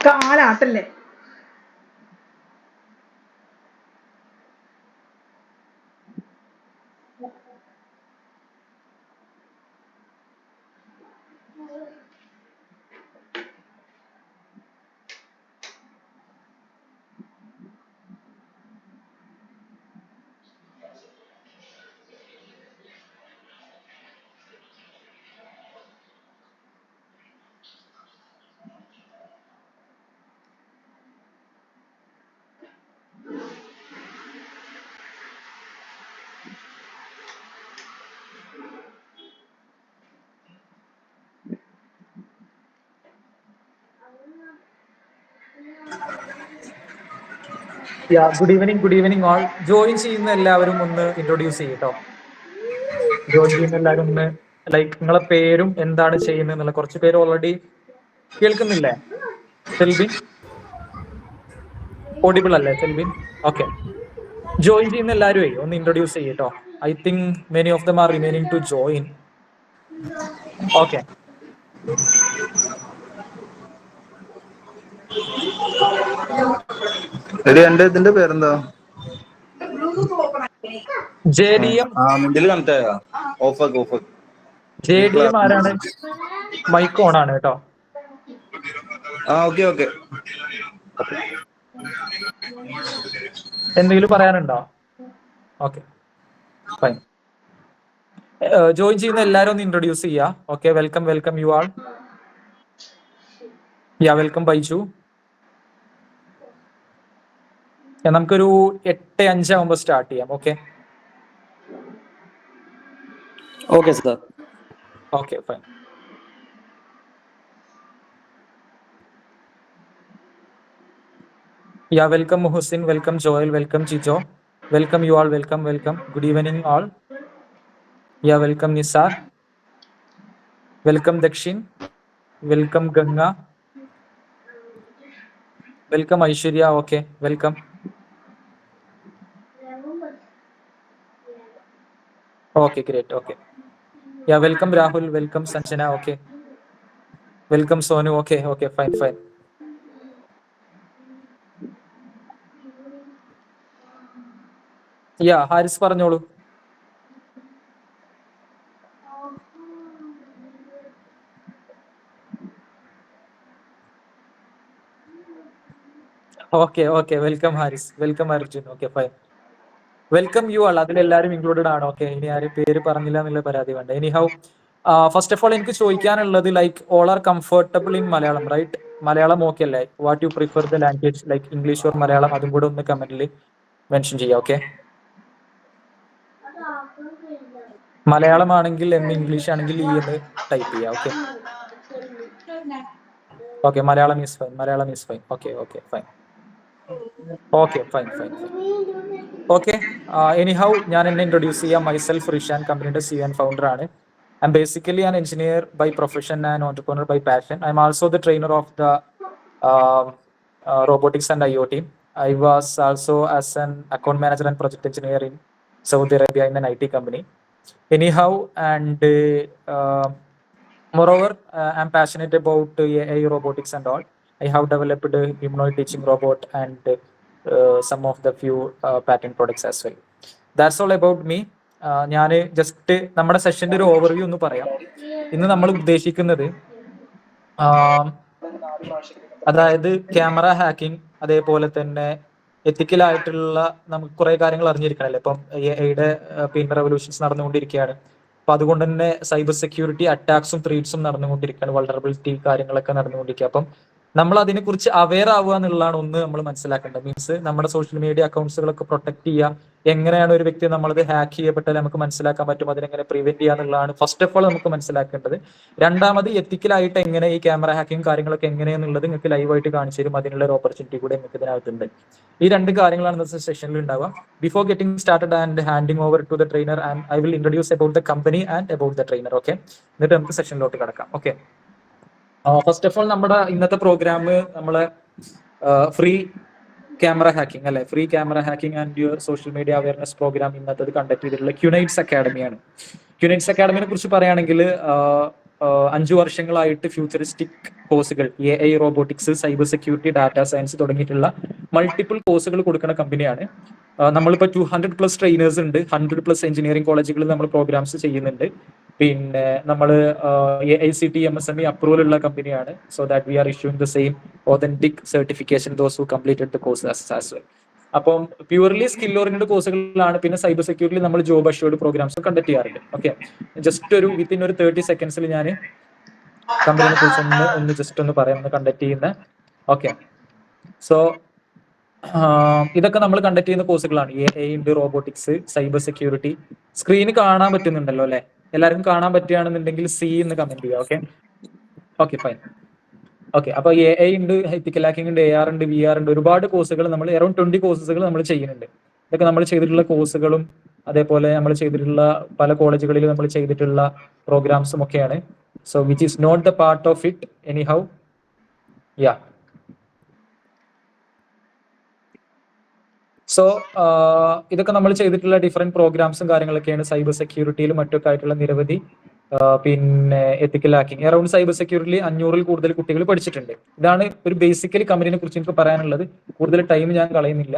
കാലാട്ടല്ലേ. Good evening all. Join ചെയ്യുന്ന എല്ലാവരും ഒന്ന് ഇൻട്രൊഡ്യൂസ് ചെയ്യട്ടോ. ജോയിൻ ചെയ്യുന്ന എല്ലാവരും ഒന്ന് ലൈക്ക് നിങ്ങളെ പേരും എന്താണ് ചെയ്യുന്നത് എന്നുള്ള. കുറച്ച് പേര് ഓൾറെഡി കേൾക്കുന്നില്ലേ? സെൽബിൻ ഓഡിബിൾ അല്ലേ സെൽബിൻ? ഓക്കെ. ജോയിൻ ചെയ്യുന്ന എല്ലാവരും ഒന്ന് ഇൻട്രൊഡ്യൂസ് ചെയ്യട്ടോ. I think many of them are remaining to join. Okay. ഇതിന്റെ പേരെന്താ? JDM. JDM ആരാണ്? മൈക്ക് ഓൺ ആണ് കേട്ടോ. എന്തെങ്കിലും പറയാനുണ്ടോ? Okay fine. ജോയിൻ ചെയ്യുന്ന എല്ലാവരും ഒന്ന് ഇൻട്രൊഡ്യൂസ് ചെയ്യാ. Okay, welcome you all. Welcome Baiju. നമുക്കൊരു 8:05 ആകുമ്പോൾ സ്റ്റാർട്ട് ചെയ്യാം. Okay sir. Okay fine. Welcome Muhsin, welcome Joel, welcome Jijo, welcome you all, welcome. Good evening all. Welcome Nisar, welcome Dakshin, welcome Ganga, welcome Aishwarya. Okay welcome. Okay great. Okay welcome Rahul, welcome Sanjana. Okay welcome Sonu. Okay fine. Haris പറഞ്ഞോളൂ. Okay welcome Haris, welcome Arjun. Okay fine. Welcome you all. അതിലെല്ലാവരും included ആണ്. Okay, ഇനി ആരും പേര് പറഞ്ഞില്ല എന്നുള്ള പരാതി വേണ്ട. Anyhow, first of all എനിക്ക് ചോദിക്കാനുള്ളത് like all are comfortable in Malayalam right? Malayalam okay അല്ലേ? What you prefer the language, like English or Malayalam? അതും കൂടെ ഒന്ന് കമന്റിൽ മെൻഷൻ ചെയ്യാം. ഓക്കെ, മലയാളം ആണെങ്കിൽ എന്ന്, ഇംഗ്ലീഷ് ആണെങ്കിൽ ഈ എന്ന് ടൈപ്പ് ചെയ്യാം. Okay Malayalam is fine. Okay fine. Okay anyhow, ഞാൻ എന്നെ ഇൻട്രൊഡ്യൂസ് ചെയ്യാം. മൈസെൽഫ് റിഷാൻ, കമ്പനിയുടെ CEO ആൻഡ് ഫൗണ്ടർ ആണ്. I am basically an engineer by profession and entrepreneur by passion. I am also the trainer of the robotics and IoT. I was also as an account manager and project engineer in Saudi Arabia in an IT company. Anyhow, and moreover, I'm passionate about AI, robotics and all. I have developed a humanoid teaching robot and some of the few patent products as well. That's all about me. ഞാൻ just നമ്മുടെ സെഷന്റെ ഒരു overview ഒന്ന് പറയാം. ഇന്ന് നമ്മൾ ഉദ്ദേശിക്കുന്നത് അതായത് camera hacking, അതേപോലെ തന്നെ എത്തിക്കലായിട്ടുള്ള നമുക്ക് കുറെ കാര്യങ്ങൾ അറിഞ്ഞിരിക്കണല്ലേ. ഇപ്പം എയുടെ പിന്നെ റെവല്യൂഷൻസ് നടന്നുകൊണ്ടിരിക്കുകയാണ്. അപ്പൊ അതുകൊണ്ട് തന്നെ സൈബർ സെക്യൂരിറ്റി അറ്റാക്സും ത്രീറ്റ്സും നടന്നുകൊണ്ടിരിക്കുകയാണ്, വൾണറബിലിറ്റി കാര്യങ്ങളൊക്കെ നടന്നുകൊണ്ടിരിക്കുക. അപ്പം നമ്മൾ അതിനെക്കുറിച്ച് അവെയർ ആവുക എന്നുള്ളതാണ് ഒന്ന് നമ്മൾ മനസ്സിലാക്കേണ്ടത്. മീൻസ് നമ്മുടെ സോഷ്യൽ മീഡിയ അക്കൗണ്ട്സുകളൊക്കെ പ്രൊട്ടക്ട് ചെയ്യുക, എങ്ങനെയാണ് ഒരു വ്യക്തി നമ്മളത് ഹാക്ക് ചെയ്യപ്പെട്ടാൽ നമുക്ക് മനസ്സിലാക്കാൻ പറ്റും, അതിനെങ്ങനെ പ്രിവെന്റ് ചെയ്യുക എന്നുള്ളതാണ് ഫസ്റ്റ് ഓഫ് ഓൾ നമുക്ക് മനസ്സിലാക്കേണ്ടത്. രണ്ടാമത്, എത്തിക്കലായിട്ട് എങ്ങനെ ഈ ക്യാമറ ഹാക്കിംഗ് കാര്യങ്ങളൊക്കെ എങ്ങനെയാണെന്നുള്ളത് നിങ്ങൾക്ക് ലൈവായിട്ട് കാണിച്ചു തരും. അതിനുള്ള ഒരു ഓപ്പർച്യൂണിറ്റി കൂടെ നിങ്ങൾക്ക് ഇതിനകത്തുണ്ട്. ഈ രണ്ട് കാര്യങ്ങളാണ് ഇന്നത്തെ സെഷനിൽ ഉണ്ടാവുക. Before getting started and handing over to the trainer, I will introduce about the company and about the trainer. Okay, എന്നിട്ട് നമുക്ക് സെഷനിലോട്ട് കിടക്കാം. ഓക്കെ, ഫസ്റ്റ് ഓഫ് ഓൾ നമ്മുടെ ഇന്നത്തെ പ്രോഗ്രാം നമ്മളെ ഫ്രീ ക്യാമറ ഹാക്കിംഗ് അല്ലെ, free camera hacking and your social media awareness program ഇന്നത്തെ conduct ചെയ്തിട്ടുള്ള ക്യുനൈറ്റ്സ് അക്കാഡമിയാണ്. ക്യുനൈറ്റ്സ് അക്കാഡമിനെ കുറിച്ച് പറയുകയാണെങ്കിൽ 5 വർഷങ്ങളായിട്ട് ഫ്യൂച്ചറിസ്റ്റിക് കോഴ്സുകൾ AI, robotics, cyber security, data science തുടങ്ങിയിട്ടുള്ള മൾട്ടിപ്പിൾ കോഴ്സുകൾ കൊടുക്കുന്ന കമ്പനിയാണ്. നമ്മളിപ്പോൾ 200+ ട്രെയിനേഴ്സ് ഉണ്ട്, 100+ എഞ്ചിനീയറിംഗ് കോളേജുകളിൽ നമ്മൾ പ്രോഗ്രാംസ് ചെയ്യുന്നുണ്ട്. പിന്നെ നമ്മൾ AICTE MSME അപ്രൂവൽ ഉള്ള കമ്പനിയാണ്. So that we are issuing the same authentic certification those who completed the course as well. അപ്പം പ്യൂർലി സ്കിൽ ഓറിയന്റഡ് കോഴ്സുകളാണ്. പിന്നെ സൈബർ സെക്യൂരിറ്റി നമ്മൾ ജോബ് അഷ്യൂർഡ് പ്രോഗ്രാംസ് കണ്ടക്ട് ചെയ്യാറുണ്ട്. ഓക്കെ, ജസ്റ്റ് ഒരു വിത്തിൻ ഒരു 30 സെക്കൻഡ്സിൽ ഞാൻ കമ്പനിയെ കുറിച്ച് ഒന്ന് ജസ്റ്റ് ഒന്ന് പറയാം, കണ്ടക്ട് ചെയ്യുന്ന. ഓക്കെ, സോ ഇതൊക്കെ നമ്മൾ കണ്ടക്ട് ചെയ്യുന്ന കോഴ്സുകളാണ്. AI ഉണ്ട്, റോബോട്ടിക്സ്, സൈബർ സെക്യൂരിറ്റി. സ്ക്രീന് കാണാൻ പറ്റുന്നുണ്ടല്ലോ അല്ലെ? എല്ലാവർക്കും കാണാൻ പറ്റുകയാണെന്നുണ്ടെങ്കിൽ C എന്ന് കമന്റ് ചെയ്യുക. Okay okay fine. ഓക്കെ, അപ്പൊ AI ഉണ്ട്, എത്തിക്കൽ ഹാക്കിംഗ് ഉണ്ട്, AR ഉണ്ട്, VR ഉണ്ട്, ഒരുപാട് കോഴ്സുകൾ നമ്മൾ അറൌണ്ട് 20 കോഴ്സുകൾ നമ്മൾ ചെയ്യുന്നുണ്ട്. ഇതൊക്കെ നമ്മൾ ചെയ്തിട്ടുള്ള കോഴ്സുകളും അതേപോലെ നമ്മൾ ചെയ്തിട്ടുള്ള പല കോളേജുകളിൽ നമ്മൾ ചെയ്തിട്ടുള്ള പ്രോഗ്രാംസും ഒക്കെയാണ്. So which is not the part of it anyhow. Yeah, so ഇതൊക്കെ നമ്മൾ ചെയ്തിട്ടുള്ള ഡിഫറെന്റ് പ്രോഗ്രാംസും കാര്യങ്ങളൊക്കെയാണ്. സൈബർ സെക്യൂരിറ്റിയിലും മറ്റൊക്കെ ആയിട്ടുള്ള നിരവധി പിന്നെ എത്തിക്കൽ ഹാക്കിംഗ് അറൌണ്ട് സൈബർ സെക്യൂരിറ്റിയിൽ 500-ൽ കൂടുതൽ കുട്ടികൾ പഠിച്ചിട്ടുണ്ട്. ഇതാണ് ഒരു ബേസിക്കലി കമ്പനിയെ കുറിച്ച് എനിക്ക് പറയാനുള്ളത്. കൂടുതൽ ടൈം ഞാൻ കളയുന്നില്ല.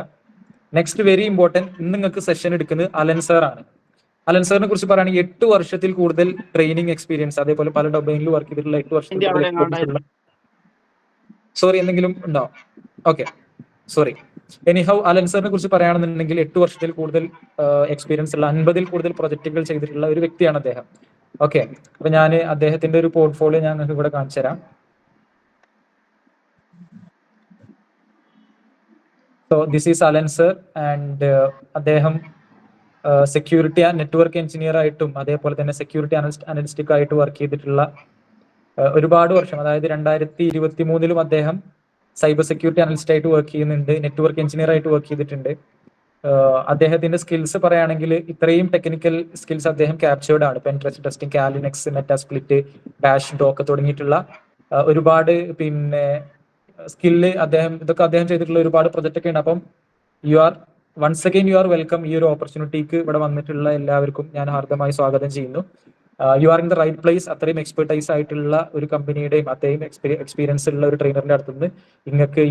നെക്സ്റ്റ് വെരി ഇമ്പോർട്ടന്റ്, ഇന്ന് നിങ്ങൾക്ക് സെഷൻ എടുക്കുന്നത് അലൻ സർ ആണ്. അലൻ സാറിനെ കുറിച്ച് പറയുകയാണെങ്കിൽ 8 വർഷത്തിൽ കൂടുതൽ ട്രെയിനിങ് എക്സ്പീരിയൻസ്, അതേപോലെ പല ഡൊമൈനിൽ വർക്ക് ചെയ്തിട്ടുള്ള 8 വർഷത്തിൽ. സോറി, എന്തെങ്കിലും ഉണ്ടോ? Okay, sorry. എനിഹൗ, അലൻ സാറിനെ കുറിച്ച് പറയുകയാണെന്നുണ്ടെങ്കിൽ 8 വർഷത്തിൽ കൂടുതൽ എക്സ്പീരിയൻസ് ഉള്ള 50-ൽ കൂടുതൽ പ്രൊജക്ടുകൾ ചെയ്തിട്ടുള്ള ഒരു വ്യക്തിയാണ് അദ്ദേഹം. ഓക്കെ, അപ്പൊ ഞാൻ അദ്ദേഹത്തിന്റെ ഒരു പോർട്ട്ഫോളിയോ ഞാൻ നിങ്ങൾക്ക് ഇവിടെ കാണിച്ചു തരാം. So this is Alan sir and അദ്ദേഹം സെക്യൂരിറ്റി ആൻഡ് നെറ്റ്വർക്ക് എഞ്ചിനീയർ ആയിട്ടും അതേപോലെ തന്നെ സെക്യൂരിറ്റി അനലിസ്റ്റിക് ആയിട്ട് വർക്ക് ചെയ്തിട്ടുള്ള ഒരുപാട് വർഷം. അതായത് 2023-ലും അദ്ദേഹം സൈബർ സെക്യൂരിറ്റി അനലിസ്റ്റ് ആയിട്ട് വർക്ക് ചെയ്യുന്നുണ്ട്, നെറ്റ്വർക്ക് എഞ്ചിനീയർ ആയിട്ട് വർക്ക് ചെയ്തിട്ടുണ്ട്. അദ്ദേഹത്തിന്റെ സ്കിൽസ് പറയുകയാണെങ്കിൽ ഇത്രയും ടെക്നിക്കൽ സ്കിൽസ് അദ്ദേഹം ക്യാപ്ചേർഡ് ആണ്. പെൻട്രസ്റ്റ് ടെസ്റ്റിംഗ്, കാലിനെക്സ്, മെറ്റാസ്പ്ലിറ്റ്, ബാഷ്, ഡോക്ക് തുടങ്ങിയിട്ടുള്ള ഒരുപാട് പിന്നെ സ്കില്ല് ഇതൊക്കെ അദ്ദേഹം ചെയ്തിട്ടുള്ള ഒരുപാട് പ്രൊജക്റ്റ് ഒക്കെ ഉണ്ട്. അപ്പം once again you are welcome. ഈ ഒരു ഓപ്പർച്യൂണിറ്റിക്ക് ഇവിടെ വന്നിട്ടുള്ള എല്ലാവർക്കും ഞാൻ ഹാർദമായി സ്വാഗതം ചെയ്യുന്നു. You are in the right place. അത്രയും എക്സ്പെർട്ടൈസ് ആയിട്ടുള്ള ഒരു കമ്പനിയുടെയും അത്രയും എക്സ്പീരിയൻസ് ഉള്ള ഒരു ട്രെയിനറിന്റെ അടുത്തുനിന്ന് നിങ്ങൾക്ക്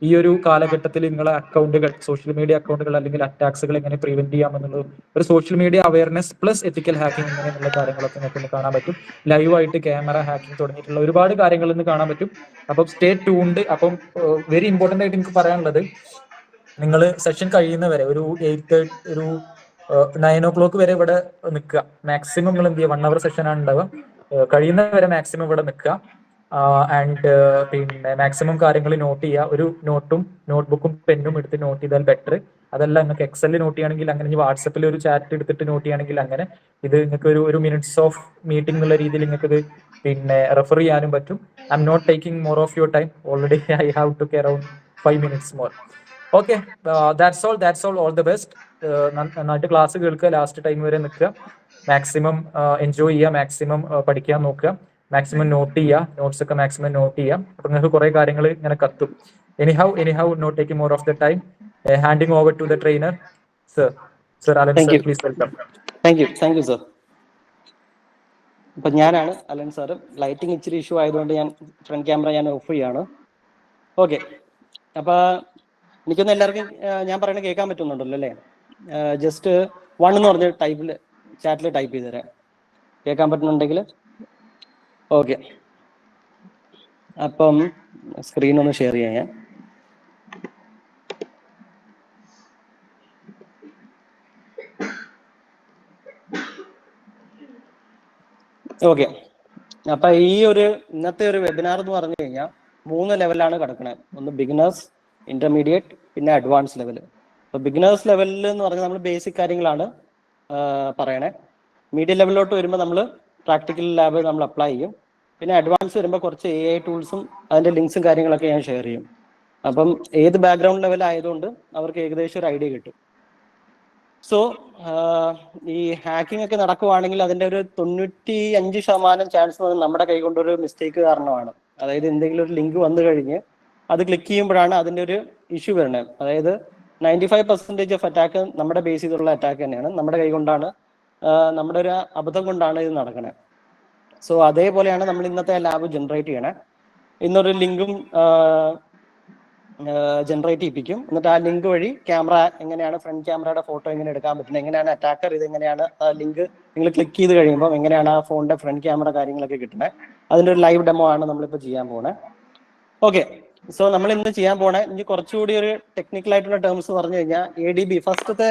ഈ ഒരു കാലഘട്ടത്തിൽ നിങ്ങളെ അക്കൗണ്ടുകൾ, സോഷ്യൽ മീഡിയ അക്കൗണ്ടുകൾ അല്ലെങ്കിൽ അറ്റാക്സുകൾ എങ്ങനെ പ്രിവെന്റ് ചെയ്യാമെന്നുള്ളത്, ഒരു സോഷ്യൽ മീഡിയ അവയർനെസ് പ്ലസ് എത്തിക്കൽ ഹാക്കിംഗ് എങ്ങനെയുള്ള കാര്യങ്ങളൊക്കെ നിങ്ങൾക്ക് കാണാൻ പറ്റും. ലൈവായിട്ട് ക്യാമറ ഹാക്കിംഗ് തുടങ്ങിയിട്ടുള്ള ഒരുപാട് കാര്യങ്ങൾ ഇന്ന് കാണാൻ പറ്റും. അപ്പം സ്റ്റേ ട്യൂൺഡ്. അപ്പം വെരി ഇമ്പോർട്ടന്റ് ആയിട്ട് എനിക്ക് പറയാനുള്ളത്, നിങ്ങൾ സെഷൻ കഴിയുന്നവരെ ഒരു 9 o'clock വരെ ഇവിടെ നിൽക്കുക. മാക്സിമം നിങ്ങൾ എന്ത് ചെയ്യുക, 1 hour സെഷനാണ് ഉണ്ടാവുക. കഴിയുന്നവരെ മാക്സിമം ഇവിടെ നിൽക്കുക. ആൻഡ് പിന്നെ മാക്സിമം കാര്യങ്ങൾ നോട്ട് ചെയ്യുക. ഒരു നോട്ട്ബുക്കും പെന്നും എടുത്ത് നോട്ട് ചെയ്താൽ ബെറ്റർ. അതല്ല നിങ്ങൾക്ക് എക്സലിൽ നോട്ട് ചെയ്യുകയാണെങ്കിൽ അങ്ങനെ, വാട്സപ്പിൽ ഒരു ചാറ്റ് എടുത്തിട്ട് നോട്ട് ചെയ്യുകയാണെങ്കിൽ അങ്ങനെ, ഇത് നിങ്ങൾക്ക് ഒരു മിനിറ്റ്സ് ഓഫ് മീറ്റിംഗ് എന്നുള്ള രീതിയിൽ നിങ്ങൾക്ക് ഇത് പിന്നെ റെഫർ ചെയ്യാനും പറ്റും. I am not taking more of your time. Already I have to around 5 minutes more. Okay, that's all the best. നന്നായിട്ട് ക്ലാസ് കേൾക്കുക, ലാസ്റ്റ് ടൈം വരെ നിൽക്കുക, മാക്സിമം എൻജോയ് ചെയ്യുക, മാക്സിമം പഠിക്കാൻ നോക്കുക, മാക്സിമം നോട്ട് ചെയ്യുക, നോട്ട്സ് ഒക്കെ മാക്സിമം നോട്ട് ചെയ്യാം. അപ്പൊ നിങ്ങൾക്ക് കുറെ കാര്യങ്ങൾ ഇങ്ങനെ കത്തും. Anyhow not taking more of the time. Handing over to the trainer. Sir Alan sir, please welcome. Thank you sir. അപ്പൊ ഞാനാണ് അലൻ സാർ. ലൈറ്റിംഗ് ഇച്ചിരി ഇഷ്യൂ ആയതുകൊണ്ട് ഞാൻ ഫ്രണ്ട് ക്യാമറ ഞാൻ ഓഫ് ചെയ്യാണ്. ഓക്കെ, അപ്പൊ എനിക്കൊന്ന് എല്ലാവർക്കും ഞാൻ പറയുന്നത് കേൾക്കാൻ പറ്റുന്നുണ്ടല്ലോ അല്ലേ? ജസ്റ്റ് 1 എന്ന് പറഞ്ഞ ചാറ്റിൽ ടൈപ്പ് ചെയ്ത് തരാം, കേൾക്കാൻ പറ്റുന്നുണ്ടെങ്കിൽ. ഓക്കെ, അപ്പം സ്ക്രീൻ ഒന്ന് ഷെയർ ചെയ്യാം ഞാൻ. ഓക്കെ, അപ്പൊ ഇന്നത്തെ ഒരു വെബിനാർ എന്ന് പറഞ്ഞു കഴിഞ്ഞാൽ 3 ലെവലാണ് കിടക്കുന്നത്. ഒന്ന് ബിഗിനേഴ്സ്, ഇന്റർമീഡിയറ്റ്, പിന്നെ അഡ്വാൻസ് ലെവൽ. അപ്പൊ ബിഗിനേഴ്സ് ലെവലിൽ എന്ന് പറഞ്ഞാൽ നമ്മൾ ബേസിക് കാര്യങ്ങളാണ് പറയണേ. മീഡിയം ലെവലിലോട്ട് വരുമ്പോൾ നമ്മൾ പ്രാക്ടിക്കൽ ലാബ് നമ്മൾ അപ്ലൈ ചെയ്യും. പിന്നെ അഡ്വാൻസ് വരുമ്പോൾ കുറച്ച് AI ടൂൾസും അതിന്റെ ലിങ്ക്സും കാര്യങ്ങളൊക്കെ ഞാൻ ഷെയർ ചെയ്യും. അപ്പം ഏത് ബാക്ക്ഗ്രൗണ്ട് ലെവൽ ആയതുകൊണ്ട് അവർക്ക് ഏകദേശം ഒരു ഐഡിയ കിട്ടും. സോ ഈ ഹാക്കിംഗ് ഒക്കെ നടക്കുവാണെങ്കിൽ അതിന്റെ ഒരു 95% ചാൻസ് നമ്മുടെ കൈ കൊണ്ടൊരു മിസ്റ്റേക്ക് കാരണമാണ്. അതായത് എന്തെങ്കിലും ഒരു ലിങ്ക് വന്നു കഴിഞ്ഞ് അത് ക്ലിക്ക് ചെയ്യുമ്പോഴാണ് അതിന്റെ ഒരു ഇഷ്യൂ വരുന്നത്. അതായത് 95% ഓഫ് അറ്റാക്ക് നമ്മുടെ ബേസ് ചെയ്തുള്ള അറ്റാക്ക് തന്നെയാണ്. നമ്മുടെ കൈ കൊണ്ടാണ്, നമ്മുടെ ഒരു അബദ്ധം കൊണ്ടാണ് ഇത് നടക്കുന്നത്. സോ അതേപോലെയാണ് നമ്മൾ ഇന്നത്തെ ലാബ് ജനറേറ്റ് ചെയ്യണേ. ഇന്നൊരു ലിങ്കും ജനറേറ്റ് ചെയ്യിപ്പിക്കും. എന്നിട്ട് ആ ലിങ്ക് വഴി ക്യാമറ എങ്ങനെയാണ്, ഫ്രണ്ട് ക്യാമറയുടെ ഫോട്ടോ എങ്ങനെ എടുക്കാൻ പറ്റുന്നത്, എങ്ങനെയാണ് അറ്റാക്കർ ഇത് എങ്ങനെയാണ് ആ ലിങ്ക് നിങ്ങൾ ക്ലിക്ക് ചെയ്ത് കഴിയുമ്പോൾ എങ്ങനെയാണ് ആ ഫോണിന്റെ ഫ്രണ്ട് ക്യാമറ കാര്യങ്ങളൊക്കെ കിട്ടുന്നത്, അതിന്റെ ഒരു ലൈവ് ഡെമോ ആണ് നമ്മളിപ്പോൾ ചെയ്യാൻ പോണേ. ഓക്കെ, സോ നമ്മൾ ഇന്ന് ചെയ്യാൻ പോണേ ഇനി കുറച്ചുകൂടി ഒരു ടെക്നിക്കൽ ആയിട്ടുള്ള ടേംസ് പറഞ്ഞു കഴിഞ്ഞാൽ ADB ഫസ്റ്റത്തെ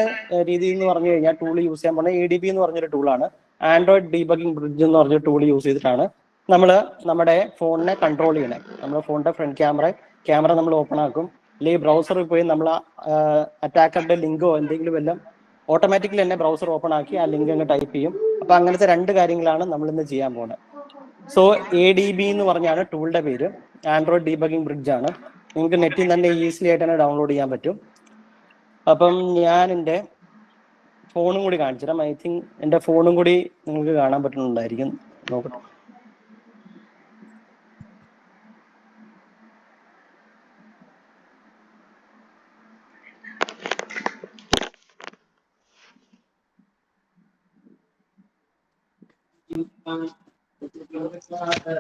രീതി എന്ന് പറഞ്ഞു കഴിഞ്ഞാൽ ടൂൾ യൂസ് ചെയ്യാൻ പോണേ ADB എന്ന് പറഞ്ഞൊരു ടൂളാണ്. ആൻഡ്രോയിഡ് ഡീബഗിംഗ് ബ്രിഡ്ജ് എന്ന് പറഞ്ഞൊരു ടൂൾ യൂസ് ചെയ്തിട്ടാണ് നമ്മൾ നമ്മുടെ ഫോണിനെ കൺട്രോൾ ചെയ്യണേ. നമ്മുടെ ഫോണിന്റെ ഫ്രണ്ട് ക്യാമറ നമ്മൾ ഓപ്പൺ ആക്കും, അല്ലെങ്കിൽ ബ്രൗസറിൽ പോയി നമ്മൾ അറ്റാക്കറുടെ ലിങ്കോ എന്തെങ്കിലും എല്ലാം ഓട്ടോമാറ്റിക്കലി തന്നെ ബ്രൗസർ ഓപ്പൺ ആക്കി ആ ലിങ്ക് അങ്ങ് ടൈപ്പ് ചെയ്യും. അപ്പൊ അങ്ങനത്തെ 2 കാര്യങ്ങളാണ് നമ്മൾ ഇന്ന് ചെയ്യാൻ പോകുന്നത്. സോ ADB എന്ന് പറഞ്ഞാണ് ടൂളിന്റെ പേര്. ആൻഡ്രോയിഡ് ഡീബഗിംഗ് ബ്രിഡ്ജ് ആണ്. നിങ്ങൾക്ക് നെറ്റിൽ തന്നെ ഈസിലി ആയിട്ട് തന്നെ ഡൗൺലോഡ് ചെയ്യാൻ പറ്റും. അപ്പം ഞാൻ എൻ്റെ ഫോണും കൂടി കാണിച്ചു തരാം. ഐ തിങ്ക് എൻ്റെ ഫോണും കൂടി നിങ്ങൾക്ക് കാണാൻ പറ്റുന്നുണ്ടായിരിക്കും. നോക്കട്ടെ.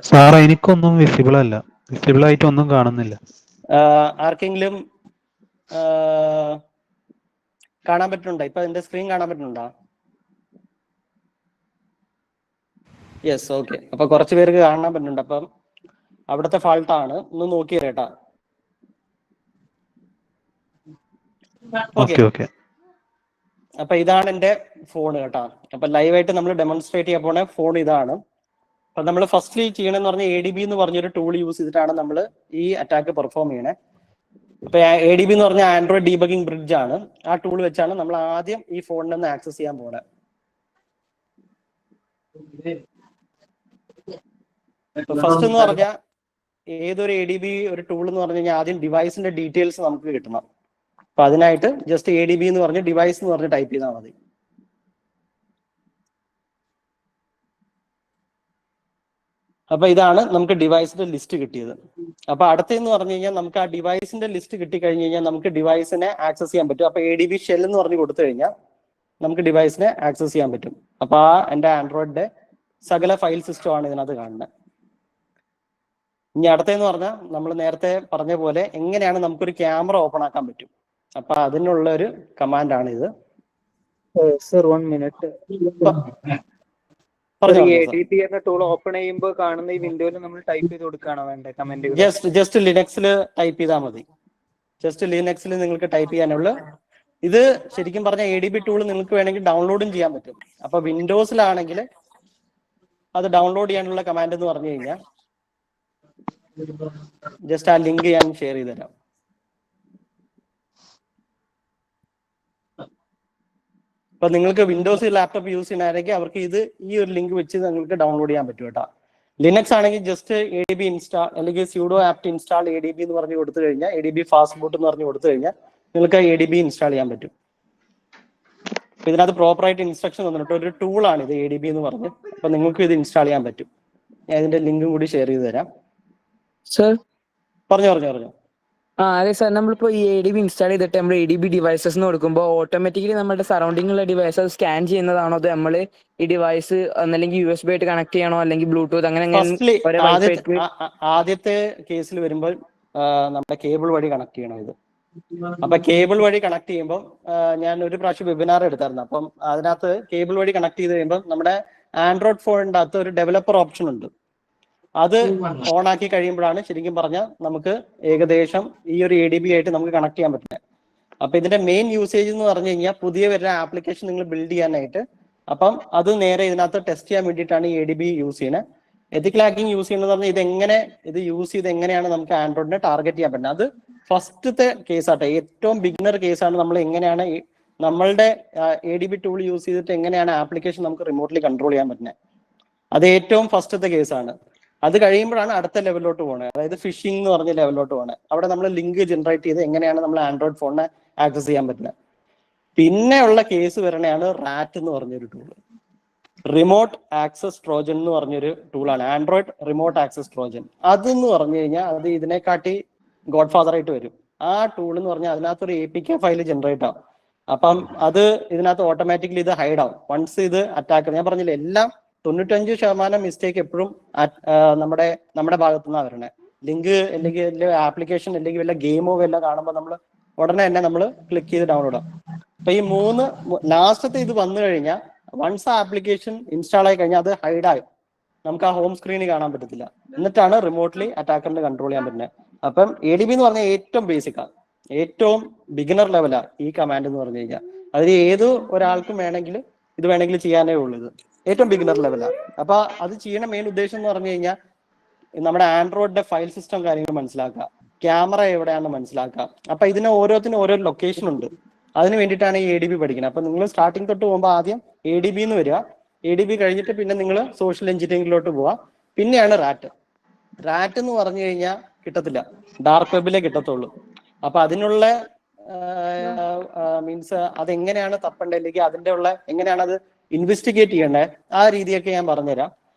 സാർ എനിക്കൊന്നും വിസിബിൾ അല്ല, വിസിബിൾ ആയിട്ട് ഒന്നും കാണുന്നില്ല. ആർക്കെങ്കിലും കാണാൻ പറ്റുന്നുണ്ടോ? ഇപ്പൊ എന്റെ സ്ക്രീൻ കാണാൻ പറ്റുന്നുണ്ടോ? Yes, okay. അപ്പൊ കുറച്ച് പേർക്ക് കാണാൻ പറ്റുന്നുണ്ട്. അപ്പം അവിടുത്തെ ഫാൾട്ടാണ്, ഒന്ന് നോക്കി കേട്ടാ. ഓക്കെ. അപ്പൊ ഇതാണ് എന്റെ ഫോൺ കേട്ടാ. അപ്പൊ ലൈവായിട്ട് നമ്മൾ ഡെമോൺസ്ട്രേറ്റ് ചെയ്യാൻ പോണ ഫോൺ ഇതാണ്. അപ്പൊ നമ്മൾ ഫസ്റ്റ്ലി ചെയ്യണമെന്ന് പറഞ്ഞാൽ ADB എന്ന് പറഞ്ഞൊരു ടൂൾ യൂസ് ചെയ്തിട്ടാണ് നമ്മൾ ഈ അറ്റാക്ക് പെർഫോം ചെയ്യണേ. അപ്പൊ ADB എന്ന് പറഞ്ഞാൽ ആൻഡ്രോയിഡ് ഡീബഗിംഗ് ബ്രിഡ്ജ് ആണ്. ആ ടൂൾ വെച്ചാണ് നമ്മൾ ആദ്യം ഈ ഫോണിൽ നിന്ന് ആക്സസ് ചെയ്യാൻ പോണേ. ഫസ്റ്റ് എന്ന് പറഞ്ഞാൽ ഏതൊരു ADB ഒരു ടൂൾ എന്ന് പറഞ്ഞു കഴിഞ്ഞാൽ ആദ്യം ഡിവൈസിന്റെ ഡീറ്റെയിൽസ് നമുക്ക് കിട്ടണം. അപ്പൊ അതിനായിട്ട് ജസ്റ്റ് ADB എന്ന് പറഞ്ഞ് ഡിവൈസ് എന്ന് പറഞ്ഞ് ടൈപ്പ് ചെയ്താൽ മതി. അപ്പൊ ഇതാണ് നമുക്ക് ഡിവൈസിന്റെ ലിസ്റ്റ് കിട്ടിയത്. അപ്പൊ അടുത്തെന്ന് പറഞ്ഞു കഴിഞ്ഞാൽ നമുക്ക് ആ ഡിവൈസിന്റെ ലിസ്റ്റ് കിട്ടിക്കഴിഞ്ഞ് കഴിഞ്ഞാൽ നമുക്ക് ഡിവൈസിനെ ആക്സസ് ചെയ്യാൻ പറ്റും. അപ്പൊ ADB ഷെൽ എന്ന് പറഞ്ഞ് കൊടുത്തു കഴിഞ്ഞാൽ നമുക്ക് ഡിവൈസിനെ ആക്സസ് ചെയ്യാൻ പറ്റും. അപ്പൊ ആ എൻ്റെ ആൻഡ്രോയിഡിന്റെ സകല ഫയൽ സിസ്റ്റം ആണ് ഇതിനകത്ത് കാണുന്നത്. ഇനി അടുത്തെന്ന് പറഞ്ഞാൽ നമ്മൾ നേരത്തെ പറഞ്ഞ പോലെ എങ്ങനെയാണ് നമുക്കൊരു ക്യാമറ ഓപ്പൺ ആക്കാൻ പറ്റും. അപ്പൊ അതിനുള്ള ഒരു കമാൻഡാണ് ഇത്. Sir 1 minute. ADB എന്ന ടൂൾ ഓപ്പൺ ചെയ്യുമ്പോൾ കാണുന്ന ഈ വിൻഡോയിൽ നമ്മൾ ടൈപ്പ് ചെയ്ത് കൊടുക്കുകയാണോ വേണ്ടത് കമന്റ്? ജസ്റ്റ് ലിനക്സിൽ ടൈപ്പ് ചെയ്താൽ മതി. ജസ്റ്റ് ലിനക്സിൽ നിങ്ങൾക്ക് ടൈപ്പ് ചെയ്യാനുള്ള ഇത് ശരിക്കും പറഞ്ഞ ADB ടൂൾ നിങ്ങൾക്ക് വേണമെങ്കിൽ ഡൗൺലോഡും ചെയ്യാൻ പറ്റും. അപ്പൊ വിൻഡോസിലാണെങ്കിൽ അത് ഡൗൺലോഡ് ചെയ്യാനുള്ള കമാൻഡ് എന്ന് പറഞ്ഞു കഴിഞ്ഞാൽ ജസ്റ്റ് ആ ലിങ്ക് ഞാൻ ഷെയർ ചെയ്ത് തരാം. അപ്പൊ നിങ്ങൾക്ക് വിൻഡോസ് ലാപ്ടോപ്പ് യൂസ് ചെയ്യുന്നതായിരിക്കും അവർക്ക് ഇത് ഈ ഒരു ലിങ്ക് വെച്ച് നിങ്ങൾക്ക് ഡൗൺലോഡ് ചെയ്യാൻ പറ്റും കേട്ടോ. ലിനക്സ് ആണെങ്കിൽ ജസ്റ്റ് ADB ഇൻസ്റ്റാൾ അല്ലെങ്കിൽ സ്യൂഡോ ആപ്റ്റ് ഇൻസ്റ്റാൾ ADB എന്ന് പറഞ്ഞ് കൊടുത്തു കഴിഞ്ഞാൽ ADB ഫാസ്റ്റ് ബൂട്ട് എന്ന് പറഞ്ഞ് കൊടുത്തു കഴിഞ്ഞാൽ നിങ്ങൾക്ക് ADB ഇൻസ്റ്റാൾ ചെയ്യാൻ പറ്റും. അപ്പൊ ഇതിനകത്ത് പ്രോപ്പറായിട്ട് ഇൻസ്ട്രക്ഷൻ തന്നിട്ട് ഒരു ടൂളാണ് ഇത് ADB എന്ന് പറഞ്ഞ്. അപ്പൊ നിങ്ങൾക്ക് ഇത് ഇൻസ്റ്റാൾ ചെയ്യാൻ പറ്റും. ഞാൻ ഇതിന്റെ ലിങ്കും കൂടി ഷെയർ ചെയ്ത് തരാം. സർ പറഞ്ഞു. അതെ സാർ, നമ്മളിപ്പോ ഈ ADB ഇൻസ്റ്റാൾ ചെയ്തിട്ട് നമ്മൾ ADB ഡിവൈസസ് എന്ന് കൊടുക്കുമ്പോൾ ഓട്ടോമാറ്റിക്കലി നമ്മുടെ സറൗണ്ടിങ്ങിലുള്ള ഡിവൈസ് അത് സ്കാൻ ചെയ്യുന്നതാണോ, അത് നമ്മൾ ഈ ഡിവൈസ് ഒന്നല്ലെങ്കിൽ USB ആയിട്ട് കണക്ട് ചെയ്യണോ അല്ലെങ്കിൽ ബ്ലൂടൂത്ത് അങ്ങനെ ആദ്യത്തെ കേസിൽ വരുമ്പോൾ നമ്മുടെ കേബിൾ വഴി കണക്ട് ചെയ്യണം ഇത്. അപ്പൊ കേബിൾ വഴി കണക്ട് ചെയ്യുമ്പോൾ ഞാൻ ഒരു പ്രാവശ്യം വെബിനാർ എടുത്തായിരുന്നു. അപ്പം അതിനകത്ത് കേബിൾ വഴി കണക്ട് ചെയ്ത് കഴിയുമ്പോൾ നമ്മുടെ ആൻഡ്രോയിഡ് ഫോണിന്റെ അകത്ത് ഒരു ഡെവലപ്പർ ഓപ്ഷൻ ഉണ്ട്. അത് ഓൺ ആക്കി കഴിയുമ്പോഴാണ് ശരിക്കും പറഞ്ഞാൽ നമുക്ക് ഏകദേശം ഈ ഒരു ADB ആയിട്ട് നമുക്ക് കണക്ട് ചെയ്യാൻ പറ്റുന്നത്. അപ്പൊ ഇതിന്റെ മെയിൻ യൂസേജ് എന്ന് പറഞ്ഞു കഴിഞ്ഞാൽ പുതിയ വരുന്ന ആപ്ലിക്കേഷൻ നിങ്ങൾ ബിൽഡ് ചെയ്യാനായിട്ട്. അപ്പം അത് നേരെ ഇതിനകത്ത് ടെസ്റ്റ് ചെയ്യാൻ വേണ്ടിയിട്ടാണ് ഈ ADB യൂസ് ചെയ്യുന്നത്. എത്തിക്കൽ ഹാക്കിംഗ് യൂസ് ചെയ്യുന്നത് പറഞ്ഞാൽ ഇത് യൂസ് ചെയ്ത് എങ്ങനെയാണ് നമുക്ക് ആൻഡ്രോയിഡിനെ ടാർഗറ്റ് ചെയ്യാൻ പറ്റുന്നത്. അത് ഫസ്റ്റത്തെ കേസാട്ടെ, ഏറ്റവും ബിഗിനർ കേസാണ്. നമ്മൾ എങ്ങനെയാണ് നമ്മളുടെ ADB ടൂൾ യൂസ് ചെയ്തിട്ട് എങ്ങനെയാണ് ആപ്ലിക്കേഷൻ നമുക്ക് റിമോട്ട്ലി കൺട്രോൾ ചെയ്യാൻ പറ്റുന്നത്. അത് ഏറ്റവും ഫസ്റ്റത്തെ കേസാണ്. അത് കഴിയുമ്പോഴാണ് അടുത്ത ലെവലിലോട്ട് പോകുന്നത്, അതായത് ഫിഷിംഗ് എന്ന് പറഞ്ഞ ലെവലിലോട്ട് പോകുന്നത്. അവിടെ നമ്മൾ ലിങ്ക് ജനറേറ്റ് ചെയ്ത് എങ്ങനെയാണ് നമ്മൾ ആൻഡ്രോയിഡ് ഫോണിനെ ആക്സസ് ചെയ്യാൻ പറ്റുന്നത്. പിന്നെ ഉള്ള കേസ് വരണയാണ് റാറ്റ് എന്ന് പറഞ്ഞൊരു ടൂള്. റിമോട്ട് ആക്സസ് ട്രോജൻ എന്ന് പറഞ്ഞൊരു ടൂളാണ്, ആൻഡ്രോയിഡ് റിമോട്ട് ആക്സസ് ട്രോജൻ. അതെന്ന് പറഞ്ഞു കഴിഞ്ഞാൽ അത് ഇതിനെക്കാട്ടി ഗോഡ് ഫാദർ ആയിട്ട് വരും. ആ ടൂൾ എന്ന് പറഞ്ഞാൽ അതിനകത്തൊരു APK ഫയൽ ജനറേറ്റ് ആവും. അപ്പം അത് ഇതിനകത്ത് ഓട്ടോമാറ്റിക്കലി ഇത് ഹൈഡ് ആവും. വൺസ് ഇത് അറ്റാക്ക്, ഞാൻ പറഞ്ഞില്ല എല്ലാം 95% മിസ്റ്റേക്ക് എപ്പോഴും നമ്മുടെ ഭാഗത്തു നിന്നാണ് വരണേ. ലിങ്ക് അല്ലെങ്കിൽ ആപ്ലിക്കേഷൻ അല്ലെങ്കിൽ വല്ല ഗെയിമോ വല്ല കാണുമ്പോൾ നമ്മൾ ഉടനെ തന്നെ നമ്മൾ ക്ലിക്ക് ചെയ്ത് ഡൗൺലോഡ് ആവും. അപ്പൊ ഈ ലാസ്റ്റത്തെ ഇത് വന്നു കഴിഞ്ഞാൽ വൺസ് ആ ആപ്ലിക്കേഷൻ ഇൻസ്റ്റാൾ ആയി കഴിഞ്ഞാൽ അത് ഹൈഡായി നമുക്ക് ആ ഹോം സ്ക്രീനിൽ കാണാൻ പറ്റത്തില്ല. എന്നിട്ടാണ് റിമോട്ട്ലി അറ്റാക്കറിന് കൺട്രോൾ ചെയ്യാൻ പറ്റുന്നത്. അപ്പം ADB എന്ന് പറഞ്ഞാൽ ഏറ്റവും ബേസിക്കാണ്, ഏറ്റവും ബിഗിനർ ലെവലാണ് ഈ കമാൻഡ് എന്ന് പറഞ്ഞു കഴിഞ്ഞാൽ. അതിൽ ഏത് ഒരാൾക്കും ഇത് വേണമെങ്കിൽ ചെയ്യാനേ ഉള്ളൂ. ഇത് ഏറ്റവും ബിഗിനർ ലെവലാണ്. അപ്പൊ അത് ചെയ്യണ മെയിൻ ഉദ്ദേശം എന്ന് പറഞ്ഞു കഴിഞ്ഞാൽ നമ്മുടെ ആൻഡ്രോയിഡിന്റെ ഫയൽ സിസ്റ്റം കാര്യങ്ങൾ മനസ്സിലാക്കുക, ക്യാമറ എവിടെയാണെന്ന് മനസ്സിലാക്കുക. അപ്പൊ ഇതിന് ഓരോത്തിനും ഓരോ ലൊക്കേഷൻ ഉണ്ട്. അതിന് വേണ്ടിയിട്ടാണ് ഈ ADB പഠിക്കുന്നത്. അപ്പൊ നിങ്ങൾ സ്റ്റാർട്ടിങ് തൊട്ട് പോകുമ്പോൾ ആദ്യം ADB എന്ന് വരിക. ADB കഴിഞ്ഞിട്ട് പിന്നെ നിങ്ങൾ സോഷ്യൽ എഞ്ചിനീയറിംഗിലോട്ട് പോവാ. പിന്നെയാണ് റാറ്റ് എന്ന് പറഞ്ഞു കഴിഞ്ഞാൽ കിട്ടത്തില്ല, ഡാർക്ക് വെബിലേ കിട്ടത്തുള്ളൂ. അപ്പൊ അതിനുള്ള മീൻസ് അതെങ്ങനെയാണ് തപ്പേണ്ടത് അല്ലെങ്കിൽ അതിന്റെ എങ്ങനെയാണ് അത് ഇൻവെസ്റ്റിഗേറ്റ് ചെയ്യേണ്ടത്, ആ രീതിയൊക്കെ ഞാൻ പറഞ്ഞുതരാം.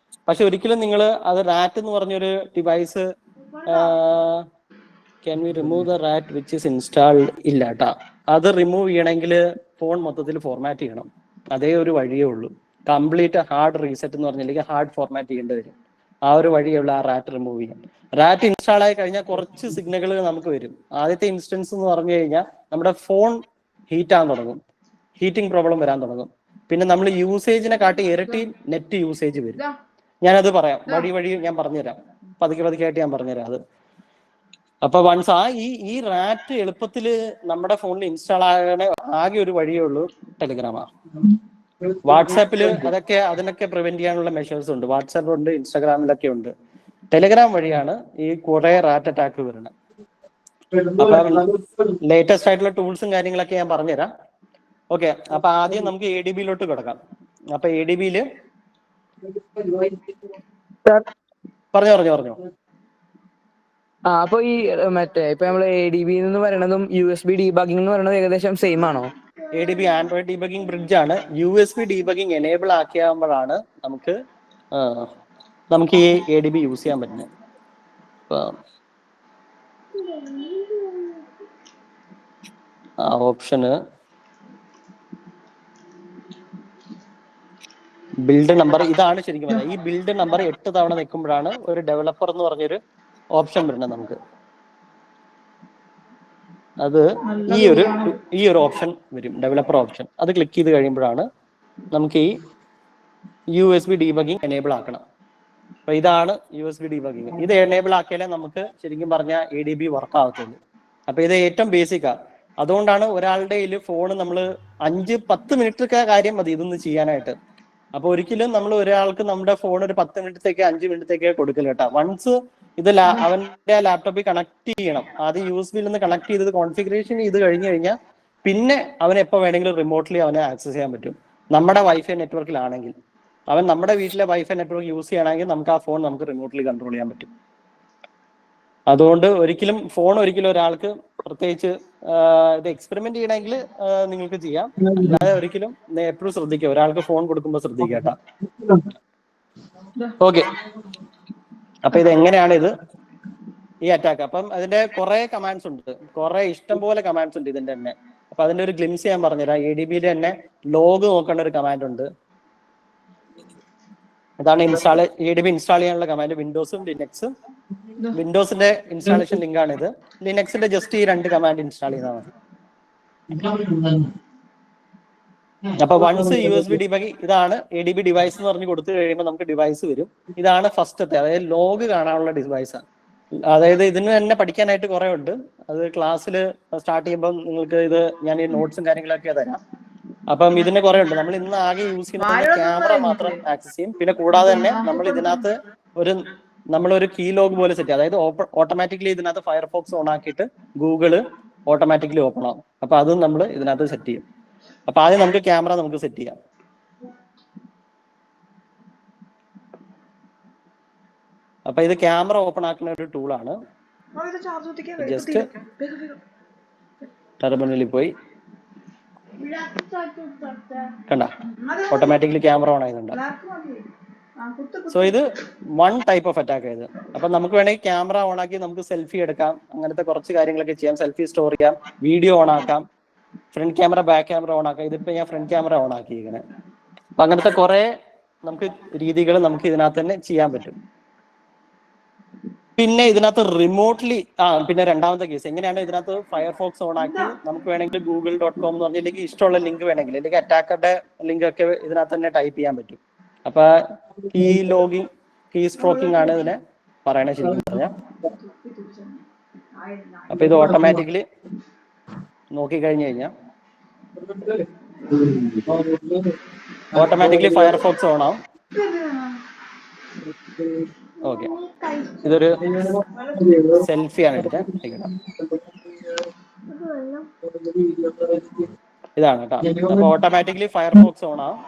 പക്ഷെ ഒരിക്കലും നിങ്ങൾ അത് റാറ്റ് എന്ന് പറഞ്ഞൊരു device can we remove the rat which is installed ഇല്ല കേട്ടാ. അത് റിമൂവ് ചെയ്യണമെങ്കിൽ ഫോൺ മൊത്തത്തിൽ ഫോർമാറ്റ് ചെയ്യണം. അതേ ഒരു വഴിയേ ഉള്ളൂ. കംപ്ലീറ്റ് ഹാർഡ് റീസെറ്റ് എന്ന് പറഞ്ഞില്ലെങ്കിൽ ഹാർഡ് ഫോർമാറ്റ് ചെയ്യേണ്ടി വരും. ആ ഒരു വഴിയുള്ള ആ റാറ്റ് റിമൂവ് ചെയ്യാൻ. റാറ്റ് ഇൻസ്റ്റാൾ ആയി കഴിഞ്ഞാൽ കുറച്ച് സിഗ്നലുകൾ നമുക്ക് വരും. ആദ്യത്തെ ഇൻസ്റ്റൻസ് എന്ന് പറഞ്ഞു കഴിഞ്ഞാൽ നമ്മുടെ ഫോൺ ഹീറ്റ് ആകാൻ തുടങ്ങും, ഹീറ്റിംഗ് പ്രോബ്ലം വരാൻ തുടങ്ങും. പിന്നെ നമ്മൾ യൂസേജിനെ കാട്ടി ഇരട്ടി നെറ്റ് യൂസേജ് വരും. ഞാനത് പറയാം, വഴി ഞാൻ പറഞ്ഞുതരാം, പതുക്കെ ആയിട്ട് ഞാൻ പറഞ്ഞുതരാം അത്. അപ്പൊ വൺസ് ഈ റാറ്റ് എളുപ്പത്തിൽ നമ്മുടെ ഫോണിൽ ഇൻസ്റ്റാൾ ആകാൻ ആകെ ഒരു വഴിയേ ഉള്ളൂ, ടെലിഗ്രാമാ. വാട്സാപ്പില് അതിനൊക്കെ പ്രിവെന്റ് ചെയ്യാനുള്ള മെഷേഴ്സ് ഉണ്ട്. വാട്സാപ്പ് ഉണ്ട്, ഇൻസ്റ്റാഗ്രാമിലൊക്കെ ഉണ്ട്. ടെലിഗ്രാം വഴിയാണ് ഈ കുറെ റാറ്റ് അറ്റാക്ക് വരുന്നത്. അപ്പൊ ലേറ്റസ്റ്റ് ആയിട്ടുള്ള ടൂൾസും കാര്യങ്ങളൊക്കെ ഞാൻ പറഞ്ഞുതരാം. ഓക്കെ, അപ്പൊ ആദ്യം നമുക്ക് ADBയിലോട്ട് കിടക്കാം. അപ്പൊ ADBയില് പറഞ്ഞോ. അപ്പൊ ഈ ഇപ്പൊ നമ്മള് ADB എന്ന് പറയുന്നതും USB ഡീബഗിംഗ് എന്ന് പറയുന്നത് ഏകദേശം സെയിം ആണോ? ADB ആൻഡ്രോയിഡ് ഡീബഗിംഗ് ബ്രിഡ്ജ് ആണ്. USB ഡീബഗിംഗ് എനേബിൾ ആക്കിയാകുമ്പോഴാണ് നമുക്ക് ഈ ADB യൂസ് ചെയ്യാൻ പറ്റുന്നത്. ആ ഓപ്ഷന് ബിൽഡ് നമ്പർ ഇതാണ് ശരിക്കും പറഞ്ഞാൽ. ഈ ബിൽഡ് നമ്പർ 8 തവണ നിൽക്കുമ്പോഴാണ് ഒരു ഡെവലപ്പർ എന്ന് പറഞ്ഞൊരു ഓപ്ഷൻ വരുന്നത് നമുക്ക്. അത് ഈ ഒരു ഓപ്ഷൻ വരും, ഡെവലപ്പർ ഓപ്ഷൻ. അത് ക്ലിക്ക് ചെയ്ത് കഴിയുമ്പോഴാണ് നമുക്ക് ഈ USB ഡീബഗിംഗ് എനേബിൾ ആക്കണം. അപ്പൊ ഇതാണ് USB ഡീബഗിംഗ്. ഇത് എനേബിൾ ആക്കിയാലേ നമുക്ക് ശരിക്കും പറഞ്ഞാൽ ADB വർക്ക് ആകത്തുള്ളൂ. അപ്പൊ ഇത് ഏറ്റവും ബേസിക്കാ. അതുകൊണ്ടാണ് ഒരാളുടെ കയ്യിൽ ഫോണ് നമ്മൾ 5-10 മിനിറ്റൊക്കെ കാര്യം മതി ഇതൊന്ന് ചെയ്യാനായിട്ട്. അപ്പൊ ഒരിക്കലും നമ്മൾ ഒരാൾക്ക് നമ്മുടെ ഫോൺ ഒരു 10 മിനിറ്റത്തേക്ക് 5 മിനിറ്റത്തേക്ക് കൊടുക്കില്ല കേട്ടോ. വൺസ് ഇത് അവന്റെ ലാപ്ടോപ്പിൽ കണക്ട് ചെയ്യണം. ആദ്യം USB-ൽ നിന്ന് കണക്ട് ചെയ്തത് കോൺഫിഗറേഷൻ ചെയ്ത് കഴിഞ്ഞു കഴിഞ്ഞാൽ പിന്നെ അവൻ എപ്പോൾ വേണമെങ്കിലും റിമോട്ട്ലി അവനെ ആക്സസ് ചെയ്യാൻ പറ്റും. നമ്മുടെ വൈഫൈ നെറ്റ്വർക്കിലാണെങ്കിൽ, അവൻ നമ്മുടെ വീട്ടിലെ വൈഫൈ നെറ്റ്വർക്ക് യൂസ് ചെയ്യണമെങ്കിൽ നമുക്ക് ആ ഫോൺ നമുക്ക് റിമോട്ട്ലി കൺട്രോൾ ചെയ്യാൻ പറ്റും. അതുകൊണ്ട് ഫോൺ ഒരിക്കലും ഒരാൾക്ക് പ്രത്യേകിച്ച് ഇത് എക്സ്പെരിമെന്റ് ചെയ്യണമെങ്കിൽ നിങ്ങൾക്ക് ചെയ്യാം. അല്ലാതെ ഒരിക്കലും എപ്പോഴും ശ്രദ്ധിക്കുക, ഒരാൾക്ക് ഫോൺ കൊടുക്കുമ്പോൾ ശ്രദ്ധിക്കുക കേട്ടോ. ഓക്കെ, അപ്പൊ ഇത് എങ്ങനെയാണ് ഈ അറ്റാക്ക്? അപ്പം അതിന്റെ കുറെ കമാൻഡ്സ് ഉണ്ട്, ഇഷ്ടംപോലെ കമാൻഡ്സ് ഉണ്ട് ഇതിന്റെ തന്നെ. അപ്പൊ അതിന്റെ ഒരു ഗ്ലിംസ് ഞാൻ പറഞ്ഞുതരാം. ADBയിൽ തന്നെ ലോഗ് നോക്കേണ്ട ഒരു കമാൻഡ് ഉണ്ട്. അതാണ് ADB ഇൻസ്റ്റാൾ ചെയ്യാനുള്ള കമാൻഡ്. വിൻഡോസും ലിനക്സും. വിൻഡോസിന്റെ ഇൻസ്റ്റാളേഷൻ ലിങ്ക് ആണ് ഇത്. ലിനക്സിന്റെ ജസ്റ്റ് ഈ 2 കമാൻഡ് ഇൻസ്റ്റാൾ ചെയ്താൽ മതി. അപ്പൊ വൺസ് USB ഡീബഗിംഗ് ഇതാണ് ADB ഡിവൈസ് എന്ന് പറഞ്ഞ് കൊടുത്തു കഴിയുമ്പോൾ നമുക്ക് ഡിവൈസ് വരും. ഇതാണ് ഫസ്റ്റത്തെ, അതായത് ലോഗ് കാണാനുള്ള ഡിവൈസാണ്. അതായത് ഇതിന് തന്നെ പഠിക്കാനായിട്ട് കുറെ ഉണ്ട്. അത് ക്ലാസ്സിൽ സ്റ്റാർട്ട് ചെയ്യുമ്പോൾ നിങ്ങൾക്ക് ഞാൻ ഈ നോട്ട്സും കാര്യങ്ങളൊക്കെ തരാം. അപ്പം ഇതിന് കുറെ ഉണ്ട്. നമ്മൾ ഇന്ന് ആകെ യൂസ് ചെയ്യുന്നത് ക്യാമറ മാത്രം ആക്സസ് ചെയ്യും. പിന്നെ കൂടാതെ തന്നെ നമ്മൾ ഇതിനകത്ത് നമ്മളൊരു കീ ലോഗ് പോലെ സെറ്റ് ചെയ്യും. അതായത് ഓട്ടോമാറ്റിക്കലി ഇതിനകത്ത് ഫയർഫോക്സ് ഓൺ ആക്കിയിട്ട് ഗൂഗിള് ഓട്ടോമാറ്റിക്കലി ഓപ്പൺ ആവും. അപ്പൊ അതും നമ്മൾ ഇതിനകത്ത് സെറ്റ് ചെയ്യും. അപ്പൊ ആദ്യം നമുക്ക് ക്യാമറ സെറ്റ് ചെയ്യാം. അപ്പൊ ഇത് ക്യാമറ ഓപ്പൺ ആക്കുന്ന ഒരു ടൂളാണ്. ജസ്റ്റ് ടെർമിനലിൽ പോയി കണ്ട ഓട്ടോമാറ്റിക്കലി ക്യാമറ ഓൺ ആയതുണ്ട്. സോ ഇത് 1 ടൈപ്പ് ഓഫ് അറ്റാക്ക് ആയത്. അപ്പൊ നമുക്ക് വേണമെങ്കിൽ ക്യാമറ ഓൺ ആക്കി നമുക്ക് സെൽഫി എടുക്കാം, അങ്ങനത്തെ കുറച്ച് കാര്യങ്ങളൊക്കെ ചെയ്യാം. സെൽഫി സ്റ്റോർ ചെയ്യാം, വീഡിയോ ഓൺ ആക്കാം, front camera back camera on ആക്കാം. ഇതിപ്പോ ഞാൻ ഫ്രണ്ട് ക്യാമറ ഓൺ ആക്കി ഇങ്ങനെ. അപ്പൊ അങ്ങനത്തെ കുറെ നമുക്ക് രീതികൾ നമുക്ക് ഇതിനകത്ത് തന്നെ ചെയ്യാൻ പറ്റും. പിന്നെ ഇതിനകത്ത് റിമോട്ട്ലി പിന്നെ രണ്ടാമത്തെ കേസ് എങ്ങനെയാണ് ഇതിനകത്ത് ഫയർഫോക്സ് ഓൺ ആക്കി നമുക്ക് വേണമെങ്കിൽ google.com എന്ന് പറഞ്ഞില്ലെങ്കിൽ ഇഷ്ടമുള്ള ലിങ്ക് വേണമെങ്കിൽ അല്ലെങ്കിൽ അറ്റാക്കറുടെ ലിങ്ക് ഒക്കെ ഇതിനകത്ത് തന്നെ ടൈപ്പ് ചെയ്യാൻ പറ്റും. അപ്പൊ കീ സ്ട്രോക്കിംഗ് ആണ് ഇതിനെ പറയണേ ശരിക്കും പറഞ്ഞാൽ. അപ്പൊ ഇത് ഓട്ടോമാറ്റിക്കലി നോക്കിക്കഴിഞ്ഞു കഴിഞ്ഞാൽ ഓട്ടോമാറ്റിക്കലി ഫയർഫോക്സ് ഓൺ ആവും. ഓക്കെ, ഇതൊരു സെൽഫിയാണ് എടുത്തത്. ഇതാണ് കേട്ടോ. അപ്പൊ ഓട്ടോമാറ്റിക്കലി ഫയർഫോക്സ് ഓൺ ആവും.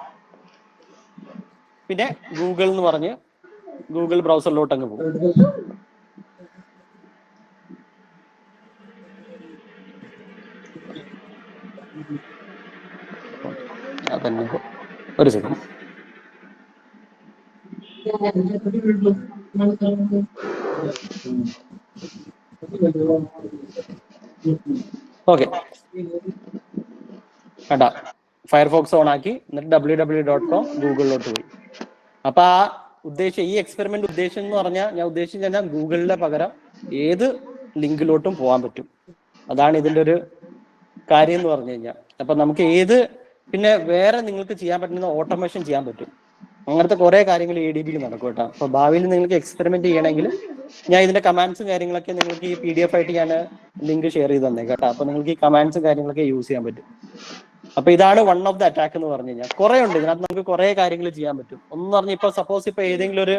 പിന്നെ ഗൂഗിൾ എന്ന് പറഞ്ഞ് ഗൂഗിൾ ബ്രൗസറിലോട്ട് അങ്ങ് പോകും. അതന്നെ, ഒരു സെക്കൻഡ്. ഓക്കെ, കണ്ടാ ഫയർഫോക്സ് ഓൺ ആക്കി. എന്നിട്ട് www.com ഗൂഗിളിലോട്ട് പോയി. അപ്പൊ ഈ എക്സ്പെരിമെന്റ് ഉദ്ദേശം എന്ന് പറഞ്ഞാൽ ഞാൻ ഉദ്ദേശിച്ച ഗൂഗിളിന്റെ പകരം ഏത് ലിങ്കിലോട്ടും പോകാൻ പറ്റും. അതാണ് ഇതിന്റെ ഒരു കാര്യം എന്ന് പറഞ്ഞു കഴിഞ്ഞാൽ. അപ്പൊ നമുക്ക് പിന്നെ വേറെ നിങ്ങൾക്ക് ചെയ്യാൻ പറ്റുന്ന ഓട്ടോമേഷൻ ചെയ്യാൻ പറ്റും. അങ്ങനത്തെ കുറെ കാര്യങ്ങൾ ADBയിൽ നടക്കും കേട്ടോ. അപ്പൊ ഭാവിയിൽ നിങ്ങൾക്ക് എക്സ്പെരിമെന്റ് ചെയ്യണമെങ്കിൽ ഞാൻ ഇതിന്റെ കമാൻഡ്സും കാര്യങ്ങളൊക്കെ നിങ്ങൾക്ക് ഈ PDF ആയിട്ട് ഞാൻ ലിങ്ക് ഷെയർ ചെയ്ത് തന്നെ കേട്ടോ. അപ്പൊ നിങ്ങൾക്ക് ഈ കമാൻഡ്സും കാര്യങ്ങളൊക്കെ യൂസ് ചെയ്യാൻ പറ്റും. അപ്പൊ ഇതാണ് വൺ ഓഫ് ദ അറ്റാക്ക് എന്ന് പറഞ്ഞു കഴിഞ്ഞാൽ. കുറെ ഉണ്ട് ഇതിനകത്ത്, നമുക്ക് കുറെ കാര്യങ്ങൾ ചെയ്യാൻ പറ്റും. ഒന്ന് പറഞ്ഞാൽ ഇപ്പൊ സപ്പോസ് ഇപ്പൊ ഏതെങ്കിലും ഒരു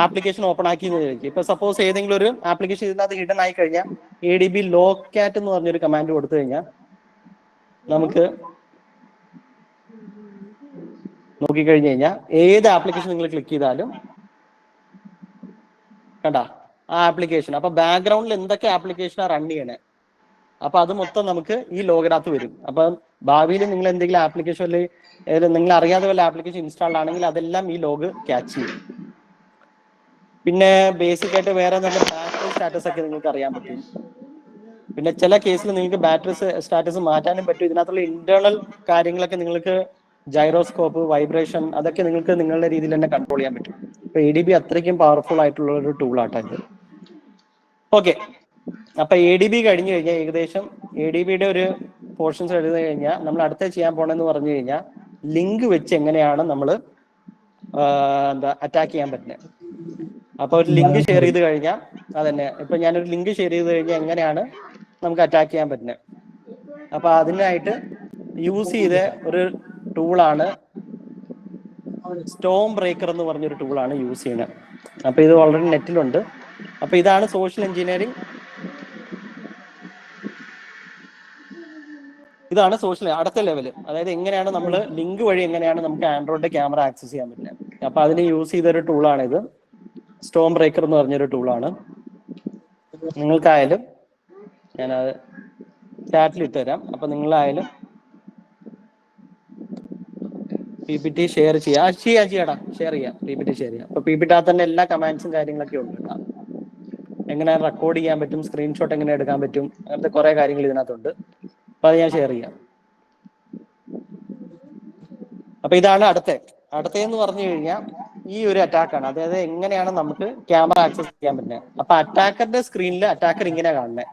ആപ്ലിക്കേഷൻ ഓപ്പൺ ആക്കി എന്ന് ചോദിക്കും. ഇപ്പൊ സപ്പോസ് ഏതെങ്കിലും ഒരു ആപ്ലിക്കേഷൻ ഇതിനകത്ത് ഹിഡൻ ആയി കഴിഞ്ഞാൽ ADB ലോക്കാറ്റ് എന്ന് പറഞ്ഞൊരു കമാൻഡ് കൊടുത്തു കഴിഞ്ഞാൽ നമുക്ക് നോക്കിക്കഴിഞ്ഞു കഴിഞ്ഞാൽ ഏത് ആപ്ലിക്കേഷൻ നിങ്ങൾ ക്ലിക്ക് ചെയ്താലും കണ്ടാ ആ ആപ്ലിക്കേഷൻ, അപ്പൊ ബാക്ക്ഗ്രൗണ്ടിൽ എന്തൊക്കെ ആപ്ലിക്കേഷനാണ് റൺ ചെയ്യണേ, അപ്പൊ അത് മൊത്തം നമുക്ക് ഈ ലോഗിനകത്ത് വരും. അപ്പൊ ഭാവിയിൽ നിങ്ങൾ എന്തെങ്കിലും ആപ്ലിക്കേഷൻ അല്ലെങ്കിൽ നിങ്ങൾ അറിയാതെ വല്ല ആപ്ലിക്കേഷൻ ഇൻസ്റ്റാൾ ആണെങ്കിൽ അതെല്ലാം ഈ ലോഗ് ക്യാച്ച് ചെയ്യും. പിന്നെ ബേസിക് ആയിട്ട് വേറെ നല്ല ബാറ്ററി സ്റ്റാറ്റസ് ഒക്കെ നിങ്ങൾക്ക് അറിയാൻ പറ്റും. പിന്നെ ചില കേസിൽ നിങ്ങൾക്ക് ബാറ്ററി സ്റ്റാറ്റസ് മാറ്റാനും പറ്റും. ഇതിനകത്തുള്ള ഇന്റേണൽ കാര്യങ്ങളൊക്കെ നിങ്ങൾക്ക് ജൈറോസ്കോപ്പ്, വൈബ്രേഷൻ, അതൊക്കെ നിങ്ങൾക്ക് നിങ്ങളുടെ രീതിയിൽ തന്നെ കൺട്രോൾ ചെയ്യാൻ പറ്റും. അപ്പൊ ADB അത്രയ്ക്കും പവർഫുൾ ആയിട്ടുള്ള ഒരു ടൂൾ ആട്ടോ ഇത്. ഓക്കെ, അപ്പൊ ADB കഴിഞ്ഞു കഴിഞ്ഞാൽ ഏകദേശം ADBയുടെ ഒരു പോർഷൻസ് എഴുതി കഴിഞ്ഞാൽ നമ്മൾ അടുത്ത ചെയ്യാൻ പോണെന്ന് പറഞ്ഞു കഴിഞ്ഞാൽ ലിങ്ക് വെച്ച് എങ്ങനെയാണ് നമ്മൾ അറ്റാക്ക് ചെയ്യാൻ പറ്റുന്നത്. അപ്പൊ ഒരു ലിങ്ക് ഷെയർ ചെയ്ത് കഴിഞ്ഞാൽ അതന്നെ, ഇപ്പൊ ഞാനൊരു ലിങ്ക് ഷെയർ ചെയ്ത് കഴിഞ്ഞാൽ എങ്ങനെയാണ് നമുക്ക് അറ്റാക്ക് ചെയ്യാൻ പറ്റുന്നത്. അപ്പൊ അതിനായിട്ട് യൂസ് ചെയ്ത ഒരു ടൂളാണ് സ്റ്റോം ബ്രേക്കർ എന്ന് പറഞ്ഞൊരു ടൂളാണ് യൂസ് ചെയ്യുന്നത്. അപ്പൊ ഇത് ഓൾറെഡി നെറ്റിലുണ്ട്. അപ്പൊ ഇതാണ് സോഷ്യൽ എഞ്ചിനീയറിംഗ്. ഇതാണ് അടുത്ത ലെവല്. അതായത് എങ്ങനെയാണ് നമ്മൾ ലിങ്ക് വഴി എങ്ങനെയാണ് നമുക്ക് ആൻഡ്രോയിഡ് ക്യാമറ ആക്സസ് ചെയ്യാൻ പറ്റുന്നത്. അപ്പൊ അതിന് യൂസ് ചെയ്തൊരു ടൂളാണ് ഇത്. സ്റ്റോം ബ്രേക്കർ എന്ന് പറഞ്ഞൊരു ടൂളാണ്. നിങ്ങൾക്കായാലും ഞാനത് ചാറ്റിൽ ഇട്ടുതരാം. അപ്പൊ നിങ്ങളായാലും PPT ഷെയർ ചെയ്യാടാ, ഷെയർ ചെയ്യാം, PPT ഷെയർ ചെയ്യാം. അപ്പൊ PPT തന്നെ എല്ലാ കമാൻഡ്സും കാര്യങ്ങളൊക്കെ ഉണ്ട് കേട്ടോ. എങ്ങനെ റെക്കോർഡ് ചെയ്യാൻ പറ്റും, സ്ക്രീൻഷോട്ട് എങ്ങനെ എടുക്കാൻ പറ്റും, അങ്ങനത്തെ കുറെ കാര്യങ്ങൾ ഇതിനകത്തുണ്ട്. അപ്പൊ അത് ഞാൻ ഷെയർ ചെയ്യാം. അപ്പൊ ഇതാണ് അടുത്തെന്ന് പറഞ്ഞു കഴിഞ്ഞാൽ ഈ ഒരു അറ്റാക്കാണ്. അതായത് എങ്ങനെയാണ് നമുക്ക് ക്യാമറ ആക്സസ് ചെയ്യാൻ പറ്റുന്നത്. അപ്പൊ അറ്റാക്കറുടെ സ്ക്രീനിൽ അറ്റാക്കർ ഇങ്ങനെ കാണുന്നത്.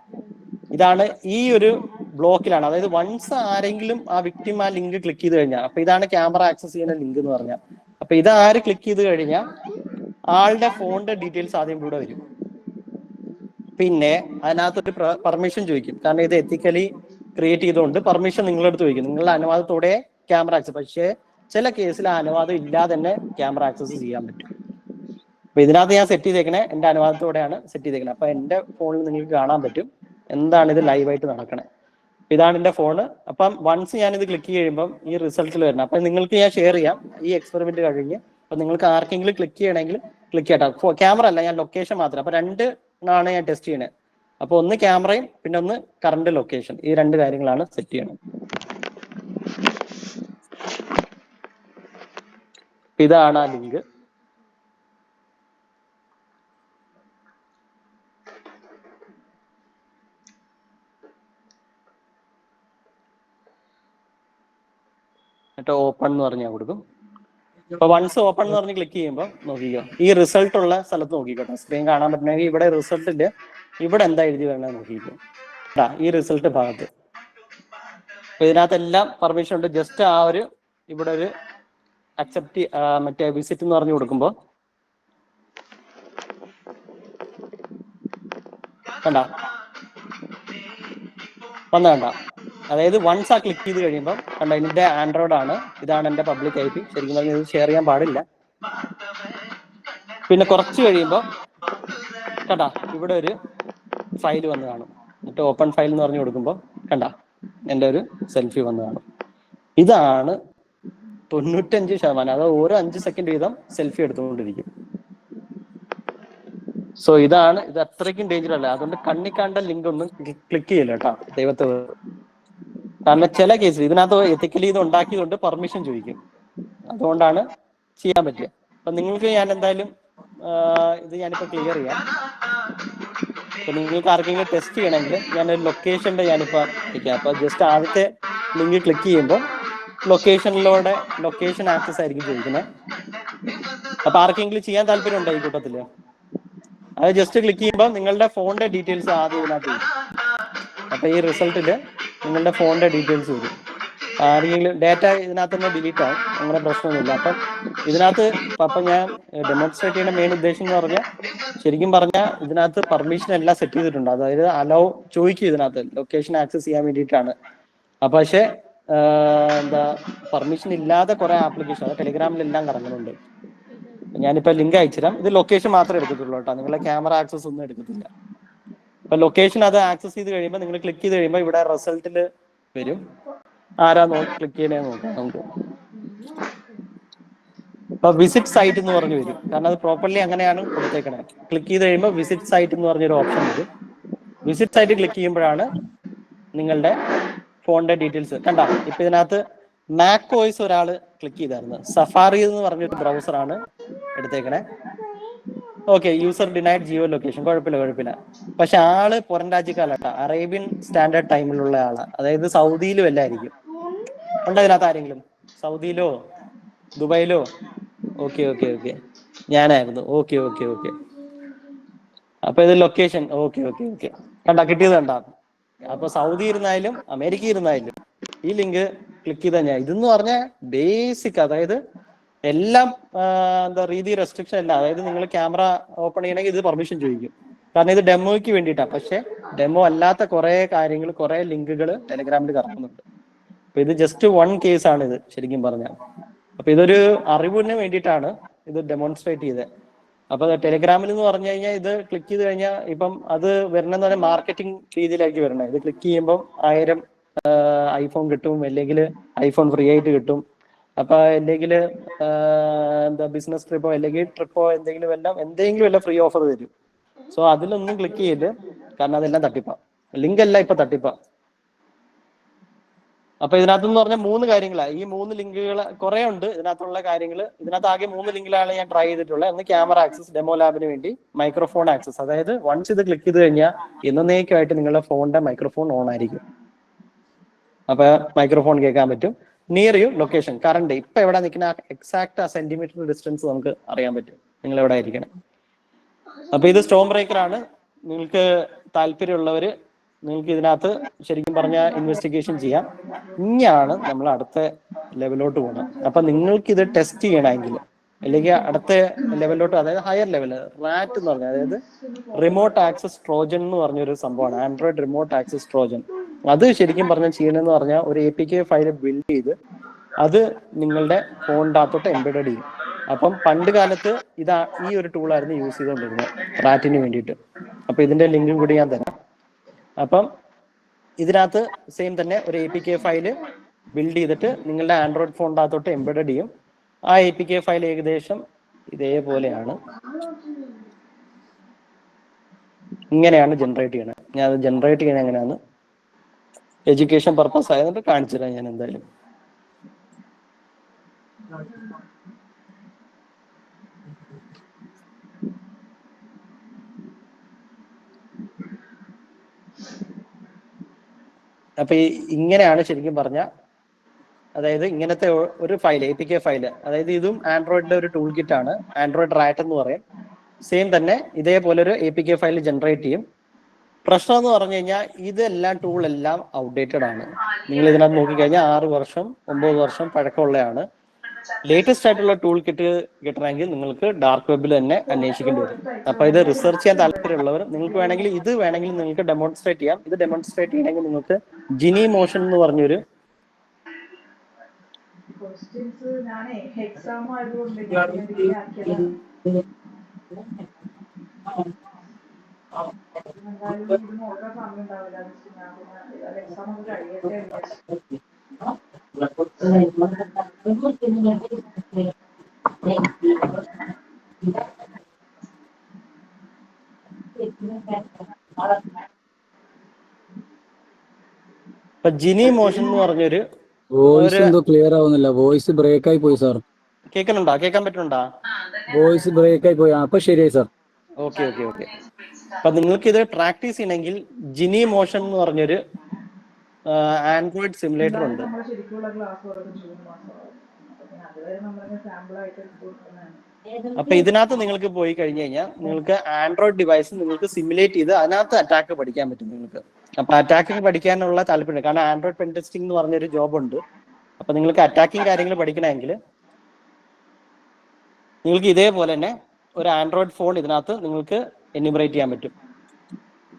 ഇതാണ് ഈ ഒരു ബ്ലോക്കിലാണ്. അതായത് വൺസ് ആരെങ്കിലും ആ വിക്ടിം ആ ലിങ്ക് ക്ലിക്ക് ചെയ്ത് കഴിഞ്ഞാൽ, അപ്പൊ ഇതാണ് ക്യാമറ ആക്സസ് ചെയ്യുന്ന ലിങ്ക് എന്ന് പറഞ്ഞാൽ. അപ്പൊ ഇത് ആര് ക്ലിക്ക് ചെയ്ത് കഴിഞ്ഞാൽ ആളുടെ ഫോണിന്റെ ഡീറ്റെയിൽസ് ആദ്യം കൂടെ വരും. പിന്നെ അതിനകത്തൊരു പെർമിഷൻ ചോദിക്കും. കാരണം ഇത് എത്തിക്കലി ക്രിയേറ്റ് ചെയ്തുകൊണ്ട് പെർമിഷൻ നിങ്ങളുടെ അടുത്ത് ചോദിക്കും. നിങ്ങളുടെ അനുവാദത്തോടെ ക്യാമറ ആക്സസ്. പക്ഷേ ചില കേസിൽ ആ അനുവാദം ഇല്ലാതെ തന്നെ ക്യാമറ ആക്സസ് ചെയ്യാൻ പറ്റും. അപ്പൊ ഇതിനകത്ത് ഞാൻ സെറ്റ് ചെയ്തേക്കണേ എന്റെ അനുവാദത്തോടെയാണ് സെറ്റ് ചെയ്തേക്കണേ. അപ്പൊ എന്റെ ഫോണിൽ നിങ്ങൾക്ക് കാണാൻ പറ്റും എന്താണ് ഇത് ലൈവായിട്ട് നടക്കണേ. ഇതാണ് എന്റെ ഫോണ്. അപ്പം വൺസ് ഞാനിത് ക്ലിക്ക് ചെയ്യുമ്പം ഈ റിസൾട്ടിൽ വരണം. അപ്പൊ നിങ്ങൾക്ക് ഞാൻ ഷെയർ ചെയ്യാം ഈ എക്സ്പെരിമെന്റ് കഴിഞ്ഞ്. അപ്പൊ നിങ്ങൾക്ക് ആർക്കെങ്കിലും ക്ലിക്ക് ചെയ്യണമെങ്കിൽ ക്ലിക്ക് ചെയ്യട്ടോ. ക്യാമറ അല്ല, ഞാൻ ലൊക്കേഷൻ മാത്രം. അപ്പൊ രണ്ടാണ് ഞാൻ ടെസ്റ്റ് ചെയ്യണത്. അപ്പൊ ഒന്ന് ക്യാമറയും പിന്നെ ഒന്ന് കറണ്ട് ലൊക്കേഷൻ. ഈ രണ്ട് കാര്യങ്ങളാണ് സെറ്റ് ചെയ്യണം. ഇതാണ് ആ ലിങ്ക്. എന്നിട്ട് ഓപ്പൺ എന്ന് പറഞ്ഞാൽ കൊടുക്കും. അപ്പൊ വൺസ് ഓപ്പൺ എന്ന് പറഞ്ഞ് ക്ലിക്ക് ചെയ്യുമ്പോൾ നോക്കിക്കോ, ഈ റിസൾട്ട് ഉള്ള സ്ഥലത്ത് നോക്കിക്കോട്ടെ. സ്ക്രീൻ കാണാൻ പറ്റണമെങ്കിൽ ഇവിടെ റിസൾട്ടില് ഇവിടെ എന്താ എഴുതി വരണേ നോക്കിക്കോ. ഈ റിസൾട്ട് ഭാഗത്ത് ഇതിനകത്തെല്ലാം പെർമിഷൻ ഉണ്ട്. ജസ്റ്റ് ആ ഒരു ഇവിടെ ഒരു അക്സെപ്റ്റ് മറ്റേ വിസിറ്റ് എന്ന് പറഞ്ഞു കൊടുക്കുമ്പോൾ കണ്ട കണ്ട, അതായത് വൺസ് ആ ക്ലിക്ക് ചെയ്ത് കഴിയുമ്പോൾ കണ്ട ഇതിന്റെ ആൻഡ്രോയിഡ് ആണ്, ഇതാണ് എന്റെ പബ്ലിക് IP. ശരിക്കും പറഞ്ഞാൽ ഇത് ഷെയർ ചെയ്യാൻ പാടില്ല. പിന്നെ കുറച്ച് കഴിയുമ്പോൾ കണ്ട ഇവിടെ ഒരു ഫയൽ വന്ന് കാണും. എന്നിട്ട് ഓപ്പൺ ഫയൽ എന്ന് പറഞ്ഞു കൊടുക്കുമ്പോൾ കണ്ട എൻ്റെ ഒരു സെൽഫി വന്ന് കാണും. ഇതാണ് 95%. അത് ഓരോ 5 സെക്കൻഡ് വീതം സെൽഫി എടുത്തുകൊണ്ടിരിക്കും. സോ ഇതാണ്, ഇത് അത്രയ്ക്കും ഡേഞ്ചർ അല്ല. അതുകൊണ്ട് കണ്ണി കണ്ട ലിങ്ക് ഒന്നും ക്ലിക്ക് ചെയ്യില്ല കേട്ടോ, ദൈവത്തെ. കാരണം ചില കേസിൽ ഇതിനകത്ത് എത്തിക്കലി ഇത് ഉണ്ടാക്കിയതുകൊണ്ട് പെർമിഷൻ ചോദിക്കും. അതുകൊണ്ടാണ് ചെയ്യാൻ പറ്റുക. അപ്പൊ നിങ്ങൾക്ക് ഞാൻ എന്തായാലും ഇത് ഞാനിപ്പോ ക്ലിയർ ചെയ്യാം. അപ്പൊ നിങ്ങൾക്ക് ആർക്കെങ്കിലും ടെസ്റ്റ് ചെയ്യണമെങ്കിൽ ഞാനൊരു ലൊക്കേഷന്റെ ഞാനിപ്പോ അയക്കാം. അപ്പൊ ജസ്റ്റ് ആദ്യത്തെ ലിങ്ക് ക്ലിക്ക് ചെയ്യുമ്പോൾ ലൊക്കേഷൻ ആക്സസ് ആയിരിക്കും ചോദിക്കുന്നത്. അപ്പൊ ആർക്കെങ്കിലും ചെയ്യാൻ താല്പര്യം ഉണ്ടോ ഈ കൂട്ടത്തില്? അത് ജസ്റ്റ് ക്ലിക്ക് ചെയ്യുമ്പോൾ നിങ്ങളുടെ ഫോണിന്റെ ഡീറ്റെയിൽസ് ആദ്യം ഇതിനകത്ത് വരും. അപ്പൊ ഈ റിസൾട്ടില് നിങ്ങളുടെ ഫോണിന്റെ ഡീറ്റെയിൽസ് വരും. ആരെങ്കിലും ഡാറ്റ ഇതിനകത്ത് തന്നെ ഡിലീറ്റ് ആവും, അങ്ങനെ പ്രശ്നമൊന്നുമില്ല. അപ്പം ഇതിനകത്ത് അപ്പം ഞാൻ ഡെമോൺസ്ട്രേറ്റ് ചെയ്യുന്ന മെയിൻ ഉദ്ദേശം എന്ന് പറഞ്ഞാൽ, ശരിക്കും പറഞ്ഞാൽ ഇതിനകത്ത് പെർമിഷൻ എല്ലാം സെറ്റ് ചെയ്തിട്ടുണ്ട്. അതായത് അലോ ചോദിക്കും ഇതിനകത്ത് ലൊക്കേഷൻ ആക്സസ് ചെയ്യാൻ വേണ്ടിയിട്ടാണ്. അപ്പൊ പക്ഷെ എന്താ പെർമിഷൻ ഇല്ലാതെ കുറെ ആപ്ലിക്കേഷൻ അത് ടെലിഗ്രാമിലെല്ലാം കറങ്ങുന്നുണ്ട്. ഞാനിപ്പോ ലിങ്ക് അയച്ചുതരാം. ഇത് ലൊക്കേഷൻ മാത്രമേ എടുക്കത്തുള്ളൂ കേട്ടോ, നിങ്ങളെ ക്യാമറ ആക്സസ് ഒന്നും എടുക്കത്തില്ല. അപ്പൊ ലൊക്കേഷൻ അത് ആക്സസ് ചെയ്ത് കഴിയുമ്പോൾ നിങ്ങൾ ക്ലിക്ക് ചെയ്ത് കഴിയുമ്പോൾ ഇവിടെ റിസൾട്ടിൽ വരും. ആരാ ക്ലിക്ക് ചെയ്യണേ നോക്കാം നമുക്ക്. അപ്പൊ വിസിറ്റ് സൈറ്റ് എന്ന് പറഞ്ഞു വരും, കാരണം അത് പ്രോപ്പർലി അങ്ങനെയാണ് കൊടുത്തേക്കണേ. ക്ലിക്ക് ചെയ്ത് കഴിയുമ്പോൾ വിസിറ്റ് സൈറ്റ് എന്ന് പറഞ്ഞൊരു ഓപ്ഷൻ വരും. വിസിറ്റ് സൈറ്റ് ക്ലിക്ക് ചെയ്യുമ്പോഴാണ് നിങ്ങളുടെ ഫോണിന്റെ ഡീറ്റെയിൽസ് കണ്ട. ഇപ്പൊ ഇതിനകത്ത് മാക് ഓയിസ് ഒരാൾ ക്ലിക്ക് ചെയ്തായിരുന്നു. സഫാറി എന്ന് പറഞ്ഞൊരു ബ്രൗസറാണ് എടുത്തേക്കണേ. Okay, user denied geolocation, കുഴപ്പമില്ല. പക്ഷെ ആള് പുറം രാജ്യക്കാരല്ല, അറേബ്യൻ സ്റ്റാൻഡേർഡ് ടൈമിലുള്ള ആളാ. അതായത് സൗദിയിലും എല്ലായിരിക്കും. ഉണ്ടോ ഇതിനകത്ത് ആരെങ്കിലും സൗദിയിലോ ദുബായിലോ? ഓക്കെ ഞാനായിരുന്നു. ഓക്കെ അപ്പൊ ഇത് ലൊക്കേഷൻ ഓക്കെ കണ്ട കിട്ടിയത് കണ്ട. അപ്പൊ സൗദി ഇരുന്നായാലും അമേരിക്ക ഇരുന്നായാലും ഈ ലിങ്ക് ക്ലിക്ക് ചെയ്താൽ ഞാൻ ഇതെന്ന് പറഞ്ഞാൽ ബേസിക്, അതായത് എല്ലാം എന്താ രീതി റെസ്ട്രിക്ഷൻ അല്ല. അതായത് നിങ്ങൾ ക്യാമറ ഓപ്പൺ ചെയ്യണമെങ്കിൽ ഇത് പെർമിഷൻ ചോദിക്കും, കാരണം ഇത് ഡെമോയ്ക്ക് വേണ്ടിയിട്ടാണ്. പക്ഷെ ഡെമോ അല്ലാത്ത കുറെ കാര്യങ്ങൾ, കുറെ ലിങ്കുകൾ ടെലിഗ്രാമിൽ കറങ്ങുന്നുണ്ട്. അപ്പൊ ഇത് ജസ്റ്റ് വൺ കേസ് ആണ് ഇത് ശരിക്കും പറഞ്ഞാൽ. അപ്പൊ ഇതൊരു അറിവിന് വേണ്ടിയിട്ടാണ് ഇത് ഡെമോൺസ്ട്രേറ്റ് ചെയ്തത്. അപ്പൊ ടെലിഗ്രാമിൽ എന്ന് പറഞ്ഞു കഴിഞ്ഞാൽ ഇത് ക്ലിക്ക് ചെയ്ത് കഴിഞ്ഞാൽ ഇപ്പം അത് വരണമെന്ന് പറഞ്ഞാൽ മാർക്കറ്റിംഗ് രീതിയിലായിരിക്കും വരണേ. ഇത് ക്ലിക്ക് ചെയ്യുമ്പോൾ 1000 ഐഫോൺ കിട്ടും, അല്ലെങ്കിൽ ഐഫോൺ ഫ്രീ ആയിട്ട് കിട്ടും. അപ്പൊ അല്ലെങ്കിൽ എന്താ ബിസിനസ് ട്രിപ്പോ അല്ലെങ്കിൽ ട്രിപ്പോ എന്തെങ്കിലും എല്ലാം ഫ്രീ ഓഫർ തരും. സോ അതിലൊന്നും ക്ലിക്ക് ചെയ്ത്, കാരണം അതെല്ലാം തട്ടിപ്പാ. ലിങ്ക് എല്ലാം ഇപ്പൊ തട്ടിപ്പാ. അപ്പൊ ഇതിനകത്തെന്ന് പറഞ്ഞാൽ 3 കാര്യങ്ങളാണ്. ഈ 3 ലിങ്കുകൾ കുറെ ഉണ്ട് ഇതിനകത്തുള്ള കാര്യങ്ങൾ. ഇതിനകത്ത് ആകെ 3 ലിങ്കിലാണ് ഞാൻ ട്രൈ ചെയ്തിട്ടുള്ളത്. ഒന്ന് ക്യാമറ ആക്സസ് ഡെമോ ലാബിന് വേണ്ടി, മൈക്രോഫോൺ ആക്സസ്. അതായത് വൺസ് ഇത് ക്ലിക്ക് ചെയ്ത് കഴിഞ്ഞാൽ എന്നേക്കുമായിട്ട് നിങ്ങളുടെ ഫോണിന്റെ മൈക്രോഫോൺ ഓൺ ആയിരിക്കും. അപ്പൊ മൈക്രോഫോൺ കേൾക്കാൻ പറ്റും. നിയർ യു ലൊക്കേഷൻ, കറണ്ട് ഇപ്പൊ എവിടെ നിൽക്കുന്ന എക്സാക്ട് സെന്റിമീറ്റർ ഡിസ്റ്റൻസ് നമുക്ക് അറിയാൻ പറ്റും നിങ്ങൾ എവിടെ ആയിരിക്കണം. അപ്പൊ ഇത് സ്റ്റോം ബ്രേക്കർ ആണ്. നിങ്ങൾക്ക് താല്പര്യമുള്ളവര് നിങ്ങൾക്ക് ഇതിനകത്ത് ശരിക്കും പറഞ്ഞാൽ ഇൻവെസ്റ്റിഗേഷൻ ചെയ്യാം. ഇനിയാണ് നമ്മൾ അടുത്ത ലെവലോട്ട് പോകണം. അപ്പൊ നിങ്ങൾക്ക് ഇത് ടെസ്റ്റ് ചെയ്യണമെങ്കിൽ, അല്ലെങ്കിൽ അടുത്ത ലെവലിലോട്ട്, അതായത് ഹയർ ലെവൽ റാറ്റ് എന്ന് പറഞ്ഞാൽ, അതായത് റിമോട്ട് ആക്സസ് ട്രോജൻ എന്ന് പറഞ്ഞൊരു സംഭവമാണ്. Android remote access Trojan. അത് ശരിക്കും പറഞ്ഞാൽ ചെയ്യണമെന്ന് പറഞ്ഞാൽ ഒരു APK ഫയൽ ബിൽഡ് ചെയ്ത് അത് നിങ്ങളുടെ ഫോണിൻ്റെ അകത്തോട്ട് എംബെഡഡ് ചെയ്യും. അപ്പം പണ്ട് കാലത്ത് ഈ ഒരു ടൂളായിരുന്നു യൂസ് ചെയ്തുകൊണ്ടിരുന്നത് റാറ്റിന് വേണ്ടിയിട്ട്. അപ്പൊ ഇതിന്റെ ലിങ്കും കൂടി ഞാൻ തരാം. അപ്പം ഇതിനകത്ത് സെയിം തന്നെ ഒരു APK ഫയല് ബിൽഡ് ചെയ്തിട്ട് നിങ്ങളുടെ ആൻഡ്രോയിഡ് ഫോണിൻ്റെ അകത്തോട്ട് എംബെഡഡ് ചെയ്യും. ആ APK ഫയൽ ഏകദേശം ഇതേപോലെയാണ്, ഇങ്ങനെയാണ് ജനറേറ്റ് ചെയ്യണത്. ഞാൻ അത് ജനറേറ്റ് ചെയ്യണത് എങ്ങനെയാണ് എഡ്യൂക്കേഷൻ പർപ്പസ് ആയതുകൊണ്ട് കാണിച്ചു തരാം ഞാൻ എന്തായാലും. അപ്പൊ ഇങ്ങനെയാണ് ശരിക്കും പറഞ്ഞ അതായത് ഇങ്ങനത്തെ ഒരു ഫയൽ APK ഫയൽ, അതായത് ഇതും ആൻഡ്രോയിഡിന്റെ ഒരു ടൂൾ കിറ്റ് ആണ്, ആൻഡ്രോയിഡ് റാറ്റ് എന്ന് പറയും. സെയിം തന്നെ ഇതേപോലെ ഒരു APK ഫയൽ ജനറേറ്റ് ചെയ്യും. പ്രശ്നം എന്ന് പറഞ്ഞു കഴിഞ്ഞാൽ ഇതെല്ലാം ടൂൾ എല്ലാം ഔട്ട്ഡേറ്റഡ് ആണ്. നിങ്ങൾ ഇതിനകത്ത് നോക്കിക്കഴിഞ്ഞാൽ 6 വർഷം 9 വർഷം പഴക്കമുള്ളതാണ്. ലേറ്റസ്റ്റ് ആയിട്ടുള്ള ടൂൾ കിറ്റ് കിട്ടണമെങ്കിൽ നിങ്ങൾക്ക് ഡാർക്ക് വെബിൽ തന്നെ അന്വേഷിക്കേണ്ടി വരും. അപ്പൊ ഇത് റിസർച്ച് ചെയ്യാൻ താല്പര്യമുള്ളവർ നിങ്ങൾക്ക് വേണമെങ്കിൽ നിങ്ങൾക്ക് ഡെമോൺസ്ട്രേറ്റ് ചെയ്യാം. ഇത് ഡെമോൺസ്ട്രേറ്റ് ചെയ്യണമെങ്കിൽ നിങ്ങൾക്ക് ജിനി മോഷൻ എന്ന് പറഞ്ഞൊരു ജിനി മോഷൻ എന്ന് പറഞ്ഞൊരു വോയിസ് എന്തോ ക്ലിയർ ആവുന്നില്ല, വോയിസ് ബ്രേക്ക് ആയി പോയി സാർ. കേൾക്കുന്നുണ്ടോ? കേൾക്കാൻ പറ്റുന്നുണ്ടോ? വോയിസ് ബ്രേക്ക് ആയി പോയി. അപ്പൊ ശരിയായി സാർ. ഓക്കെ. അപ്പൊ നിങ്ങൾക്ക് ഇത് പ്രാക്ടീസ് ചെയ്യണമെങ്കിൽ ജിനി മോഷൻ എന്ന് പറഞ്ഞൊരു ആൻഡ്രോയിഡ് സിമുലേറ്റർ ഉണ്ട്. അപ്പൊ ഇതിനകത്ത് നിങ്ങൾക്ക് പോയി കഴിഞ്ഞു കഴിഞ്ഞാൽ നിങ്ങൾക്ക് ആൻഡ്രോയിഡ് ഡിവൈസ് നിങ്ങൾക്ക് സിമുലേറ്റ് ചെയ്ത് അതിനകത്ത് അറ്റാക്ക് പഠിക്കാൻ പറ്റും നിങ്ങൾക്ക്. അപ്പൊ അറ്റാക്കിംഗ് പഠിക്കാനുള്ള താല്പര്യം, കാരണം ആൻഡ്രോയിഡ് പെൻ ടെസ്റ്റിംഗ് എന്ന് പറഞ്ഞൊരു ജോബ് ഉണ്ട്. അപ്പൊ നിങ്ങൾക്ക് അറ്റാക്കിംഗ് കാര്യങ്ങൾ പഠിക്കണമെങ്കിൽ നിങ്ങൾക്ക് ഇതേപോലെ തന്നെ ഒരു ആൻഡ്രോയിഡ് ഫോൺ ഇതിനകത്ത് നിങ്ങൾക്ക് എന്യൂമറേറ്റ് ചെയ്യാൻ പറ്റും.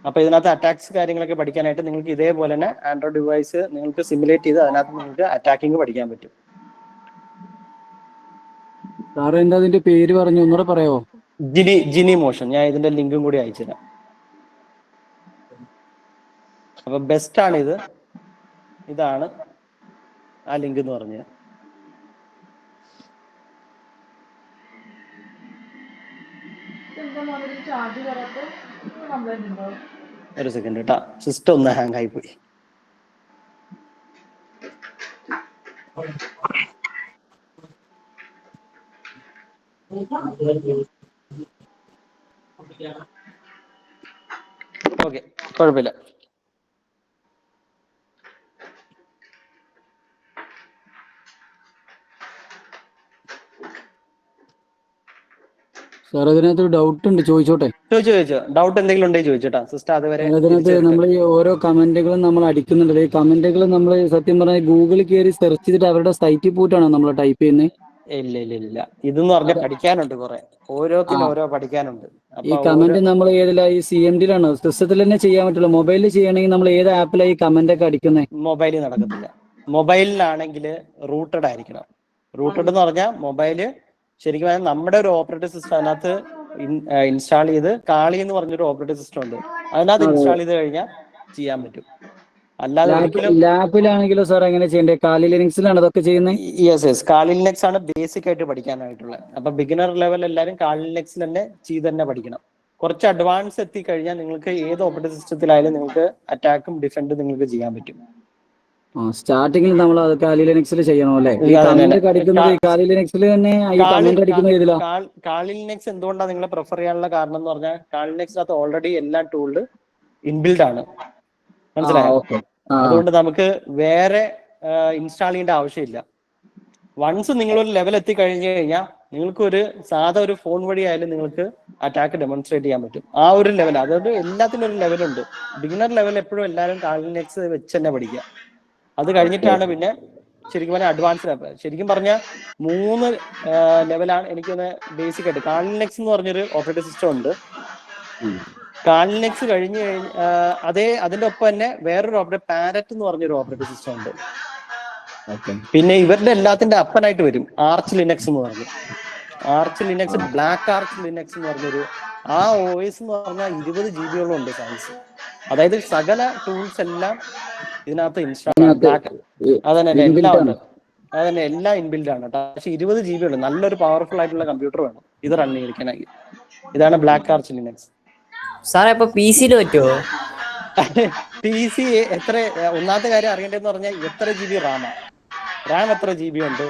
അപ്പൊ ഇതിനകത്ത് അറ്റാക്സ് കാര്യങ്ങളൊക്കെ പഠിക്കാനായിട്ട് നിങ്ങൾക്ക് ഇതേപോലെ തന്നെ ആൻഡ്രോയിഡ് ഡിവൈസ് നിങ്ങൾക്ക് സിമുലേറ്റ് ചെയ്ത് അതിനകത്ത് നിങ്ങൾക്ക് അറ്റാക്കിംഗ് പഠിക്കാൻ പറ്റും. സാറ് എന്താ അതിന്റെ പേര് പറഞ്ഞു, ഒന്നുകൂടെ പറയാമോ? ജിനി മോഷൻ. ഞാൻ ഇതിന്റെ ലിങ്കും കൂടി അയച്ചുതരാം. അപ്പൊ ബെസ്റ്റ് ആണ് ഇത്. ഇതാണ് ആ ലിങ്ക് എന്ന് പറഞ്ഞത്. ഒരു സെക്കൻഡ് കേട്ടാ, സിസ്റ്റം ഒന്ന് ഹാങ് ആയി പോയി. ഓക്കെ, കുഴപ്പമില്ല. സാർ അതിനകത്ത് ഒരു ഡൗട്ട് ഉണ്ട്, ചോദിച്ചോട്ടെ? ചോദിച്ചോ. ഡൗട്ട് എന്തെങ്കിലും ഉണ്ടെങ്കിൽ ചോദിച്ചോട്ടാ. സിസ്റ്റർ അതുവരെ അതിനകത്ത് നമ്മൾ ഈ ഓരോ കമന്റുകളും നമ്മൾ അടിക്കുന്നുണ്ടല്ലോ, ഈ കമന്റുകൾ നമ്മൾ സത്യം പറഞ്ഞാൽ ഗൂഗിളിൽ കയറി സെർച്ച് ചെയ്തിട്ട് അവരുടെ സൈറ്റിൽ പോയിട്ടാണോ നമ്മൾ ടൈപ്പ് ചെയ്യുന്നത്? ഇല്ല. ഇതെന്ന് പറഞ്ഞാൽ പഠിക്കാനുണ്ട്, കുറെ ഓരോത്തിനും ഓരോ പഠിക്കാനുണ്ട്. ഈ കമന്റ് നമ്മൾ ഏതിലാ? ഈ CMD-ലാണോ? സിസ്റ്റത്തിൽ തന്നെ ചെയ്യാൻ പറ്റുള്ളൂ. മൊബൈലിൽ ചെയ്യണമെങ്കിൽ നമ്മൾ ഏത് ആപ്പിലാണ് ഈ കമന്റ് ഒക്കെ അടിക്കുന്നത്? മൊബൈലിൽ നടക്കത്തില്ല. മൊബൈലിലാണെങ്കിൽ റൂട്ടഡ് ആയിരിക്കണം. റൂട്ടഡ് എന്ന് പറഞ്ഞാൽ മൊബൈല് ശരിക്കും പറഞ്ഞാൽ നമ്മുടെ ഒരു ഓപ്പറേറ്റിംഗ് സിസ്റ്റം അതിനകത്ത് ഇൻസ്റ്റാൾ ചെയ്ത് കാളി എന്ന് പറഞ്ഞൊരു ഓപ്പറേറ്റിംഗ് സിസ്റ്റം ഉണ്ട്, അതിനകത്ത് ഇൻസ്റ്റാൾ ചെയ്ത് കഴിഞ്ഞാൽ ചെയ്യാൻ പറ്റും. അല്ലാതെ ലാപ്പിലാണെങ്കിലോ സാർ എങ്ങനെ ചെയ്യണ്ടേ? കാലി ലിനക്സിലാണ് അതൊക്കെ ചെയ്യുന്നത്? യെസ്. കാലി ലിനക്സ് ആണ് ബേസിക് ആയിട്ട് പഠിക്കാനായിട്ടുള്ളത്. അപ്പൊ ബിഗിനർ ലെവൽ എല്ലാവരും കാലി ലിനക്സിൽ തന്നെ ചെയ്ത് തന്നെ പഠിക്കണം. കുറച്ച് അഡ്വാൻസ് എത്തിക്കഴിഞ്ഞാൽ നിങ്ങൾക്ക് ഏത് ഓപ്പറേറ്റിംഗ് സിസ്റ്റത്തിലായാലും നിങ്ങൾക്ക് അറ്റാക്കും ഡിഫെൻഡും നിങ്ങൾക്ക് ചെയ്യാൻ പറ്റും. സ്റ്റാർട്ടിങ്ങിൽ നമ്മൾ അത് കാലി ലിനക്സിൽ ചെയ്യണം അല്ലേ? ഈ കമന്റ് അടിക്കുന്നത് കാലി ലിനക്സിൽ തന്നെ. കാലി ലിനക്സ് എന്തുകൊണ്ടാണ് നിങ്ങൾ പ്രിഫർ ചെയ്യാനുള്ള കാരണം എന്ന് പറഞ്ഞാൽ കാലി ലിനക്സിനകത്ത് ഓൾറെഡി എല്ലാ ടൂളിലും ഇൻബിൽഡ് ആണ്, മനസ്സിലായോ? അതുകൊണ്ട് നമുക്ക് വേറെ ഇൻസ്റ്റാൾ ചെയ്യേണ്ട ആവശ്യമില്ല. വൺസ് നിങ്ങളൊരു ലെവൽ എത്തിക്കഴിഞ്ഞു കഴിഞ്ഞാൽ നിങ്ങൾക്ക് ഒരു സാധാ ഒരു ഫോൺ വഴി ആയാലും നിങ്ങൾക്ക് അറ്റാക്ക് ഡെമോൺസ്ട്രേറ്റ് ചെയ്യാൻ പറ്റും. ആ ഒരു ലെവൽ, അതായത് എല്ലാത്തിനും ഒരു ലെവലുണ്ട്. ബിഗിനർ ലെവൽ എപ്പോഴും എല്ലാവരും കാലി ലിനക്സ് വെച്ച് തന്നെ പഠിക്കുക. അത് കഴിഞ്ഞിട്ടാണ് പിന്നെ ശരിക്കും പറഞ്ഞാൽ അഡ്വാൻസ് ലെവൽ. ശരിക്കും പറഞ്ഞാൽ 3 ലെവലാണ് എനിക്കൊന്ന് ബേസിക് ആയിട്ട്. കാലി ലിനക്സ് എന്ന് പറഞ്ഞൊരു ഓപ്പറേറ്റിംഗ് സിസ്റ്റം ഉണ്ട്. കാലി ലിനക്സ് കഴിഞ്ഞ് അതിന്റെ ഒപ്പം തന്നെ വേറൊരു പാരറ്റ് എന്ന് പറഞ്ഞൊരു ഓപ്പറേറ്റിംഗ് സിസ്റ്റം ഉണ്ട്. പിന്നെ ഇവരുടെ എല്ലാത്തിന്റെ അപ്പനായിട്ട് വരും ആർച്ച് ലിനക്സ് എന്ന് പറഞ്ഞു. Arch Linux, black arch Linux എന്ന് പറഞ്ഞൊരു ആ OS എന്ന് പറഞ്ഞാൽ 20 GB ഉണ്ട് സൈസ്. അതായത് സകല ടൂൾസ് എല്ലാം ഇതിനകത്ത് ഇൻസ്റ്റാൾ അതന്നെ എല്ലാം ഉണ്ട്. അതന്നെ എല്ലാം ഇൻബിൽഡ് ആണ്. പക്ഷെ 20 GB ഉണ്ട്. നല്ലൊരു പവർഫുൾ ആയിട്ടുള്ള കമ്പ്യൂട്ടർ വേണം ഇത് റൺ ചെയ്തിരിക്കാനായി. ഇതാണ് ബ്ലാക്ക് ആർച്ച് ലിനക്സ്. സാറേ അപ്പൊ PC-യിൽ പറ്റുമോ? PC എത്ര? ഒന്നാമത്തെ കാര്യം അറിയേണ്ടതെന്ന് പറഞ്ഞാൽ എത്ര GB റാം എത്ര GB ഉണ്ട്?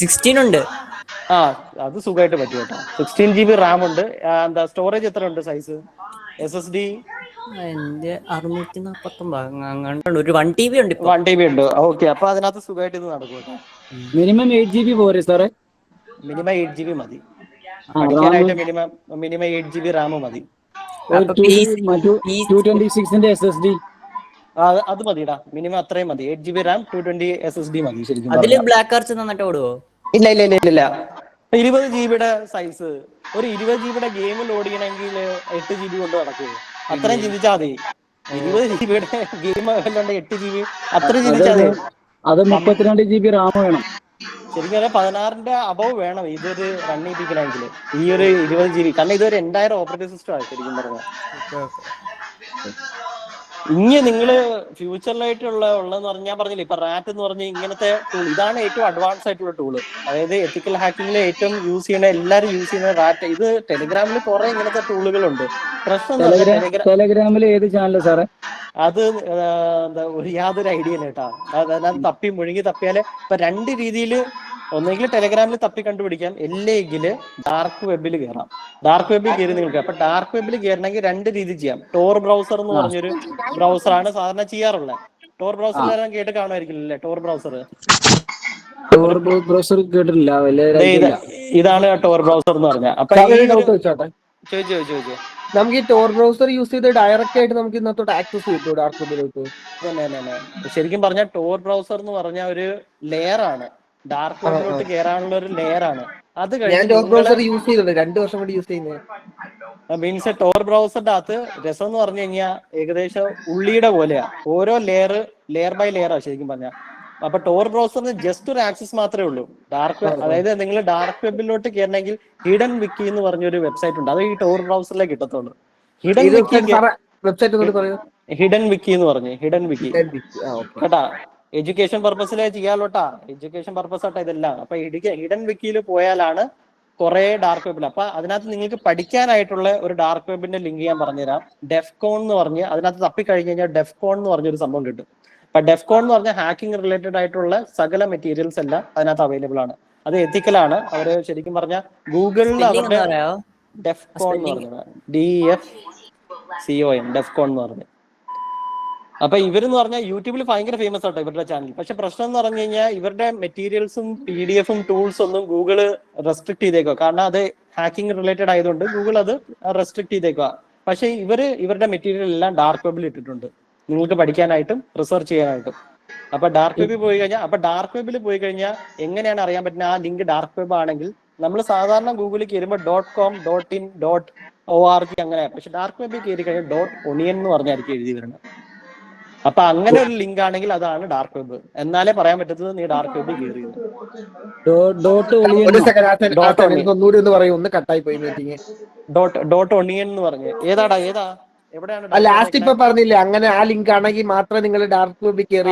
16 ഉണ്ട്. അത് സുഖമായിട്ട് പറ്റും കേട്ടോ. 16 GB റാം ഉണ്ട്. സ്റ്റോറേജ് എത്ര ഉണ്ട് സൈസ്? SSD എന്റെ 649 അങ്ങനെ ഒരു 1 TB ഉണ്ട് ഇപ്പൊ. 1 TB ഉണ്ട്. ഓക്കെ, അപ്പൊ അതിനകത്ത് സുഖമായിട്ട് ഇത് നടക്കും കേട്ടോ. മിനിമം 8 GB പോരെ സാറേ? മിനിമം 8 GB മതി. ആ, പഠിക്കാനായിട്ട് മിനിമം 8 GB റാം മതി. അപ്പൊ PC 226 SSD. അത് മതിടാ, മിനിമം അത്രയും മതി. 8 GB റാം 220 SSD മതി ശരിക്കും. അതില് ബ്ലാക്ക് ആർച്ച് നന്നായിട്ട് ഓടുവോ? ഇല്ല 20 GB സൈസ്. ഒരു 20 GB ഗെയിം ലോഡ് ചെയ്യണമെങ്കിൽ 8 GB കൊണ്ട് നടക്കുക. അത്രയും ചിന്തിച്ചാൽ മതി. 20 GB ഗെയിം അല്ലാണ്ട് 8 GB അത്രയും ചിന്തിച്ചാൽ മതി. അത് 32 GB റാം വേണം ശരിക്കും പറഞ്ഞാൽ 16ന്റെ അബവ് വേണം ഇതൊരു റൺ ചെയ്യിപ്പിക്കണമെങ്കിൽ. ഈ ഒരു 20 GB, കാരണം ഇതൊരു എൻറ്റയർ ഓപ്പറേറ്റിംഗ് സിസ്റ്റം ആണ് ശരിക്കും പറഞ്ഞാൽ. ഇനി നിങ്ങള് ഫ്യൂച്ചറിലായിട്ടുള്ള ഉള്ളതെന്ന് പറഞ്ഞാൽ ഞാൻ പറഞ്ഞില്ലേ, ഇപ്പൊ റാറ്റ് എന്ന് പറഞ്ഞ ഇങ്ങനത്തെ ടൂൾ, ഇതാണ് ഏറ്റവും അഡ്വാൻസ് ആയിട്ടുള്ള ടൂള്. അതായത് എത്തിക്കൽ ഹാക്കിങ്ങിൽ ഏറ്റവും യൂസ് ചെയ്യുന്ന, എല്ലാരും യൂസ് ചെയ്യുന്ന റാറ്റ്. ഇത് ടെലിഗ്രാമിൽ കുറെ ഇങ്ങനത്തെ ടൂളുകളുണ്ട്. പ്രശ്നം ടെലഗ്രാമിൽ ഏത് ചാനൽ സാറേ? അത് എന്താ യാതൊരു ഐഡിയ ഇല്ല കേട്ടാ. അതെല്ലാം തപ്പി മുഴുകി തപ്പിയാല് ഇപ്പൊ 2 രീതിയിൽ, ഒന്നെങ്കിൽ ടെലഗ്രാമിൽ തപ്പി കണ്ടുപിടിക്കാം, അല്ലെങ്കിൽ ഡാർക്ക് വെബിൽ കയറാം. ഡാർക്ക് വെബിൽ കയറി നിങ്ങൾക്ക്, അപ്പൊ ഡാർക്ക് വെബിൽ കയറണമെങ്കിൽ 2 രീതി ചെയ്യാം. ടോർ ബ്രൗസർ എന്ന് പറഞ്ഞൊരു ബ്രൗസറാണ് സാധാരണ ചെയ്യാറുള്ളത്. ടോർ ബ്രൗസർ എല്ലാം കേട്ട് കാണുമായിരിക്കില്ലേ? ടോർ ബ്രൗസർ കേട്ടിട്ടില്ല. ഇതാണ് ടോർ ബ്രൗസർ എന്ന് പറഞ്ഞാൽ. അപ്പൊ ചോദിച്ചോ നമുക്ക് ഈ ടോർ ബ്രൗസർ യൂസ് ചെയ്ത് ഡയറക്റ്റ് ആയിട്ട് നമുക്ക് ഇന്നത്തോട്ട് ആക്സസ് കിട്ടും ഡാർക്ക് വെബിലോട്ട്? തന്നെ ശരിക്കും പറഞ്ഞാൽ ടോർ ബ്രൗസർ എന്ന് പറഞ്ഞ ഒരു ലെയർ ആണ്. ഡാർക്ക് വെബിലോട്ട് കയറാനുള്ള ഒരു ലെയർ ആണ്. അത് ഞാൻ ടോർ ബ്രൗസർ യൂസ് ചെയ്തിട്ടുണ്ട്, 2 വർഷം കൊണ്ട് യൂസ് ചെയ്യുന്നത്. മീൻസ് ടോർ ബ്രൗസറിന്റെ അകത്ത് രസം എന്ന് പറഞ്ഞു കഴിഞ്ഞാൽ ഏകദേശം ഉള്ളിയുടെ പോലെയാ. ഓരോ ലെയർ ബൈ ലെയറാ ശരിക്കും പറഞ്ഞാൽ. അപ്പൊ ടോർ ബ്രൗസറിന് ജസ്റ്റ് ഒരു ആക്സസ് മാത്രമേ ഉള്ളൂ. ഡാർക്ക് വെബ്, അതായത് നിങ്ങൾ ഡാർക്ക് വെബിലോട്ട് കയറണമെങ്കിൽ ഹിഡൻ വിക്കി എന്ന് പറഞ്ഞൊരു വെബ്സൈറ്റ് ഉണ്ട്. അത് ഈ ടോർ ബ്രൗസറിലേക്ക് കിട്ടത്തുള്ളൂ. ഹിഡൻ വിക്കി എന്ന് പറഞ്ഞു, ഹിഡൻ വിക്കി കേട്ടാ. എഡ്യൂക്കേഷൻ പർപ്പസിലെ ചെയ്യാലോട്ടാ, എഡ്യൂക്കേഷൻ പർപ്പസ് ആട്ടാ ഇതെല്ലാം. അപ്പൊ ഹിഡൻ വിക്കിയിൽ പോയാലാണ് കുറെ ഡാർക്ക് വെബിൽ. അപ്പൊ അതിനകത്ത് നിങ്ങൾക്ക് പഠിക്കാനായിട്ടുള്ള ഒരു ഡാർക്ക് വെബിന്റെ ലിങ്ക് ഞാൻ പറഞ്ഞുതരാം. ഡെഫ്കോൺ എന്ന് പറഞ്ഞ് അതിനകത്ത് തപ്പിക്കഴിഞ്ഞ് കഴിഞ്ഞാൽ ഡെഫ്കോൺ എന്ന് പറഞ്ഞൊരു സംഭവം കിട്ടും. അപ്പൊ ഡെഫ്കോൺ എന്ന് പറഞ്ഞാൽ ഹാക്കിംഗ് റിലേറ്റഡ് ആയിട്ടുള്ള സകല മെറ്റീരിയൽസ് എല്ലാം അതിനകത്ത് അവൈലബിൾ ആണ്. അത് എത്തിക്കലാണ്. അവര് ശരിക്കും പറഞ്ഞാൽ ഗൂഗിളിൽ അവരുടെ ഡെഫ്കോൺ എന്ന് പറഞ്ഞത് DEFCON ഡെഫ്കോൺ എന്ന് പറഞ്ഞത്. അപ്പൊ ഇവരെന്ന് പറഞ്ഞാൽ യൂട്യൂബിൽ ഭയങ്കര ഫേമസ് ആട്ടോ ഇവരുടെ ചാനൽ. പക്ഷെ പ്രശ്നം എന്ന് പറഞ്ഞു കഴിഞ്ഞാൽ ഇവരുടെ മെറ്റീരിയൽസും PDF ടൂൾസും ഒന്നും ഗൂഗിള് റെസ്ട്രിക്ട് ചെയ്തേക്കുക. കാരണം അത് ഹാക്കിംഗ് റിലേറ്റഡ് ആയതുകൊണ്ട് ഗൂഗിൾ അത് റെസ്ട്രിക്ട് ചെയ്തേക്കുക. പക്ഷെ ഇവരുടെ മെറ്റീരിയൽ എല്ലാം ഡാർക്ക് വെബിൽ ഇട്ടിട്ടുണ്ട്, നിങ്ങൾക്ക് പഠിക്കാനായിട്ടും റിസർച്ച് ചെയ്യാനായിട്ടും. അപ്പൊ ഡാർക്ക് വെബിൽ പോയി കഴിഞ്ഞാൽ എങ്ങനെയാണ് അറിയാൻ പറ്റുന്നത് ആ ലിങ്ക് ഡാർക്ക് വെബ് ആണെങ്കിൽ? നമ്മൾ സാധാരണ ഗൂഗിളിൽ കയറുമ്പോൾ .com .in .org അങ്ങനെ. പക്ഷെ ഡാർക്ക് വെബിൽ കയറി കഴിഞ്ഞാൽ .onion എന്ന് പറഞ്ഞായിരിക്കും എഴുതി വരുന്നത്. അപ്പൊ അങ്ങനെ ഒരു ലിങ്ക് ആണെങ്കിൽ അതാണ് ഡാർക്ക് വെബ്. എന്നാലേ പറയാൻ പറ്റത്തത് നീ ഡാർക്ക് വെബിൽ കയറിയത്. .onion എന്ന് പറഞ്ഞു. ഏതാ എവിടെയാണ് ലാസ്റ്റ് ഇപ്പൊ പറഞ്ഞില്ലേ, അങ്ങനെ ആ ലിങ്ക് ആണെങ്കിൽ മാത്രമേ നിങ്ങൾ ഡാർക്ക് വെബിൽ കയറി.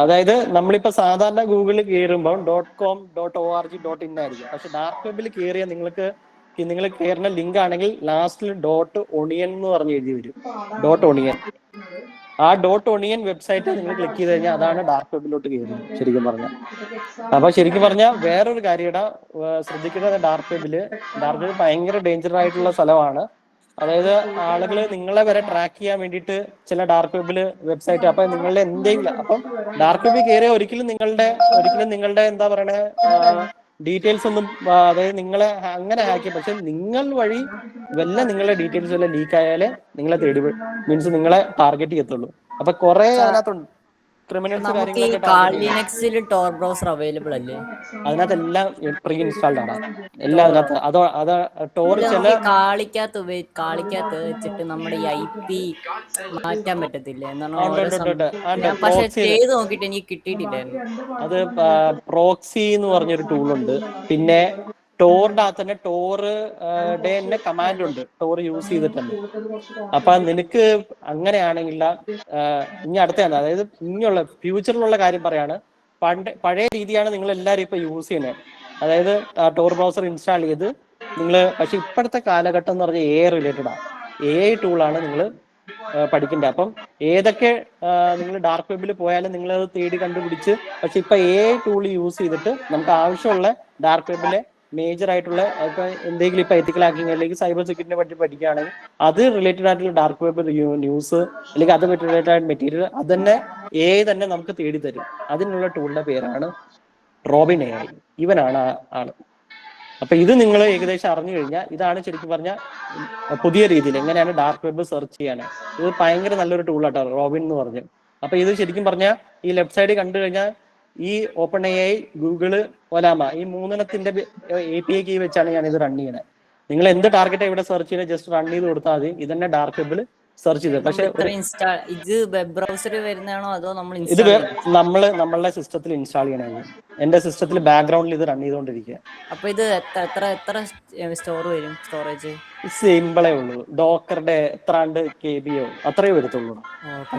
അതായത് നമ്മളിപ്പോ സാധാരണ ഗൂഗിളിൽ കയറുമ്പോൾ .com .org .in ആയിരിക്കും. പക്ഷെ ഡാർക്ക് വെബിൽ കയറിയാൽ നിങ്ങൾ കയറുന്ന ലിങ്ക് ആണെങ്കിൽ ലാസ്റ്റിൽ .onion എന്ന് പറഞ്ഞ് എഴുതി വരും. .onion. ആ .onion വെബ്സൈറ്റ് നിങ്ങൾ ക്ലിക്ക് ചെയ്ത് കഴിഞ്ഞാൽ അതാണ് ഡാർക്ക് വെബിലോട്ട് കയറുന്നത് ശരിക്കും പറഞ്ഞാൽ. അപ്പൊ ശരിക്കും പറഞ്ഞാൽ വേറൊരു കാര്യം ശ്രദ്ധിക്കുന്നത്, ഡാർക്ക് വെബ് ഭയങ്കര ഡേഞ്ചർ ആയിട്ടുള്ള സ്ഥലമാണ്. അതായത് ആളുകൾ നിങ്ങളെ വരെ ട്രാക്ക് ചെയ്യാൻ വേണ്ടിയിട്ട് ചില ഡാർക്ക് വെബില് വെബ്സൈറ്റ്, അപ്പൊ നിങ്ങളുടെ എന്തെങ്കിലും, അപ്പം ഡാർക്ക് വെബിൽ കയറിയ ഒരിക്കലും നിങ്ങളുടെ എന്താ പറയണേ ഡീറ്റെയിൽസ് ഒന്നും, അതായത് നിങ്ങളെ അങ്ങനെ ഹാക്ക്, പക്ഷെ നിങ്ങൾ വഴി നിങ്ങളുടെ ഡീറ്റെയിൽസ് വല്ല ലീക്ക് ആയാലേ നിങ്ങളെ മീൻസ് നിങ്ങളെ ടാർഗറ്റ് ചെയ്യത്തുള്ളൂ. അപ്പൊ കുറെ അതിനകത്തുണ്ട് ക്രിമിനൽസ് കാര്യങ്ങളൊക്കെ. ടോർ ബ്രൗസർ അവൈലബിൾ അല്ലേ? അതിനകത്തെല്ലാം പ്രീ ഇൻസ്റ്റാൾഡ് ആണ് എല്ലാം അതിനകത്ത്. അത് ടോർ ചില കാളിക്കകത്ത് വെച്ചിട്ട് നമ്മുടെ ഈ IP മാറ്റാൻ പറ്റത്തില്ലേ? പക്ഷെ ചെയ്ത് നോക്കിട്ട് എനിക്ക് കിട്ടിയിട്ടില്ലായിരുന്നു. അത് പ്രോക്സി എന്ന് പറഞ്ഞൊരു ടൂളുണ്ട്. പിന്നെ ടോറിന്റെ അകത്ത് തന്നെ ടോറിന്റെ കമാൻഡ് ഉണ്ട്, ടോർ യൂസ് ചെയ്തിട്ടുണ്ട്. അപ്പൊ നിനക്ക് അങ്ങനെയാണെങ്കിൽ ഇനി അടുത്താണ്, അതായത് ഇനിയുള്ള ഫ്യൂച്ചറിലുള്ള കാര്യം പറയാണ്. പഴയ രീതിയാണ് നിങ്ങൾ എല്ലാവരും ഇപ്പൊ യൂസ് ചെയ്യുന്നത്. അതായത് ടോർ ബ്രൗസർ ഇൻസ്റ്റാൾ ചെയ്ത് പക്ഷെ ഇപ്പോഴത്തെ കാലഘട്ടം എന്ന് പറഞ്ഞാൽ AI റിലേറ്റഡ് ആണ്. AI ടൂളാണ് നിങ്ങൾ പഠിക്കേണ്ടത്. അപ്പം ഏതൊക്കെ നിങ്ങൾ ഡാർക്ക് വെബിൽ പോയാലും നിങ്ങൾ അത് തേടി കണ്ടുപിടിച്ച്, പക്ഷെ ഇപ്പൊ AI ടൂൾ യൂസ് ചെയ്തിട്ട് നമുക്ക് ആവശ്യമുള്ള ഡാർക്ക് വെബിലെ മേജർ ആയിട്ടുള്ള ഇപ്പൊ എന്തെങ്കിലും ഇപ്പൊ എത്തിക്കൽ ഹാക്കിംഗ് അല്ലെങ്കിൽ സൈബർ സെക്യൂരിറ്റിനെ പറ്റി പഠിക്കുകയാണെങ്കിൽ അത് റിലേറ്റഡ് ആയിട്ടുള്ള ഡാർക്ക് വെബ് ന്യൂസ് അല്ലെങ്കിൽ അത് റിലേറ്റഡ് ആയിട്ട് മെറ്റീരിയൽ അത് തന്നെ തന്നെ നമുക്ക് തേടി തരും. അതിനുള്ള ടൂളിന്റെ പേരാണ് റോബിൻ AI. ഇവനാണ് ആള്. അപ്പൊ ഇത് നിങ്ങൾ ഏകദേശം അറിഞ്ഞു കഴിഞ്ഞാൽ ഇതാണ് ശരിക്കും പറഞ്ഞാൽ പുതിയ രീതിയിൽ എങ്ങനെയാണ് ഡാർക്ക് വെബ് സെർച്ച് ചെയ്യാൻ. ഇത് ഭയങ്കര നല്ലൊരു ടൂളാട്ടോ റോബിൻ എന്ന് പറഞ്ഞു. അപ്പൊ ഇത് ശരിക്കും പറഞ്ഞാൽ ഈ ലെഫ്റ്റ് സൈഡ് കണ്ടു കഴിഞ്ഞാൽ ഈ ഓപ്പൺ AI, ഗൂഗിള്, ഒലാമ ഈ മൂന്നെണ്ണത്തിന്റെ API കീ വെച്ചാണ് ഞാൻ ഇത് റൺ ചെയ്യുന്നത്. നിങ്ങൾ എന്ത് ടാർഗറ്റ് ഇവിടെ സെർച്ച് ചെയ്യുന്നത് ജസ്റ്റ് റൺ ചെയ്ത് കൊടുത്താൽ മതി. ഇതന്നെ ഡാർക്ക് വെബിൽ സെർച്ച് ചെയ്തത്. പക്ഷെ ഇത് വെബ് ബ്രൗസറിൽ വരുന്നതാണോ അതോ നമ്മൾ ഇത് നമ്മളുടെ സിസ്റ്റത്തിൽ ഇൻസ്റ്റാൾ ചെയ്യണേ. എന്റെ സിസ്റ്റത്തിൽ ബാക്ക്ഗ്രൗണ്ടിൽ ഇത് റൺ ചെയ്തുകൊണ്ടിരിക്കുക. അപ്പൊ ഇത് എത്ര സ്റ്റോർ വരും? സ്റ്റോറേജ് സിമ്പിളേ ഉള്ളൂ. ഡോക്കറുടെ എത്രാണ്ട് KB അത്രേ വരത്തുള്ളൂ.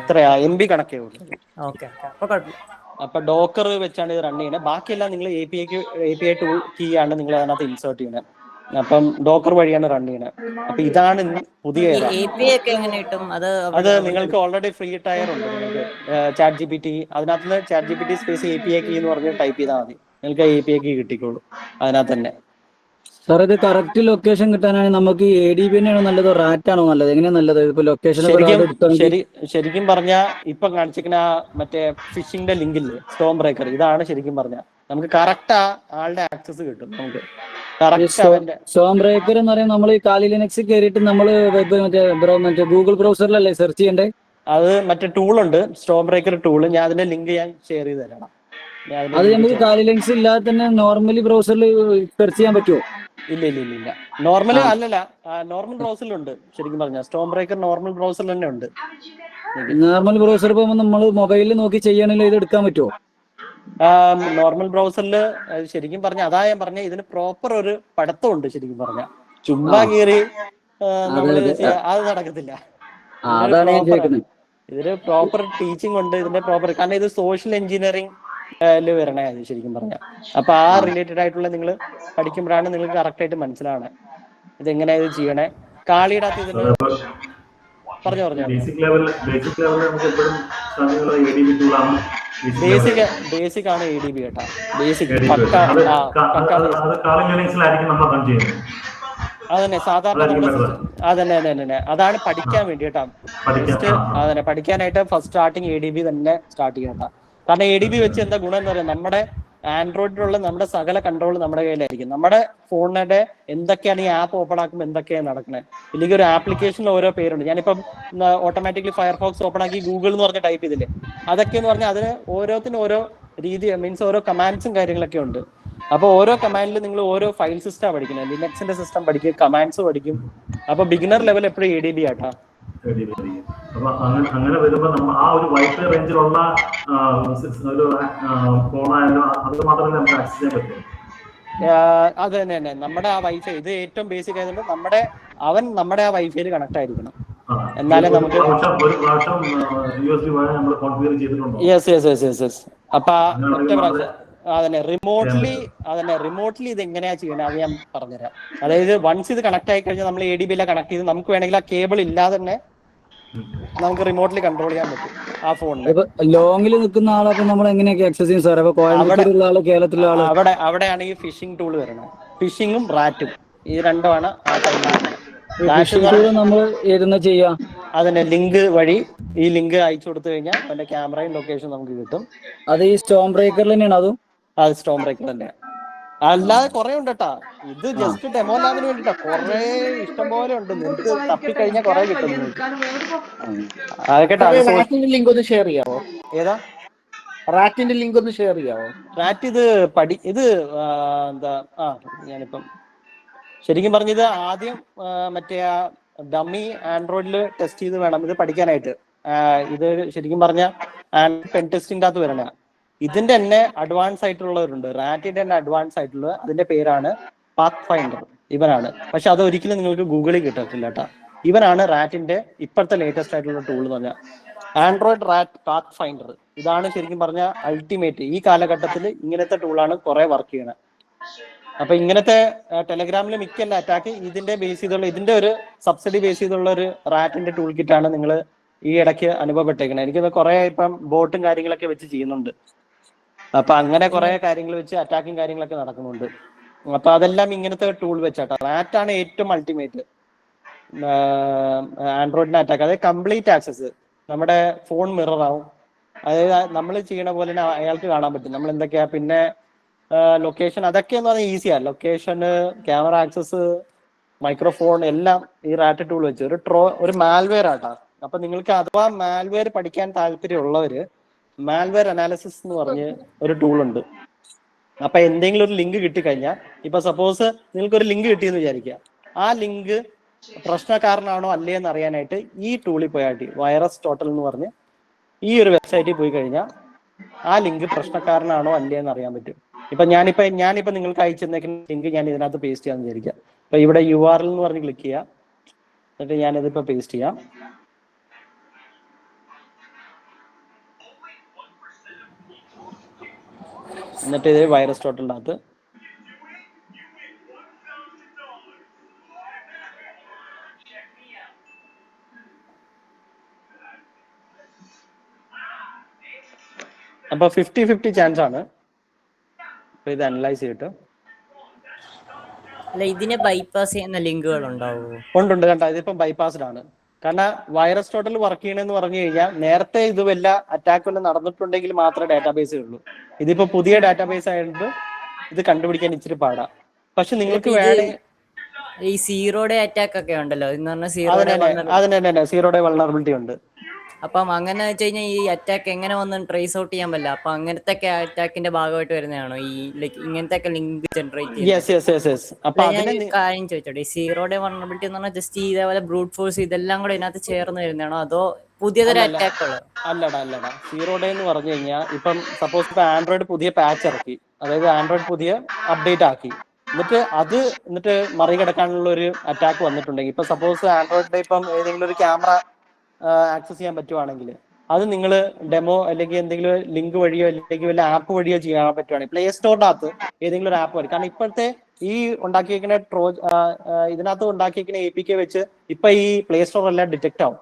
അത്രയാ MB കണക്കേ ഉള്ളൂ. ഓക്കെ, അപ്പൊ കുഴപ്പമില്ല. അപ്പൊ ഡോക്കർ വെച്ചാണ് ഇത് റൺ ചെയ്യുന്നത്. ബാക്കിയെല്ലാം നിങ്ങൾ API ടൂൾ കീ ആണ് നിങ്ങൾ അതിനകത്ത് ഇൻസേർട്ട് ചെയ്യുന്നത്. അപ്പം ഡോക്കർ വഴിയാണ് റൺ ചെയ്യുന്നത്. അപ്പൊ ഇതാണ് പുതിയ API ഒക്കെ എങ്ങനെ കിട്ടും? അത് നിങ്ങൾക്ക് ഓൾറെഡി ഫ്രീ ടയർ ഉണ്ട്. നിങ്ങൾക്ക് ChatGPT അതിനകത്ത് ChatGPT സ്പേസ് API കീ എന്ന് പറഞ്ഞ് ടൈപ്പ് ചെയ്താൽ മതി. നിങ്ങൾക്ക് API കീ കിട്ടിക്കോളൂ അതിനകത്ത് തന്നെ. സാർ ഇത് കറക്റ്റ് ലൊക്കേഷൻ കിട്ടാനാണ് നമുക്ക് ADB തന്നെയാണോ നല്ലതോ റാറ്റ് ആണോ നല്ലത്? എങ്ങനെയാ നല്ലത്? ഇപ്പൊ ലൊക്കേഷൻ ശരിക്കും പറഞ്ഞാൽ ഇപ്പൊ കാണിച്ചിരിക്കുന്ന മറ്റേ ഫിഷിംഗിന്റെ ലിങ്കില്ലേ, സ്റ്റോം ബ്രേക്കർ, ഇതാണ് ശരിക്കും പറഞ്ഞാൽ നമുക്ക് കറക്റ്റ് ആളുടെ ആക്സസ് കിട്ടും. നമുക്ക് സ്റ്റോം ബ്രേക്കർ എന്ന് പറയുന്നത് നമ്മൾ ഈ കാലി ലിനക്സ് കയറിയിട്ട് നമ്മൾ വെബ് മറ്റേ ഗൂഗിൾ ബ്രൗസറിലല്ലേ സെർച്ച് ചെയ്യണ്ടേ? അത് മറ്റേ ടൂളുണ്ട്, സ്റ്റോം ബ്രേക്കർ ടൂള്. ഞാൻ അതിന്റെ ലിങ്ക് ഞാൻ ഷെയർ ചെയ്ത് തരണം. അത് നമുക്ക് കാലി ലിനക്സ് ഇല്ലാതെ തന്നെ നോർമലി ബ്രൗസറിൽ സെർച്ച് ചെയ്യാൻ പറ്റുമോ? ഇല്ല. നോർമൽ അല്ലല്ല, നോർമൽ ബ്രൗസറിലുണ്ട്. ശരിക്കും പറഞ്ഞാൽ സ്റ്റോം ബ്രേക്കർ നോർമൽ ബ്രൗസറിൽ തന്നെ ഉണ്ട്. നോർമൽ ബ്രൗസർ പോകുമ്പോൾ നമ്മൾ മൊബൈലിൽ നോക്കി ചെയ്യാനുള്ള ഇത് എടുക്കാൻ പറ്റുമോ? നോർമൽ ബ്രൗസറിൽ ശരിക്കും പറഞ്ഞ അതാ ഞാൻ പറഞ്ഞ ഇതിന് പ്രോപ്പർ ഒരു പഠിത്തം ഉണ്ട്. ശരിക്കും പറഞ്ഞ ചുമ്മാ കയറി അത് നടക്കത്തില്ല. ഇതിന് പ്രോപ്പർ ടീച്ചിങ് ഉണ്ട്. ഇതിന്റെ പ്രോപ്പർ, കാരണം ഇത് സോഷ്യൽ എഞ്ചിനീയറിംഗ് വരണേ അത് ശരിക്കും പറഞ്ഞ. അപ്പൊ ആ റിലേറ്റഡ് ആയിട്ടുള്ള നിങ്ങൾ പഠിക്കുമ്പോഴാണ് നിങ്ങൾക്ക് കറക്റ്റ് ആയിട്ട് മനസ്സിലാവണേ ഇതെങ്ങനെയാ ഇത് ചെയ്യണേ. കാളിയിടാത്ത ഇതിന് പറഞ്ഞു ബേസിക് ആണ് ADB കേട്ടാ. ബേസിക് അതന്നെ സാധാരണ അതന്നെ അതാണ് പഠിക്കാൻ വേണ്ടി കേട്ടാ. അതന്നെ പഠിക്കാനായിട്ട് ഫസ്റ്റ് സ്റ്റാർട്ടിങ് ADB തന്നെ സ്റ്റാർട്ട് ചെയ്യട്ടാ. കാരണം ADB വെച്ച് എന്താ ഗുണം എന്ന് പറയാം, നമ്മുടെ ആൻഡ്രോയിഡിലുള്ള നമ്മുടെ സകല കൺട്രോൾ നമ്മുടെ കയ്യിലായിരിക്കും. നമ്മുടെ ഫോണിന്റെ എന്തൊക്കെയാണ് ഈ ആപ്പ് ഓപ്പൺ ആക്കുമ്പോൾ എന്തൊക്കെയാണ് നടക്കുന്നത്. ഇല്ലെങ്കിൽ ഒരു ആപ്ലിക്കേഷനിൽ ഓരോ പേരുണ്ട്. ഞാനിപ്പം ഓട്ടോമാറ്റിക്കലി ഫയർഫോക്സ് ഓപ്പൺ ആക്കി ഗൂഗിൾ എന്ന് പറഞ്ഞ് ടൈപ്പ് ചെയ്തില്ലേ, അതൊക്കെ എന്ന് പറഞ്ഞാൽ അതിന് ഓരോത്തിനും ഓരോ രീതി, മീൻസ് ഓരോ കമാൻഡ്സും കാര്യങ്ങളൊക്കെ ഉണ്ട്. അപ്പോൾ ഓരോ കമാൻഡിൽ നിങ്ങൾ ഓരോ ഫയൽ സിസ്റ്റം പഠിക്കുന്നത്, ലിനക്സിന്റെ സിസ്റ്റം പഠിക്കും, കമാൻഡ്സ് പഠിക്കും. അപ്പൊ ബിഗിനർ ലെവൽ എപ്പോഴും ADB ആട്ടാ. അപ്പൊ അങ്ങനെ വരുമ്പോ നമ്മൾ ആ ഒരു വൈഫൈ റേഞ്ചിലുള്ള ഒരു ഫോണായാലും അത് മാത്രമേ നമുക്ക് ആക്സസ് ചെയ്യാൻ പറ്റും. അത് തന്നെ നമ്മുടെ ആ വൈഫൈ ഇത് ഏറ്റവും ബേസിക് ആയതുകൊണ്ട് നമ്മുടെ ആ വൈഫൈയിൽ കണക്ട് ആയിരിക്കണം. എന്നാലേ നമുക്ക് യെസ് അപ്പൊ ഒറ്റ പ്രാവശ്യം അതന്നെ റിമോട്ട്ലി ഇത് എങ്ങനെയാ ചെയ്യണത് അത് ഞാൻ പറഞ്ഞുതരാം. അതായത് വൺസ് ഇത് കണക്ട് ആയി കഴിഞ്ഞാൽ നമ്മൾ ADB കണക്ട് ചെയ്ത് നമുക്ക് വേണമെങ്കിൽ ആ കേബിൾ ഇല്ലാതെ തന്നെ നമുക്ക് റിമോട്ട്ലി കൺട്രോൾ ചെയ്യാൻ പറ്റും ആ ഫോണിൽ. ലോങ്ങിൽ നിൽക്കുന്ന ആളൊക്കെ നമ്മൾ എങ്ങനെയൊക്കെ ആക്സസ് ചെയ്യും സാർ? കേരളത്തിലുള്ള ആള് അവിടെയാണ് ഈ ഫിഷിംഗ് ടൂൾ വരുന്നത്. ഫിഷിങ്ങും റാറ്റും ഈ രണ്ടുമാണ് ആ ടൈമിൽ നമ്മൾ ഏതെന്നാ ചെയ്യാ. അതിന്റെ ലിങ്ക് വഴി ഈ ലിങ്ക് അയച്ചു കൊടുത്തു കഴിഞ്ഞാൽ അതിന്റെ ക്യാമറയും ലൊക്കേഷൻ നമുക്ക് കിട്ടും. അത് ഈ സ്റ്റോം ബ്രേക്കറിൽ തന്നെയാണ് അതും? അത് സ്റ്റോം ബ്രേക്കർ തന്നെ. അല്ലാതെ കുറെ ഉണ്ട് കേട്ടാ. ഇത് ജസ്റ്റ് ഡെമോ ലാബിന് വേണ്ടിട്ടാ. കുറെ ഇഷ്ടം പോലെ ഉണ്ട്. നിങ്ങൾക്ക് തപ്പിക്കഴിഞ്ഞാൽ കുറെ കിട്ടും. റാറ്റിന്റെ ലിങ്ക് ഒന്ന് ഷെയർ ചെയ്യാവോ? ഏതാ റാറ്റിന്റെ ലിങ്ക് ഒന്ന് ഷെയർ ചെയ്യാവോ? റാറ്റ് ഇത് എന്താ ഞാനിപ്പം ശരിക്കും പറഞ്ഞത് ആദ്യം മറ്റേ ഡമ്മി ആൻഡ്രോയിഡിൽ ടെസ്റ്റ് ചെയ്ത് വേണം ഇത് പഠിക്കാനായിട്ട്. ഇത് ശരിക്കും പറഞ്ഞ പെൻ ടെസ്റ്റിംഗ് അകത്ത് വരണ. ഇതിന്റെ തന്നെ അഡ്വാൻസ് ആയിട്ടുള്ളവരുണ്ട്. റാറ്റിന്റെ തന്നെ അഡ്വാൻസ് ആയിട്ടുള്ള അതിന്റെ പേരാണ് പാത്ത് ഫൈൻഡർ. ഇവനാണ്. പക്ഷെ അത് ഒരിക്കലും നിങ്ങൾക്ക് ഗൂഗിളിൽ കിട്ടത്തില്ല കേട്ടാ. ഇവനാണ് റാറ്റിന്റെ ഇപ്പോഴത്തെ ലേറ്റസ്റ്റ് ആയിട്ടുള്ള ടൂൾ എന്ന് പറഞ്ഞാൽ ആൻഡ്രോയിഡ് റാറ്റ് പാത്ത് ഫൈൻഡർ. ഇതാണ് ശരിക്കും പറഞ്ഞ അൾട്ടിമേറ്റ്. ഈ കാലഘട്ടത്തിൽ ഇങ്ങനത്തെ ടൂളാണ് കുറെ വർക്ക് ചെയ്യണത്. അപ്പൊ ഇങ്ങനത്തെ ടെലഗ്രാമിൽ മിക്കല്ല അറ്റാക്ക് ഇതിന്റെ ബേസ് ചെയ്തുള്ള ഇതിന്റെ ഒരു സബ്സിഡി ബേസ് ചെയ്തുള്ള ഒരു റാറ്റിന്റെ ടൂൾ കിറ്റാണ് നിങ്ങൾ ഈ ഇടയ്ക്ക് അനുഭവപ്പെട്ടേക്കുന്നത്. എനിക്കത് കുറെ ഇപ്പം ബോട്ടും കാര്യങ്ങളൊക്കെ വെച്ച് ചെയ്യുന്നുണ്ട്. അപ്പൊ അങ്ങനെ കുറെ കാര്യങ്ങൾ വെച്ച് അറ്റാക്കും കാര്യങ്ങളൊക്കെ നടക്കുന്നുണ്ട്. അപ്പൊ അതെല്ലാം ഇങ്ങനത്തെ ടൂൾ വെച്ചാട്ടോ. റാറ്റ് ആണ് ഏറ്റവും അൾട്ടിമേറ്റ് ആൻഡ്രോയിഡിനെ അറ്റാക്ക്. അതായത് കംപ്ലീറ്റ് ആക്സസ്, നമ്മുടെ ഫോൺ മിറർ ആവും. അതായത് നമ്മൾ ചെയ്യണ പോലെ തന്നെ അയാൾക്ക് കാണാൻ പറ്റും നമ്മൾ എന്തൊക്കെയാ. പിന്നെ ലൊക്കേഷൻ അതൊക്കെ എന്ന് പറഞ്ഞാൽ ഈസിയാ. ലൊക്കേഷന്, ക്യാമറ ആക്സസ്, മൈക്രോഫോൺ എല്ലാം ഈ റാറ്റ് ടൂൾ വെച്ച് ഒരു മാൽവെയർ ആട്ടാ. അപ്പൊ നിങ്ങൾക്ക് അഥവാ മാൽവെയർ പഠിക്കാൻ താല്പര്യമുള്ളവര് മാൽവെയർ അനാലിസിസ് എന്ന് പറഞ്ഞ് ഒരു ടൂൾ ഉണ്ട്. അപ്പൊ എന്തെങ്കിലും ഒരു ലിങ്ക് കിട്ടിക്കഴിഞ്ഞാൽ, ഇപ്പൊ സപ്പോസ് നിങ്ങൾക്ക് ഒരു ലിങ്ക് കിട്ടിയെന്ന് വിചാരിക്കുക, ആ ലിങ്ക് പ്രശ്നക്കാരനാണോ അല്ലേ എന്ന് അറിയാനായിട്ട് ഈ ടൂളിൽ പോയാട്ടി വൈറസ് ടോട്ടൽ എന്ന് പറഞ്ഞ് ഈ ഒരു വെബ്സൈറ്റിൽ പോയി കഴിഞ്ഞാൽ ആ ലിങ്ക് പ്രശ്നക്കാരനാണോ അല്ലേ എന്ന് അറിയാൻ പറ്റും. ഇപ്പൊ ഞാനിപ്പോ നിങ്ങൾക്ക് അയച്ചെന്നേക്കുന്ന ലിങ്ക് ഞാൻ ഇതിനകത്ത് പേസ്റ്റ് ചെയ്യാന്ന് വിചാരിക്കാം. അപ്പൊ ഇവിടെ URL എന്ന് പറഞ്ഞ് ക്ലിക്ക് ചെയ്യാം. എന്നിട്ട് ഞാനിതിപ്പോ പേസ്റ്റ് ചെയ്യാം. എന്നിട്ട് ഇത് വൈറസ് ടോട്ടലിൻ്റെ അകത്ത് അപ്പൊ 50-50 ചാൻസ് ആണ്. അപ്പൊ ഇത് അനലൈസ് ചെയ്തിട്ട് അല്ല, ഇതിനെ ബൈപ്പാസ് ചെയ്യുന്ന ലിങ്കുകൾ ഉണ്ടാവുമോ? ഉണ്ട് കണ്ട, ഇതിപ്പോ ബൈപ്പാസ്ഡ് ആണ്. കാരണം വൈറസ് ടോട്ടൽ വർക്ക് ചെയ്യണമെന്ന് പറഞ്ഞു കഴിഞ്ഞാൽ നേരത്തെ ഇത് വല്ല അറ്റാക്ക് വല്ല നടന്നിട്ടുണ്ടെങ്കിൽ മാത്രമേ ഡാറ്റാബേസ് ഉള്ളൂ. ഇതിപ്പോ പുതിയ ഡാറ്റാബേസ് ആയതുകൊണ്ട് ഇത് കണ്ടുപിടിക്കാൻ ഇച്ചിരി പാടാ. പക്ഷെ നിങ്ങൾക്ക് വേണേ ഈ സീറോ ഡേ അറ്റാക്ക് ഒക്കെ ഉണ്ടല്ലോ, എന്ന് പറഞ്ഞാൽ സീറോ ഡേ വൾനറബിലിറ്റി ഉണ്ട്. അപ്പം അങ്ങനെ വെച്ച് കഴിഞ്ഞാൽ ഈ അറ്റാക്ക് എങ്ങനെ വന്ന് ട്രേസ് ഔട്ട് ചെയ്യാൻ പറ്റില്ല. അപ്പൊ അങ്ങനത്തെ അറ്റാക്കിന്റെ ഭാഗമായിട്ട് വരുന്നതാണോ ഈ ലൈക്ക് ഇങ്ങനത്തെ ലിങ്ക് ജനറേറ്റ് കാര്യം ചോദിച്ചോട്ടെ? ഈ സീറോ ഡേ വൾനറബിലിറ്റി എന്ന് പറഞ്ഞാൽ ജസ്റ്റ് ഇതേപോലെ ബ്രൂട്ട് ഫോഴ്സ് ഇതെല്ലാം കൂടെ ഇതിനകത്ത് ചേർന്ന് വരുന്നതാണോ, അതോ പുതിയതൊരു അറ്റാക്കുകളോ? അല്ലടാ. സീറോ ഡേ എന്ന് പറഞ്ഞു കഴിഞ്ഞാൽ ഇപ്പം സപ്പോസ് ഇപ്പൊ ആൻഡ്രോയിഡ് പുതിയ പാച്ച് ഇറക്കി, അതായത് ആൻഡ്രോയിഡ് പുതിയ അപ്ഡേറ്റ് ആക്കി, എന്നിട്ട് മറികടക്കാനുള്ള ഒരു അറ്റാക്ക് വന്നിട്ടുണ്ടെങ്കിൽ, ഇപ്പൊ സപ്പോസ് ആൻഡ്രോയിഡിന്റെ ഇപ്പം ഏതെങ്കിലും ഒരു ക്യാമറ ആക്സസ് ചെയ്യാൻ പറ്റുവാണെങ്കിൽ അത് നിങ്ങൾ ഡെമോ അല്ലെങ്കിൽ എന്തെങ്കിലും ലിങ്ക് വഴിയോ അല്ലെങ്കിൽ വല്ല ആപ്പ് വഴിയോ ചെയ്യാൻ പറ്റുവാണെങ്കിൽ പ്ലേ സ്റ്റോറിന്റെ അകത്ത് ഏതെങ്കിലും ഒരു ആപ്പ് വഴി. കാരണം ഇപ്പോഴത്തെ ഈ ഉണ്ടാക്കിയിരിക്കുന്ന ഇതിനകത്ത് ഉണ്ടാക്കിയിരിക്കുന്ന APK വെച്ച് ഇപ്പൊ ഈ പ്ലേ സ്റ്റോർ എല്ലാം ഡിറ്റക്ട് ആവും.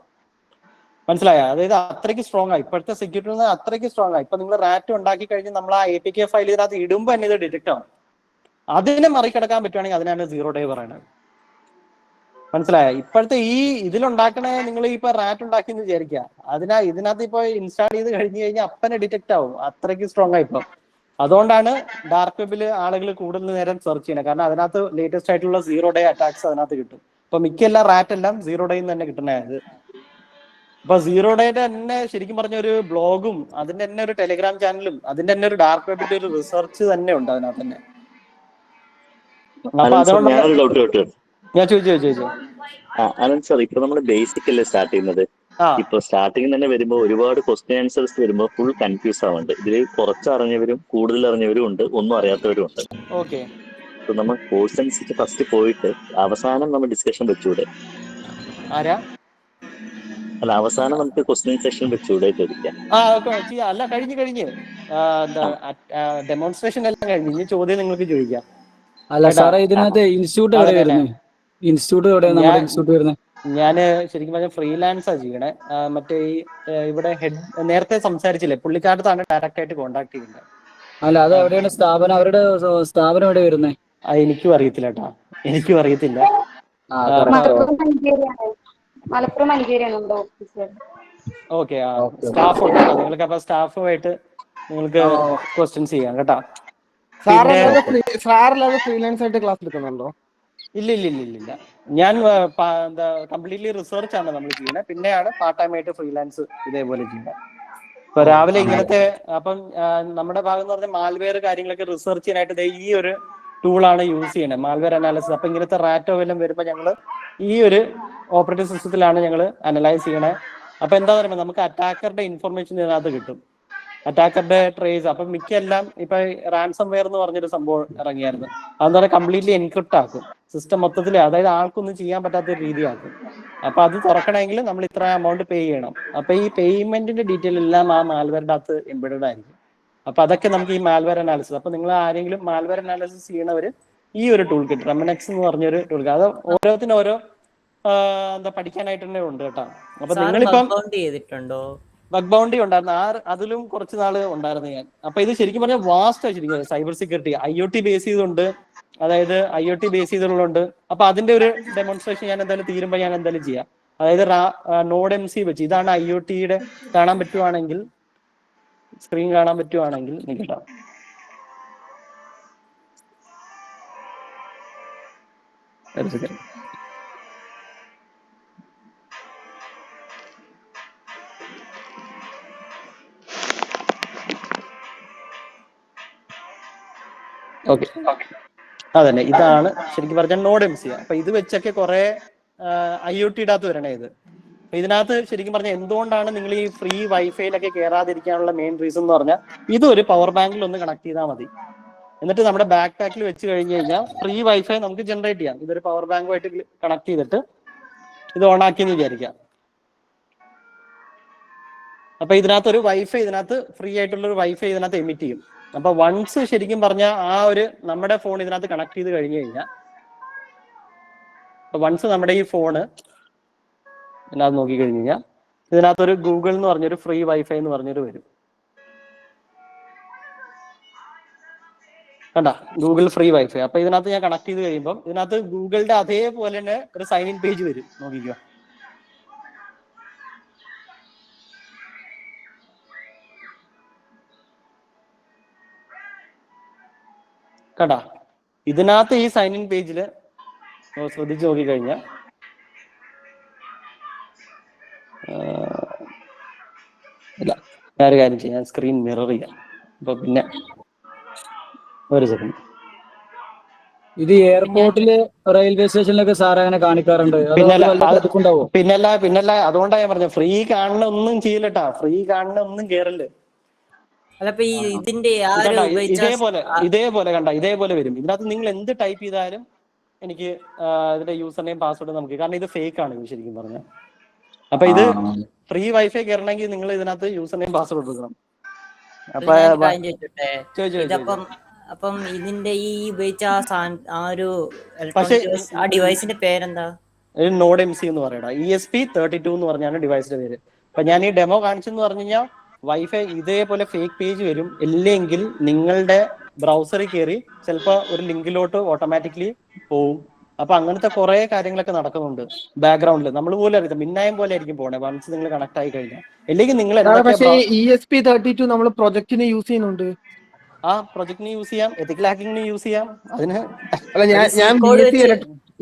മനസ്സിലായോ? അതായത് അത്രയ്ക്ക് സ്ട്രോങ് ആയി ഇപ്പോഴത്തെ സെക്യൂരിറ്റി, അത്രയ്ക്ക് സ്ട്രോങ് ആയി. ഇപ്പൊ നിങ്ങൾ റാറ്റ് ഉണ്ടാക്കി കഴിഞ്ഞ് നമ്മൾ ആ APK ഫയൽ ഇതിനകത്ത് ഇടുമ്പോൾ തന്നെ ഇത് ഡിറ്റക്ട് ആവും. അതിനെ മറികടക്കാൻ പറ്റുവാണെങ്കിൽ അതിനാണ് സീറോ ഡേ പറയുന്നത്. മനസ്സിലായോ? ഇപ്പോഴത്തെ ഈ ഇതിലുണ്ടാക്കണേ നിങ്ങൾ ഇപ്പൊ റാറ്റ് ഉണ്ടാക്കിയെന്ന് വിചാരിക്കുക, ഇതിനകത്ത് ഇപ്പൊ ഇൻസ്റ്റാൾ ചെയ്ത് കഴിഞ്ഞു കഴിഞ്ഞാൽ അപ്പനെ ഡിറ്റക്ട് ആവും. അത്രയ്ക്ക് സ്ട്രോങ് ആയി ഇപ്പൊ. അതുകൊണ്ടാണ് ഡാർക്ക് വെബില് ആളുകൾ കൂടുതൽ നേരം സെർച്ച് ചെയ്യണത്. കാരണം അതിനകത്ത് ലേറ്റസ്റ്റ് ആയിട്ടുള്ള സീറോ ഡേ അറ്റാക്സ് അതിനകത്ത് കിട്ടും. ഇപ്പൊ മിക്ക റാറ്റ് എല്ലാം സീറോ ഡേയിൽ തന്നെ കിട്ടണത്. ഇപ്പൊ സീറോ ഡേയുടെ തന്നെ ശരിക്കും പറഞ്ഞ ഒരു ബ്ലോഗും അതിന്റെ തന്നെ ഒരു ടെലിഗ്രാം ചാനലും അതിന്റെ തന്നെ ഒരു ഡാർക്ക് വെബിന്റെ ഒരു റിസർച്ച് തന്നെ ഉണ്ട് അതിനകത്ത് തന്നെ. അപ്പൊ അതുകൊണ്ട് ഞാൻ ചോദിച്ചോ അനന്ത് സാർ, ഇപ്പൊ നമ്മള് ബേസിക് അല്ലേ സ്റ്റാർട്ട് ചെയ്യുന്നത്. ഇപ്പൊ സ്റ്റാർട്ടിങ് തന്നെ വരുമ്പോ ഒരുപാട് ക്വസ്റ്റ്യൻ ആൻസേഴ്സ് വരുമ്പോ ഫുൾ കൺഫ്യൂസ് ആവുന്നുണ്ട്. ഇതിൽ കുറച്ച് അറിഞ്ഞവരും കൂടുതൽ അറിഞ്ഞവരും ഉണ്ട്, ഒന്നും അറിയാത്തവരും ഉണ്ട്. ഇപ്പൊ നമ്മൾ കോഴ്സ് അനുസരിച്ച് ഫസ്റ്റ് പോയിട്ട് അവസാനം നമ്മൾ ഡിസ്കഷൻ വെച്ചൂടെ? അല്ല, അവസാനം നമുക്ക് ക്വസ്റ്റ്യൻ സെഷൻ വെച്ചൂടെ ചോദിക്കാം? അല്ല, കഴിഞ്ഞ് ഡെമോൺസ്ട്രേഷൻ എല്ലാം കഴിഞ്ഞ് ചോദ്യം നിങ്ങൾക്ക് ചോദിക്കാം. അല്ല സാറേ, ഇതിനകത്ത് ഇൻസ്റ്റിറ്റ്യൂട്ട് എവിടെ വരുന്നത്? ഇൻസ്റ്റിറ്റ്യൂട്ട് എവിടെയാണ് നമ്മുടെ ഇൻസ്റ്റിറ്റ്യൂട്ട് വരുന്നത്? ഞാൻ ശരിക്കും പറഞ്ഞാൽ ഫ്രീലാൻസാ ചെയ്യണേ. മറ്റേ ഈ ഇവിടെ ഹെഡ് നേരത്തെ സംസാരിച്ചില്ലേ, പുള്ളിക്കാരത്താണ് ഡയറക്റ്റ് ആയിട്ട് കോണ്ടാക്ട് ചെയ്യുന്നത്. അല്ല, അത് എവിടെയാണ് സ്ഥാപനം? അവരുടെ സ്ഥാപനം എവിടെ വരുന്നത്? എനിക്കും അറിയത്തില്ല കേട്ടോ, എനിക്കും അറിയത്തില്ല. ഓക്കെ, സ്റ്റാഫ് ഉണ്ട് നിങ്ങൾക്ക്. അപ്പൊ സ്റ്റാഫുമായിട്ട് നിങ്ങൾക്ക് ക്വസ്റ്റ്യൻസ് ചെയ്യാം കേട്ടോ. സാറില്ലാതെ ഫ്രീലാൻസ് ആയിട്ട് ക്ലാസ് എടുക്കുന്നുണ്ടോ? ഇല്ല. ഞാൻ കംപ്ലീറ്റ്ലി റിസർച്ച് ആണ് നമ്മൾ ചെയ്യുന്നത്. പിന്നെയാണ് പാർട്ട് ടൈം ആയിട്ട് ഫ്രീലാൻസ് ഇതേപോലെ ചെയ്യുന്നത്. ഇപ്പൊ രാവിലെ ഇങ്ങനത്തെ അപ്പം നമ്മുടെ ഭാഗം എന്ന് പറഞ്ഞാൽ മാൽവെയർ കാര്യങ്ങളൊക്കെ റിസർച്ച് ചെയ്യാനായിട്ട് ഈ ഒരു ടൂളാണ് യൂസ് ചെയ്യണത്, മാൽവെയർ അനാലിസിസ്. അപ്പൊ ഇങ്ങനത്തെ റാറ്റോ എല്ലാം വരുമ്പോൾ ഞങ്ങൾ ഈ ഒരു ഓപ്പറേറ്റിംഗ് സിസ്റ്റത്തിലാണ് ഞങ്ങൾ അനലൈസ് ചെയ്യണേ. അപ്പൊ എന്താ പറയുക, നമുക്ക് അറ്റാക്കറുടെ ഇൻഫർമേഷൻ ഇതിനകത്ത് കിട്ടും, അറ്റാക്കറുടെ ട്രേസ്. അപ്പൊ മിക്കെല്ലാം ഇപ്പൊ റാൻസം വെയർ എന്ന് പറഞ്ഞൊരു സംഭവം ഇറങ്ങിയായിരുന്നു. അതെന്ന് പറഞ്ഞാൽ കംപ്ലീറ്റ്ലി എൻക്രിപ്റ്റ് ആക്കും സിസ്റ്റം മൊത്തത്തിൽ. അതായത് ആൾക്കൊന്നും ചെയ്യാൻ പറ്റാത്ത ഒരു രീതിയാക്കും. അപ്പൊ അത് തുറക്കണമെങ്കിൽ നമ്മൾ ഇത്ര എമൗണ്ട് പേ ചെയ്യണം. അപ്പൊ ഈ പേയ്മെന്റിന്റെ ഡീറ്റെയിൽ എല്ലാം ആ മാൽവെയറിന്റെ അകത്ത് എംബെഡഡ് ആയിരിക്കും. അപ്പൊ അതൊക്കെ നമുക്ക് ഈ മാൽവെയർ അനാലിസിസ്. അപ്പൊ നിങ്ങൾ ആരെങ്കിലും മാൽവെയർ അനാലിസിസ് ചെയ്യണവര് ഈ ഒരു ടൂൾ കിട്ടും, റെമനെക്സ് എന്ന് പറഞ്ഞൊരു ടൂൾ. അത് ഓരോത്തിനും ഓരോ പഠിക്കാനായിട്ട് തന്നെ ഉണ്ട് കേട്ടോ. അപ്പൊ നിങ്ങളിപ്പം ബഗ് ബൗണ്ടി ഉണ്ടായിരുന്നു, അതിലും കുറച്ച് നാള് ഉണ്ടായിരുന്നു ഞാൻ. അപ്പൊ ഇത് ശരിക്കും പറഞ്ഞാൽ വാസ്റ്റ് ആയി. ശരിക്കും സൈബർ സെക്യൂരിറ്റി IoT ബേസ് ചെയ്തുകൊണ്ട് അതായത് IoT ബേസ് ചെയ്തിട്ടുള്ളതുണ്ട്. അപ്പൊ അതിന്റെ ഒരു ഡെമോൺസ്ട്രേഷൻ ഞാൻ എന്തായാലും തീരുമ്പോൾ ഞാൻ എന്തായാലും ചെയ്യാം. അതായത് നോഡ് MC വെച്ച് ഇതാണ് IoTയുടെ കാണാൻ പറ്റുവാണെങ്കിൽ, സ്ക്രീൻ കാണാൻ പറ്റുവാണെങ്കിൽ നിൽക്കട്ടോ. ഓക്കെ, അതന്നെ ഇതാണ് ശരിക്കും പറഞ്ഞാൽ നോഡ് MC. അപ്പൊ ഇത് വെച്ചൊക്കെ കുറെ IoTയുടെ അകത്ത് വരണേ ഇത്. ഇതിനകത്ത് ശരിക്കും പറഞ്ഞാൽ എന്തുകൊണ്ടാണ് നിങ്ങൾ ഈ ഫ്രീ വൈഫൈയിലൊക്കെ കയറാതിരിക്കാനുള്ള മെയിൻ റീസൺ എന്ന് പറഞ്ഞാൽ ഇതൊരു പവർ ബാങ്കിൽ ഒന്ന് കണക്ട് ചെയ്താൽ മതി. എന്നിട്ട് നമ്മുടെ ബാക്ക് പാക്കിൽ വെച്ച് കഴിഞ്ഞ് കഴിഞ്ഞാൽ ഫ്രീ വൈഫൈ നമുക്ക് ജനറേറ്റ് ചെയ്യാം. ഇതൊരു പവർ ബാങ്കുമായിട്ട് കണക്ട് ചെയ്തിട്ട് ഇത് ഓൺ ആക്കിയെന്ന് വിചാരിക്കാം. അപ്പൊ ഇതിനകത്ത് ഒരു വൈഫൈ, ഇതിനകത്ത് ഫ്രീ ആയിട്ടുള്ള ഒരു വൈഫൈ ഇതിനകത്ത് എമിറ്റ് ചെയ്യും. അപ്പൊ വൺസ് ശരിക്കും പറഞ്ഞാൽ ആ ഒരു നമ്മുടെ ഫോൺ ഇതിനകത്ത് കണക്ട് ചെയ്ത് കഴിഞ്ഞു കഴിഞ്ഞാൽ, വൺസ് നമ്മുടെ ഈ ഫോണ് ഇതിനകത്ത് നോക്കി കഴിഞ്ഞു കഴിഞ്ഞാൽ ഇതിനകത്തൊരു ഗൂഗിൾ എന്ന് പറഞ്ഞൊരു ഫ്രീ വൈഫൈ എന്ന് പറഞ്ഞൊരു വരും. കണ്ട, ഗൂഗിൾ ഫ്രീ വൈഫൈ. അപ്പൊ ഇതിനകത്ത് ഞാൻ കണക്ട് ചെയ്ത് കഴിയുമ്പോൾ ഇതിനകത്ത് ഗൂഗിളിന്റെ അതേപോലെ തന്നെ ഒരു സൈൻ ഇൻ പേജ് വരും. നോക്കിക്കോ, കണ്ടാ, ഇതിനകത്ത് ഈ സൈൻ ഇൻ പേജില് ശ്രദ്ധിച്ചു നോക്കിക്കഴിഞ്ഞാൽ ഇല്ല, ഞാനൊരു കാര്യം ചെയ്യാം, ഞാൻ സ്ക്രീൻ മിറർ ചെയ്യാം. അപ്പൊ പിന്നെ ഒരു സെക്കൻഡ്. ഇത് എയർപോർട്ടില് റെയിൽവേ സ്റ്റേഷനിലൊക്കെ സാർ അങ്ങനെ കാണിക്കാറുണ്ട്. പിന്നല്ല അതുകൊണ്ടാണ് ഞാൻ പറഞ്ഞത് ഫ്രീ കാണുന്ന ഒന്നും ചെയ്യില്ലട്ടാ, ഫ്രീ കാണുന്ന ഒന്നും കേറല്. ഇതേപോലെ കണ്ട, ഇതേപോലെ വരും. ഇതിനകത്ത് നിങ്ങൾ എന്ത് ടൈപ്പ് ചെയ്താലും എനിക്ക് ഇതിന്റെ യൂസർ നെയിം പാസ്വേഡ് നമുക്ക്, കാരണം ഇത് ഫേക്ക് ആണ് ശരിക്കും പറഞ്ഞ. അപ്പൊ ഇത് ഫ്രീ വൈഫൈ കയറണമെങ്കിൽ നിങ്ങൾ ഇതിനകത്ത് യൂസർ നെയിം പാസ്വേഡ് കൊടുക്കണം. അപ്പൊ അപ്പം ഇതിന്റെ ഈ ഉപയോഗിച്ച ആ ഒരു ഡിവൈസിന്റെ പേരെന്താ? നോഡ് MC എന്ന് പറയടാ. ESP32 എന്ന് പറഞ്ഞാണ് ഡിവൈസിന്റെ പേര്. അപ്പൊ ഞാൻ ഈ ഡെമോ കാണിച്ചെന്ന് പറഞ്ഞു കഴിഞ്ഞാൽ വൈഫൈ ഇതേപോലെ ഫേക്ക് പേജ് വരും. ഇല്ലെങ്കിൽ നിങ്ങളുടെ ബ്രൗസറിൽ കയറി ചിലപ്പോൾ ഒരു ലിങ്കിലോട്ട് ഓട്ടോമാറ്റിക്കലി പോവും. അപ്പൊ അങ്ങനത്തെ കുറെ കാര്യങ്ങളൊക്കെ നടക്കുന്നുണ്ട് ബാക്ക്ഗ്രൗണ്ടിൽ. നമ്മൾ പോലും അറിയാം, മിന്നായം പോലെ ആയിരിക്കും പോണേ വൺസ് നിങ്ങൾ കണക്ട് ആയി കഴിഞ്ഞാൽ. അല്ലെങ്കിൽ നിങ്ങൾ ESP32 നമ്മൾ പ്രൊജക്ടിന് യൂസ് ചെയ്യുന്നുണ്ട്. പ്രൊജക്ടിന് യൂസ് ചെയ്യാം, എത്തിക്കൽ ഹാക്കിങ്ങിന് യൂസ് ചെയ്യാം. അതിന്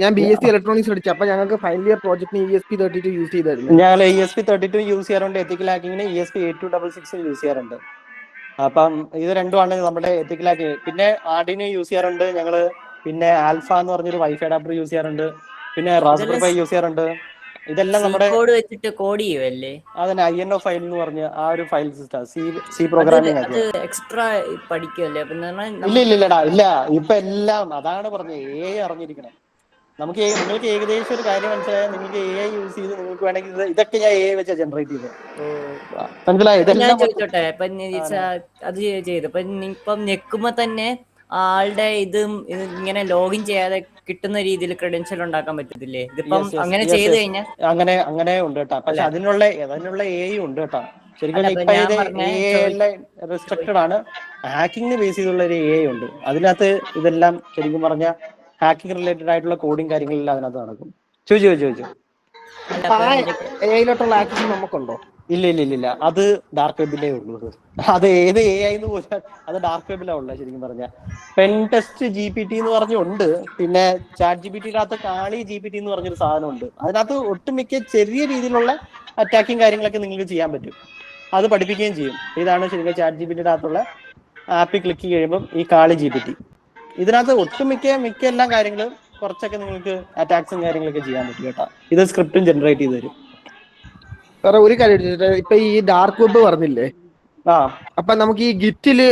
ഞാൻ BSc ഇലക്ട്രോണിക്സ് പഠിച്ചു. അപ്പൊ ഞങ്ങൾക്ക് ഫൈനൽ ഇയർ പ്രോജക്ടിന് ESP32 യൂസ് ചെയ്തായിരുന്നു. ഞങ്ങൾ ESP32 യൂസ് ചെയ്യാറുണ്ട്. എത്തിക്കൽ ഹാക്കിങ്ങിന് ESP8266 യൂസ് ചെയ്യാറുണ്ട്. അപ്പം ഇത് രണ്ടുമാണ് നമ്മുടെ എത്തിക്കൽ ഹാക്കിങ്. പിന്നെ ആർഡിനോ യൂസ് ചെയ്യാറുണ്ട് ഞങ്ങള്. പിന്നെ ആൽഫ എന്ന് പറഞ്ഞൊരു വൈഫൈ അഡാപ്റ്റർ യൂസ് ചെയ്യാറുണ്ട്. പിന്നെ റാസ്ബെറി പൈ യൂസ് ചെയ്യാറുണ്ട്. ഇതെല്ലാം നമ്മുടെ അതന്നെ INO ഫയൽ എന്ന് പറഞ്ഞ ആ ഒരു file system, C programming. Extra പഠിക്കുമല്ലേ? ഇല്ലടാ, ഇല്ല. ഇപ്പൊ എല്ലാം അതാണ് പറഞ്ഞത്, AI അറിഞ്ഞിരിക്കണം. നിങ്ങൾക്ക് ഏകദേശം ഒരു കാര്യം മനസ്സിലായാൽ നിങ്ങൾക്ക് AI യൂസ് ചെയ്ത് നിങ്ങൾക്ക് വേണമെങ്കിൽ ഇതൊക്കെ ഞാൻ AI വെച്ചാ ജനറേറ്റ് ചെയ്തത്. മനസ്സിലായോ? ഇതെല്ലാം ചോദിച്ചോട്ടെ, അത് ചെയ്തു ഇപ്പം ഞെക്കുമ്പോ തന്നെ ആളുടെ ഇങ്ങനെ ലോഗിൻ ചെയ്യാതെ കിട്ടുന്ന രീതിയിൽ ക്രെഡൻഷ്യൽ ഉണ്ടാക്കാൻ പറ്റത്തില്ലേ? ഇതിപ്പം അങ്ങനെ ചെയ്ത് കഴിഞ്ഞാൽ അങ്ങനെ ഉണ്ട് കേട്ടോ. പക്ഷെ അതിനുള്ള AI ഉണ്ട് കേട്ടോ. ശരിക്കും റെസ്ട്രിക്റ്റഡ് ആണ്. ഹാക്കിങ്ങിന് ബേസ് ചെയ്തുള്ള ഒരു AI ഉണ്ട്. അതിനകത്ത് ഇതെല്ലാം ശരിക്കും പറഞ്ഞ ഹാക്കിംഗ് റിലേറ്റഡ് ആയിട്ടുള്ള കോഡിങ് കാര്യങ്ങളെല്ലാം അതിനകത്ത് നടക്കും. ചോദിച്ചു AI-ലോട്ടുള്ള ആക്സസ് നമുക്കുണ്ടോ? ഇല്ല, അത് ഡാർക്ക് വെബിലേ ഉള്ളൂ. അത് ഏത് AI എന്ന് പോലും അത് ഡാർക്ക് വെബിലാ ഉള്ളത് ശരിക്കും പറഞ്ഞ. പെൻ ടെസ്റ്റ് GPT എന്ന് പറഞ്ഞുണ്ട്. പിന്നെ ചാറ്റ് GPTയുടെ കാളി GPT എന്ന് പറഞ്ഞൊരു സാധനം ഉണ്ട്. അതിനകത്ത് ഒട്ടുമിക്ക ചെറിയ രീതിയിലുള്ള അറ്റാക്കിങ് കാര്യങ്ങളൊക്കെ നിങ്ങൾക്ക് ചെയ്യാൻ പറ്റും. അത് പഠിപ്പിക്കുകയും ചെയ്യും. ഇതാണ് ശരിക്കും ചാറ്റ് GPTയുടെ അകത്തുള്ള ആപ്പിൽ ക്ലിക്ക് ചെയ്യുമ്പം ഈ കാളി GPT. ഇതിനകത്ത് ഒട്ടുമിക്ക എല്ലാ കാര്യങ്ങളും കുറച്ചൊക്കെ നിങ്ങൾക്ക് അറ്റാക്സും കാര്യങ്ങളൊക്കെ ചെയ്യാൻ പറ്റും കേട്ടോ. ഇത് സ്ക്രിപ്റ്റും ജനറേറ്റ് ചെയ്ത് തരും. സാറേ ഒരു കാര്യം, ഇപ്പൊ ഈ ഡാർക്ക് വെബ് പറഞ്ഞില്ലേ, അപ്പൊ നമുക്ക് ഈ ഗിറ്റില്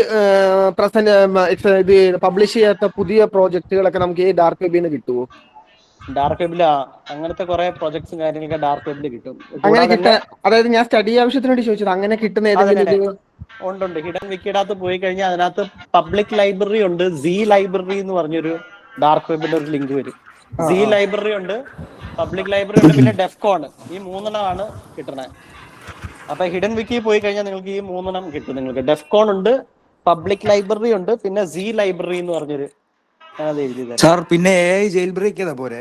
ഇത് പബ്ലിഷ് ചെയ്യാത്ത പുതിയ പ്രോജക്റ്റുകളൊക്കെ നമുക്ക് ഈ ഡാർക്ക് വെബിൽ നിന്ന് കിട്ടുമോ? ഡാർക്ക് വെബില് അങ്ങനത്തെ കുറെ പ്രൊജക്ട്സും കാര്യങ്ങളൊക്കെ ഡാർക്ക് വെബില് കിട്ടും. അങ്ങനെ കിട്ടാൻ, അതായത് ഞാൻ സ്റ്റഡി ആവശ്യത്തിന് വേണ്ടി ചോദിച്ചത്, അങ്ങനെ കിട്ടുന്ന ഏതെങ്കിലും ഉണ്ട്. ഹിഡൻ വിക്കിയുടെ പോയി കഴിഞ്ഞാൽ അതിനകത്ത് പബ്ലിക് ലൈബ്രറി ഉണ്ട്. സി ലൈബ്രറി എന്ന് പറഞ്ഞൊരു ഡാർക്ക് വെബിന്റെ ഒരു ലിങ്ക് വരും. സി ലൈബ്രറി ഉണ്ട്, പബ്ലിക് ലൈബ്രറി ഉണ്ട്, പിന്നെ ഡെഫ്കോൺ. ഈ മൂന്നെണ്ണമാണ് കിട്ടണേ. അപ്പൊ ഹിഡൻ വിക്കി പോയി കഴിഞ്ഞാൽ നിങ്ങൾക്ക് ഈ മൂന്നെണ്ണം കിട്ടും. നിങ്ങൾക്ക് ഡെഫ്കോൺ ഉണ്ട്, പബ്ലിക് ലൈബ്രറി ഉണ്ട്, പിന്നെ സി ലൈബ്രറി എന്ന് പറഞ്ഞൊരു അത് എഴുതി തരാം. സാർ പിന്നെ AI ജയിൽ ബ്രേക്ക് ചെയ്താ പോരെ?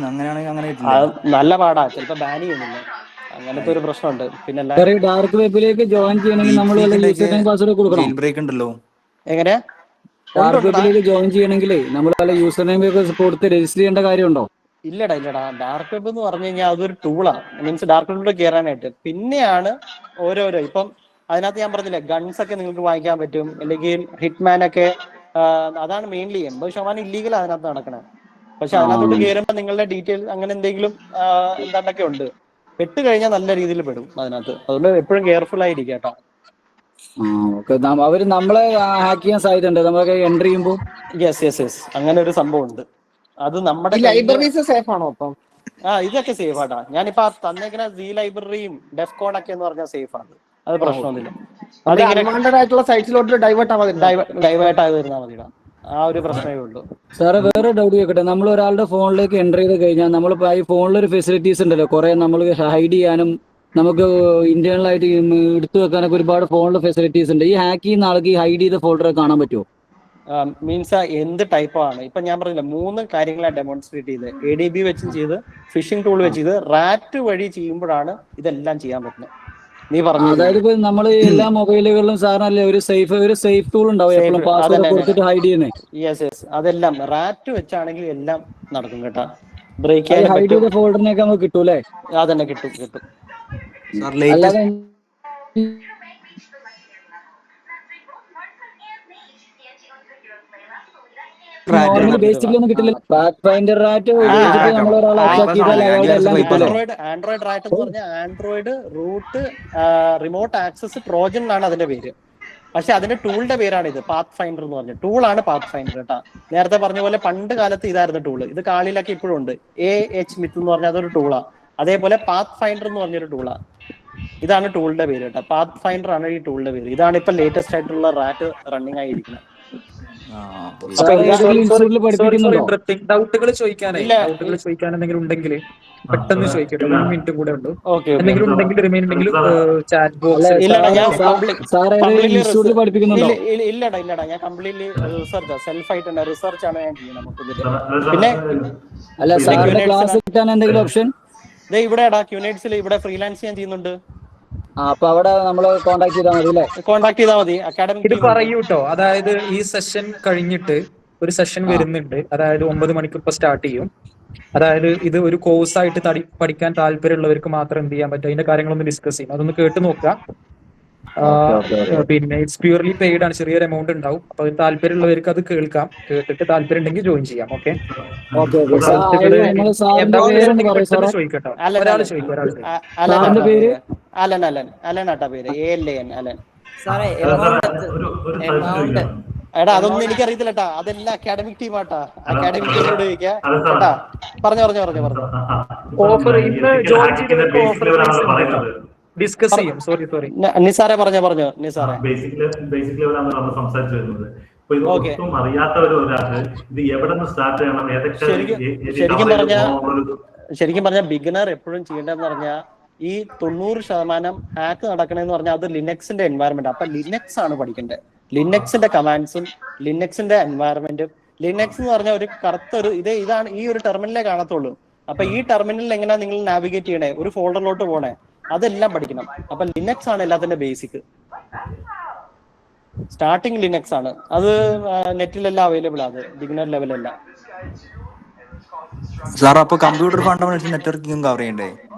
അങ്ങനെയാണെങ്കിൽ അങ്ങനെ അത് നല്ല പാടാ, ചിലപ്പോ ബാൻ ചെയ്യുന്നില്ല, അങ്ങനത്തെ ഒരു പ്രശ്നമുണ്ട്. പിന്നെ ഡാർക്ക് വെബിലേക്ക് ജോയിൻ ചെയ്യണമെങ്കിൽ നമ്മൾ യൂസർ നെയിം പാസ്വേഡ് കൊടുക്കണം. ജയിൽ ബ്രേക്ക് ഉണ്ടല്ലോ. എങ്ങനെയാ? ഡാർക്ക് വെബിലേക്ക് ജോയിൻ ചെയ്യണമെങ്കിൽ നമ്മൾ യൂസർ നെയിം കൊടുത്ത് രജിസ്റ്റർ ചെയ്യേണ്ട കാര്യമുണ്ടോ? ഇല്ലടാ. ഡാർക്ക് വെബ് എന്ന് പറഞ്ഞു കഴിഞ്ഞാൽ അതൊരു ടൂളാണ്, മീൻസ് ഡാർക്ക് വെബിലൂടെ കയറാനായിട്ട്. പിന്നെയാണ് ഓരോരോ ഇപ്പം അതിനകത്ത് ഞാൻ പറഞ്ഞില്ലേ, ഗൺസ് ഒക്കെ നിങ്ങൾക്ക് വാങ്ങിക്കാൻ പറ്റും, അല്ലെങ്കിൽ ഹിറ്റ്മാൻ ഒക്കെ. അതാണ് മെയിൻലി 80% ഇല്ലീഗൽ അതിനകത്ത് നടക്കണേ. പക്ഷെ അതിനകത്തോട്ട് കയറുമ്പോൾ നിങ്ങളുടെ ഡീറ്റെയിൽസ് അങ്ങനെ എന്തെങ്കിലും എന്താണ്ടൊക്കെ ഉണ്ട്. പെട്ട് കഴിഞ്ഞാൽ നല്ല രീതിയിൽ പെടും അതിനകത്ത്. അതുകൊണ്ട് എപ്പോഴും കെയർഫുൾ ആയിരിക്കും കേട്ടോ. അവര് നമ്മളെ ഹാക്ക് ചെയ്യാൻ സാധ്യതയുണ്ട് നമ്മളൊക്കെ എൻട്രി ചെയ്യുമ്പോൾ. യെസ് അങ്ങനെ ഒരു സംഭവം ഉണ്ട്. അത് നമ്മുടെ ലൈബ്രറീസ് സേഫ് ആണോ അപ്പം? ഇതൊക്കെ സേഫ് ആട്ടാ. ഞാനിപ്പോ തന്നേക്കുന്ന സി ലൈബ്രറിയും ഡെഫ്കോൺ ഒക്കെ എന്ന് പറഞ്ഞാൽ സേഫ് ആണ്. അത് പ്രശ്നമൊന്നുമില്ല. ആയിട്ടുള്ള സൈറ്റ്സിലോട്ട് ഡൈവേർട്ട് ആയി വരുന്നാൽ മതിടാ. ആ ഒരു പ്രശ്നമേ ഉള്ളൂ. സാറേ വേറെ ഡൗട്ട് ചോദിക്കട്ടെ, നമ്മൾ ഒരാളുടെ ഫോണിലേക്ക് എൻ്റർ ചെയ്ത് കഴിഞ്ഞാൽ നമ്മളിപ്പോൾ ഈ ഫോണിലൊരു ഫെസിലിറ്റീസ് ഉണ്ടല്ലോ, കുറെ നമ്മൾ ഹൈഡ് ചെയ്യാനും നമുക്ക് ഇന്റേണൽ ആയിട്ട് എടുത്തു വെക്കാനൊക്കെ ഒരുപാട് ഫോണിൽ ഫെസിലിറ്റീസ് ഉണ്ട്. ഈ ഹാക്ക് ചെയ്യുന്ന ആൾക്ക് ഈ ഹൈഡ് ചെയ്ത ഫോൾഡർ കാണാൻ പറ്റുമോ? മീൻസ് എന്ത് ടൈപ്പാണ്? ഇപ്പൊ ഞാൻ പറഞ്ഞില്ല 3 കാര്യങ്ങളാണ് ഡെമോൺസ്ട്രേറ്റ് ചെയ്ത്. ADB വെച്ചും ചെയ്ത്, ഫിഷിംഗ് ടൂൾ വെച്ച് ചെയ്ത്, റാറ്റ് വഴി ചെയ്യുമ്പോഴാണ് ഇതെല്ലാം ചെയ്യാൻ പറ്റുന്നത്. നീ പറഞ്ഞു, അതായത് ഇപ്പൊ നമ്മൾ എല്ലാ മൊബൈലുകളിലും സാറിനല്ലേ ഒരു സേഫ് ടൂൾ ഉണ്ടാവും എപ്പോഴും പാസ്വേഡ് കൊടുത്തിട്ട് ഹൈഡ് ചെയ്യുന്നത്. യെസ് അതെല്ലാം റാറ്റ് വെച്ചാണെങ്കിൽ എല്ലാം നടക്കും കേട്ടാ. ബ്രേക്ക് ചെയ്യാൻ ഹൈഡ് ചെയ്ത ഫോൾഡറിനൊക്കെ നമുക്ക് കിട്ടൂലേ? അതന്നെ കിട്ടും. അല്ലാതെ ബേസിക്കലൊന്നും കിട്ടില്ല. ആൻഡ്രോയിഡ് റാറ്റ് എന്ന് പറഞ്ഞാൽ Android root remote access trojan എന്നാണ് അതിന്റെ പേര്. പക്ഷെ അതിന്റെ ടൂളിന്റെ പേരാണ് ഇത്, പാത്ത് ഫൈൻഡർ എന്ന് പറഞ്ഞ ടൂളാണ് പാത്ത് ഫൈൻഡർ കേട്ടാ. നേരത്തെ പറഞ്ഞ പോലെ പണ്ട് കാലത്ത് ഇതായിരുന്നു ടൂള്. ഇത് കാളിയിലൊക്കെ ഇപ്പോഴും ഉണ്ട്. AH മിത്ത് എന്ന് പറഞ്ഞാൽ അതൊരു ടൂളാ. അതേപോലെ പാത്ത് ഫൈൻഡർ എന്ന് പറഞ്ഞൊരു ടൂളാ. ഇതാണ് ടൂളിന്റെ പേര് കേട്ടോ. പാത്ത് ഫൈൻഡർ ആണ് ഈ ടൂളിന്റെ പേര്. ഇതാണ് ഇപ്പൊ ലേറ്റസ്റ്റ് ആയിട്ടുള്ള റാറ്റ് റണ്ണിങ് ആയിരിക്കുന്നത്. ഡൗട്ടുകൾ ചോദിക്കാൻ എന്തെങ്കിലും ഉണ്ടെങ്കിൽ പെട്ടെന്ന് ചോദിക്കട്ടെ. 1 മിനിറ്റ് കൂടെ ഉള്ളൂ. എന്തെങ്കിലും ഉണ്ടെങ്കിൽ റിമൈൻ ഉണ്ടെങ്കിൽ ചാറ്റ് ബോക്സ്. ഇല്ലടാ ഞാൻ കംപ്ലീറ്റ്ലി റിസർച്ച് സെൽഫ് ആയിട്ട് റിസർച്ച് ആണ് ഞാൻ ചെയ്യുന്നത്. പിന്നെ എന്തെങ്കിലും ഓപ്ഷൻ ഇവിടെ ക്യൂനൈറ്റ്സിൽ ഇവിടെ ഫ്രീലാൻസ് ഞാൻ ചെയ്യുന്നുണ്ട്. അപ്പൊ അവിടെ നമ്മള് കോൺടാക്ട് ചെയ്താൽ മതി. ഇത് പറയൂ കേട്ടോ. അതായത് ഈ സെഷൻ കഴിഞ്ഞിട്ട് ഒരു സെഷൻ വരുന്നുണ്ട്. അതായത് 9 മണിക്ക് ഇപ്പൊ സ്റ്റാർട്ട് ചെയ്യും. അതായത് ഇത് ഒരു കോഴ്സായിട്ട് പഠിക്കാൻ താല്പര്യമുള്ളവർക്ക് മാത്രം എന്ത് ചെയ്യാൻ പറ്റും, അതിന്റെ കാര്യങ്ങളൊന്ന് ഡിസ്കസ് ചെയ്യും. അതൊന്ന് കേട്ട് നോക്കുക. പിന്നെ ഇറ്റ്സ് പ്യൂർലി പെയ്ഡ് ആണ്, ചെറിയൊരു എമൗണ്ട് ഉണ്ടാവും. അപ്പൊ അത് താല്പര്യമുള്ളവർക്ക് അത് കേൾക്കാം. കേട്ടിട്ട് താല്പര്യം ഉണ്ടെങ്കിൽ ജോയിൻ ചെയ്യാം. ഓക്കെ ചോദിക്കട്ടോ. ഒരാൾ ചോദിക്കും. എടാ അതൊന്നും എനിക്കറിയത്തില്ല കേട്ടാ. അതെല്ലാം അക്കാഡമിക് ടീം ആട്ടാ. അക്കാഡമിക് ടീമിനോട് ചോദിക്കാം കേട്ടാ. പറഞ്ഞു ഓഫർ ഇന്ന് ജോയിൻ ചെയ്തവർക്ക് ഓഫർ ഡിസ്കസ് ചെയ്യും. സോറി നിസാറെ പറഞ്ഞു നിസാറെ. ബേസിക്കലി നമ്മൾ സംസാരിച്ചു വരുന്നത്. ഇതൊന്നും അറിയാത്ത ഒരാൾക്ക് ഇത് എവിടെ നിന്ന് സ്റ്റാർട്ട് ചെയ്യണം, ശരിക്കും പറഞ്ഞാൽ ബിഗിനർ എപ്പോഴും ചെയ്യേണ്ടതെന്ന് പറഞ്ഞാൽ ഈ 90% ഹാക്ക് നടക്കണെന്ന് പറഞ്ഞാൽ അത് ലിനക്സിന്റെ എൻവയറമെന്റ്. അപ്പൊ ലിനക്സ് ആണ് പഠിക്കേണ്ടത്. ലിനക്സിന്റെ കമാൻഡ്സും ലിനക്സിന്റെ എൻവയറമെന്റും. ലിനക്സ് എന്ന് പറഞ്ഞാൽ ഒരു കറുത്തൊരു ഇതാണ് ഈ ഒരു ടെർമിനലേ കാണത്തുള്ളൂ. അപ്പൊ ഈ ടെർമിനലിൽ എങ്ങനെയാ നിങ്ങൾ നാവിഗേറ്റ് ചെയ്യണേ, ഒരു ഫോൾഡറിലോട്ട് പോണേ, അതെല്ലാം പഠിക്കണം. അപ്പൊ ലിനക്സ് ആണ് എല്ലാത്തിന്റെ ബേസിക്. സ്റ്റാർട്ടിങ് ലിനക്സ് ആണ്. അത് നെറ്റിലെല്ലാം അവൈലബിൾ ആണ്. ബിഗിനർ ലെവലല്ല. സാർ അപ്പൊ കമ്പ്യൂട്ടർ ഫണ്ടമെന്റൽസ് നെറ്റ്വർക്കിംഗ് കവർ ചെയ്യണ്ടേ?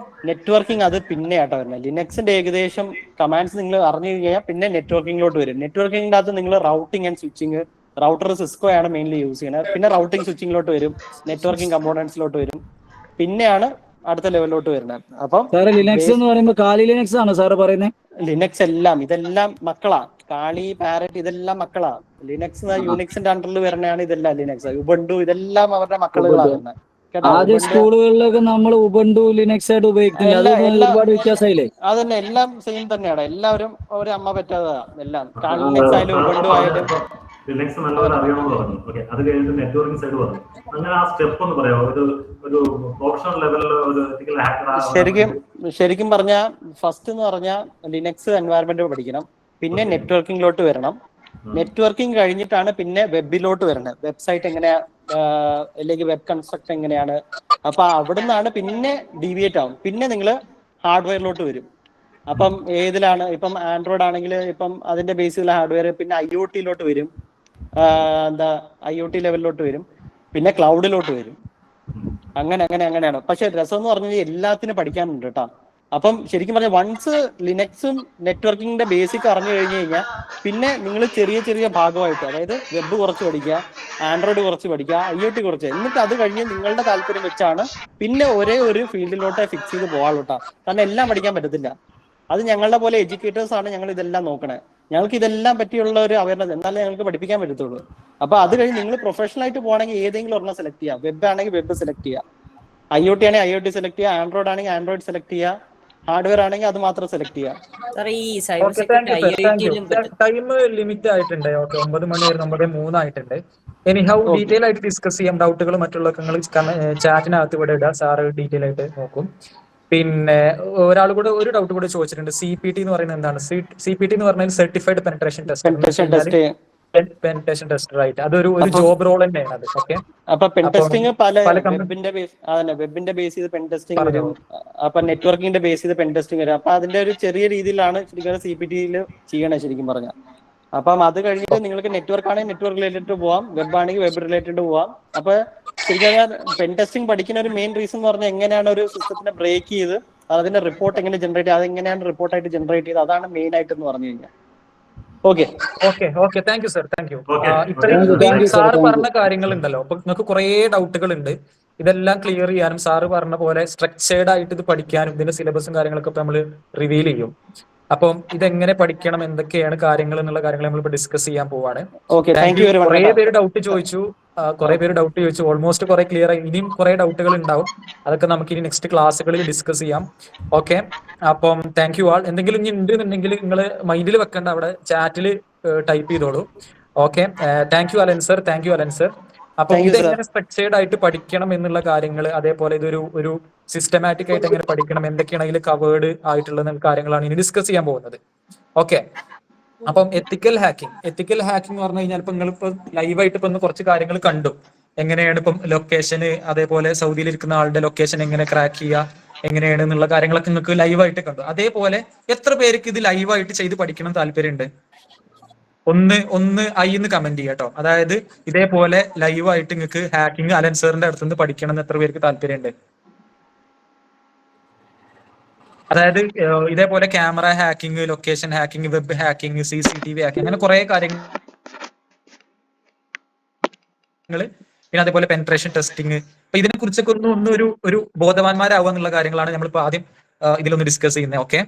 നെറ്റ്വർക്കിംഗ് അത് പിന്നെ ആട്ടോ വരുന്നത്. ലിനക്സിന്റെ ഏകദേശം കമാൻഡ്സ് നിങ്ങൾ അറിഞ്ഞു കഴിഞ്ഞാൽ പിന്നെ നെറ്റ്വർക്കിംഗിലോട്ട് വരും. നെറ്റ്വർക്കിംഗിന്റെ അകത്ത് നിങ്ങൾ routing and switching, router Cisco ആണ് മെയിൻലി യൂസ് ചെയ്യുന്നത്. പിന്നെ റൗട്ടിംഗ് സ്വിച്ചിങ്ങിലോട്ട് വരും, നെറ്റ്വർക്കിംഗ് കമ്പോണൻസിലോട്ട് വരും, പിന്നെയാണ് അടുത്ത ലെവലിലോട്ട് വരുന്നത്. അപ്പം ലിനക്സ് എന്ന് പറയുമ്പോൾ കാലി ലിനക്സ് ആണ് സാറ് പറയുന്നത്? ലിനക്സ് ഇതെല്ലാം മക്കളാ. കാളി, പാരറ്റ് ഇതെല്ലാം മക്കളാ. ലിനക്സ് യൂണിക്സിന്റെ അണ്ടറിൽ വരുന്നതാണ് ഇതെല്ലാം. ലിനക്സ്, ഉബുണ്ടു ഇതെല്ലാം അവരുടെ മക്കളുകളാണ് വരുന്നത്. ആദ്യ സ്കൂളുകളിലൊക്കെ നമ്മൾ ഉബുണ്ടു ലിനക്സ് ആയിട്ട് ഉപയോഗിക്കുന്നത് ഒരുപാട് വ്യത്യാസമായില്ലേ? അതന്നെ, എല്ലാം സെയിം തന്നെയാണ്. എല്ലാവരും ഒരു അമ്മ പറ്റാതാ എല്ലാം. ലിനക്സ് ആയാലും ഉബുണ്ടു ആയാലും ലിനക്സ് നല്ലപോലെ അറിയണമെന്ന് പറഞ്ഞു. ഓക്കെ, അത് കഴിഞ്ഞിട്ട് നെറ്റ്വർക്കിംഗ് സൈഡ് പറഞ്ഞു. അങ്ങനെ ആ സ്റ്റെപ്പ് ഒന്ന് പറയാമോ? ഒരു പ്രൊഫഷണൽ ലെവലിൽ ഒരു എത്തിക്കൽ ഹാക്കർ ശരിക്കും പറഞ്ഞാൽ ഫസ്റ്റ് എന്ന് പറഞ്ഞാൽ ലിനക്സ് എൻവയറമെന്റ് പഠിക്കണം. പിന്നെ നെറ്റ്വർക്കിംഗിലോട്ട് വരണം. നെറ്റ്വർക്കിംഗ് കഴിഞ്ഞിട്ടാണ് പിന്നെ വെബിലോട്ട് വരണത്. വെബ്സൈറ്റ് എങ്ങനെ അല്ലെങ്കിൽ വെബ് കൺസ്ട്രക്ട് എങ്ങനെയാണ്. അപ്പൊ അവിടെ നിന്നാണ് പിന്നെ ഡീവിയേറ്റ് ആവും. പിന്നെ നിങ്ങൾ ഹാർഡ്വെയറിലോട്ട് വരും. അപ്പം ഏതിലാണ് ഇപ്പം ആൻഡ്രോയിഡ് ആണെങ്കിൽ ഇപ്പം അതിന്റെ ബേസിലുള്ള ഹാർഡ്വെയർ, പിന്നെ IoT-ലോട്ട് വരും, IoT ലെവലിലോട്ട് വരും, പിന്നെ ക്ലൗഡിലോട്ട് വരും. അങ്ങനെയാണ്. പക്ഷെ രസം എന്ന് പറഞ്ഞു കഴിഞ്ഞാൽ എല്ലാത്തിനും പഠിക്കാനുണ്ട് കേട്ടോ. അപ്പം ശരിക്കും പറഞ്ഞാൽ വൺസ് ലിനക്സും നെറ്റ്വർക്കിങ്ങിന്റെ ബേസിക് അറിഞ്ഞു കഴിഞ്ഞു കഴിഞ്ഞാൽ പിന്നെ നിങ്ങൾ ചെറിയ ചെറിയ ഭാഗമായിട്ട്, അതായത് വെബ് കുറച്ച് പഠിക്കുക, ആൻഡ്രോയിഡ് കുറച്ച് പഠിക്കുക, IoT കുറച്ച്, എന്നിട്ട് അത് കഴിഞ്ഞ് നിങ്ങളുടെ താല്പര്യം വെച്ചാണ് പിന്നെ ഒരേ ഒരു ഫീൽഡിലോട്ട് ഫിക്സ് ചെയ്ത് പോകാനുള്ളൂ കേട്ടോ. കാരണം എല്ലാം പഠിക്കാൻ പറ്റത്തില്ല. അത് ഞങ്ങളുടെ പോലെ എഡ്യൂക്കേറ്റേഴ്സ് ആണ് ഞങ്ങൾ ഇതെല്ലാം നോക്കണേ. ഞങ്ങൾക്ക് ഇതെല്ലാം പറ്റിയുള്ള ഒരു അവയർനെസ് എന്നാലേ ഞങ്ങൾക്ക് പഠിപ്പിക്കാൻ പറ്റത്തുള്ളൂ. അപ്പൊ അത് കഴിഞ്ഞ് നിങ്ങൾ പ്രൊഫഷണൽ ആയിട്ട് പോകണമെങ്കിൽ ഏതെങ്കിലും ഒരെണ്ണം സെലക്ട് ചെയ്യുക. വെബ് ആണെങ്കിൽ വെബ് സെലക്ട് ചെയ്യുക, IoT ആണെങ്കിൽ IoT സെലക്ട് ചെയ്യുക, ആൻഡ്രോയിഡ് ആണെങ്കിൽ ആൻഡ്രോയിഡ് സെലക്ട് ചെയ്യുക, ഹാർഡ്വെയർ ആണെങ്കിൽ അത് മാത്രം സെലക്ട് ചെയ്യുക. ടൈം ലിമിറ്റ് ആയിട്ടുണ്ട്. ഓക്കെ, 9 മണി വരെ 9:03 ആയിട്ടുണ്ട്. എനിഹൗ ഡീറ്റെയിൽ ആയിട്ട് ഡിസ്കസ് ചെയ്യാം. ഡൗട്ടുകൾ മറ്റുള്ള ചാറ്റിനകത്ത് ഇവിടെ ഇടുക, സാറ് ഡീറ്റെയിൽ ആയിട്ട് നോക്കും. പിന്നെ ഒരാൾ കൂടെ ഒരു ഡൗട്ട് കൂടെ ചോദിച്ചിട്ടുണ്ട്. CPT എന്ന് പറയുന്നത് എന്താണ്? CPT എന്ന് പറഞ്ഞാൽ certified penetration test, penetration test, right? അതൊരു ജോബ് റോൾ തന്നെയാണ് അത്. ഓക്കെ, അപ്പൊ പെൻ ടെസ്റ്റിംഗ് പല വെബിന്റെ ബേസ് ചെയ്ത് പെൻ ടെസ്റ്റിംഗ് വരും, അപ്പൊ നെറ്റ്വർക്കിന്റെ ബേസ് ചെയ്ത് പെൻ ടെസ്റ്റിംഗ് വരും. അപ്പൊ അതിന്റെ ഒരു ചെറിയ രീതിയിലാണ് ശരിക്കും CPT-യിൽ ചെയ്യണേ ശരിക്കും പറഞ്ഞാൽ. അപ്പം അത് കഴിഞ്ഞിട്ട് നിങ്ങൾക്ക് നെറ്റ്വർക്ക് ആണെങ്കിൽ നെറ്റ്വർക്ക് റിലേറ്റഡ് പോവാം, വെബ് ആണെങ്കിൽ വെബ് റിലേറ്റഡ് പോവാം. അപ്പൊ ശരിക്കും പെൻ ടെസ്റ്റിംഗ് പഠിക്കുന്ന ഒരു മെയിൻ റീസൺ എന്ന് പറഞ്ഞാൽ എങ്ങനെയാണ് ഒരു സിസ്റ്റത്തിനെ ബ്രേക്ക് ചെയ്ത് അതിന്റെ റിപ്പോർട്ട് എങ്ങനെ ജനറേറ്റ് ചെയ്ത്, അതെങ്ങനെയാണ് റിപ്പോർട്ടായിട്ട് ജനറേറ്റ് ചെയ്ത്, അതാണ് മെയിൻ ആയിട്ട് എന്ന് പറഞ്ഞു കഴിഞ്ഞാൽ. Okay, thank you sir, thank U. ഇത്രയും സാറ് പറഞ്ഞ കാര്യങ്ങൾ ഉണ്ടല്ലോ, അപ്പൊ നിങ്ങൾക്ക് കുറെ ഡൗട്ടുകൾ ഉണ്ട്. ഇതെല്ലാം ക്ലിയർ ചെയ്യാനും സാറ് പറഞ്ഞ പോലെ സ്ട്രക്ചേർഡ് ആയിട്ട് ഇത് പഠിക്കാനും ഇതിന്റെ സിലബസും കാര്യങ്ങളൊക്കെ നമ്മൾ റിവീൽ ചെയ്യും. അപ്പം ഇതെങ്ങനെ പഠിക്കണം, എന്തൊക്കെയാണ് കാര്യങ്ങൾ എന്നുള്ള കാര്യങ്ങൾ നമ്മൾ ഡിസ്കസ് ചെയ്യാൻ പോവാണ്. കുറെ പേര് ഡൗട്ട് ചോദിച്ചു, ഓൾമോസ്റ്റ് കുറെ ക്ലിയർ ആയി. ഇനിയും കുറെ ഡൗട്ടുകൾ ഉണ്ടാവും, അതൊക്കെ നമുക്ക് ഇനി നെക്സ്റ്റ് ക്ലാസ്സുകളിൽ ഡിസ്കസ് ചെയ്യാം. ഓക്കെ, അപ്പം താങ്ക് യു ആൾ. എന്തെങ്കിലും ഇനി ഉണ്ടെന്നുണ്ടെങ്കിൽ നിങ്ങൾ മൈൻഡിൽ വെക്കേണ്ട, അവിടെ ചാറ്റിൽ ടൈപ്പ് ചെയ്തോളൂ. Okay, thank you Alan sir, thank you Alan sir. അപ്പൊ ഇതെങ്ങനെ സ്ട്രക്ചേർഡ് ആയിട്ട് പഠിക്കണം എന്നുള്ള കാര്യങ്ങൾ, അതേപോലെ ഇതൊരു സിസ്റ്റമാറ്റിക് ആയിട്ട് എങ്ങനെ പഠിക്കണം, എന്തൊക്കെയാണ് അതിൽ കവേർഡ് ആയിട്ടുള്ള കാര്യങ്ങളാണ് ഇനി ഡിസ്കസ് ചെയ്യാൻ പോകുന്നത്. ഓക്കെ, അപ്പം എത്തിക്കൽ ഹാക്കിംഗ് എന്ന് പറഞ്ഞു കഴിഞ്ഞാൽ ഇപ്പൊ നിങ്ങളിപ്പോ ലൈവായിട്ട് ഇപ്പൊ കുറച്ച് കാര്യങ്ങൾ കണ്ടു. എങ്ങനെയാണ് ഇപ്പം ലൊക്കേഷന്, അതേപോലെ സൗദിയിൽ ഇരിക്കുന്ന ആളുടെ ലൊക്കേഷൻ എങ്ങനെ ക്രാക്ക് ചെയ്യുക, എങ്ങനെയാണ് എന്നുള്ള കാര്യങ്ങളൊക്കെ നിങ്ങൾക്ക് ലൈവായിട്ട് കണ്ടു. അതേപോലെ എത്ര പേർക്ക് ഇത് ലൈവായിട്ട് ചെയ്ത് പഠിക്കണം താല്പര്യമുണ്ട്? ഒന്ന് എന്ന് കമന്റ് ചെയ്യാം കേട്ടോ. അതായത് ഇതേപോലെ ലൈവായിട്ട് നിങ്ങൾക്ക് ഹാക്കിംഗ് അലൻ സാറിന്റെ അടുത്തുനിന്ന് പഠിക്കണം എന്ന് എത്ര പേർക്ക് താല്പര്യമുണ്ട്? അതായത് ഇതേപോലെ camera hacking, location hacking, web hacking, CCTV hacking, അങ്ങനെ കുറെ കാര്യങ്ങൾ, പിന്നെ അതേപോലെ പെനിട്രേഷൻ ടെസ്റ്റിംഗ്. അപ്പൊ ഇതിനെ കുറിച്ചൊക്കെ ഒരു ബോധവാന്മാരാവുക എന്നുള്ള കാര്യങ്ങളാണ് നമ്മളിപ്പോ ആദ്യം ഇതിലൊന്ന് ഡിസ്കസ് ചെയ്യുന്നത്. ഓക്കെ,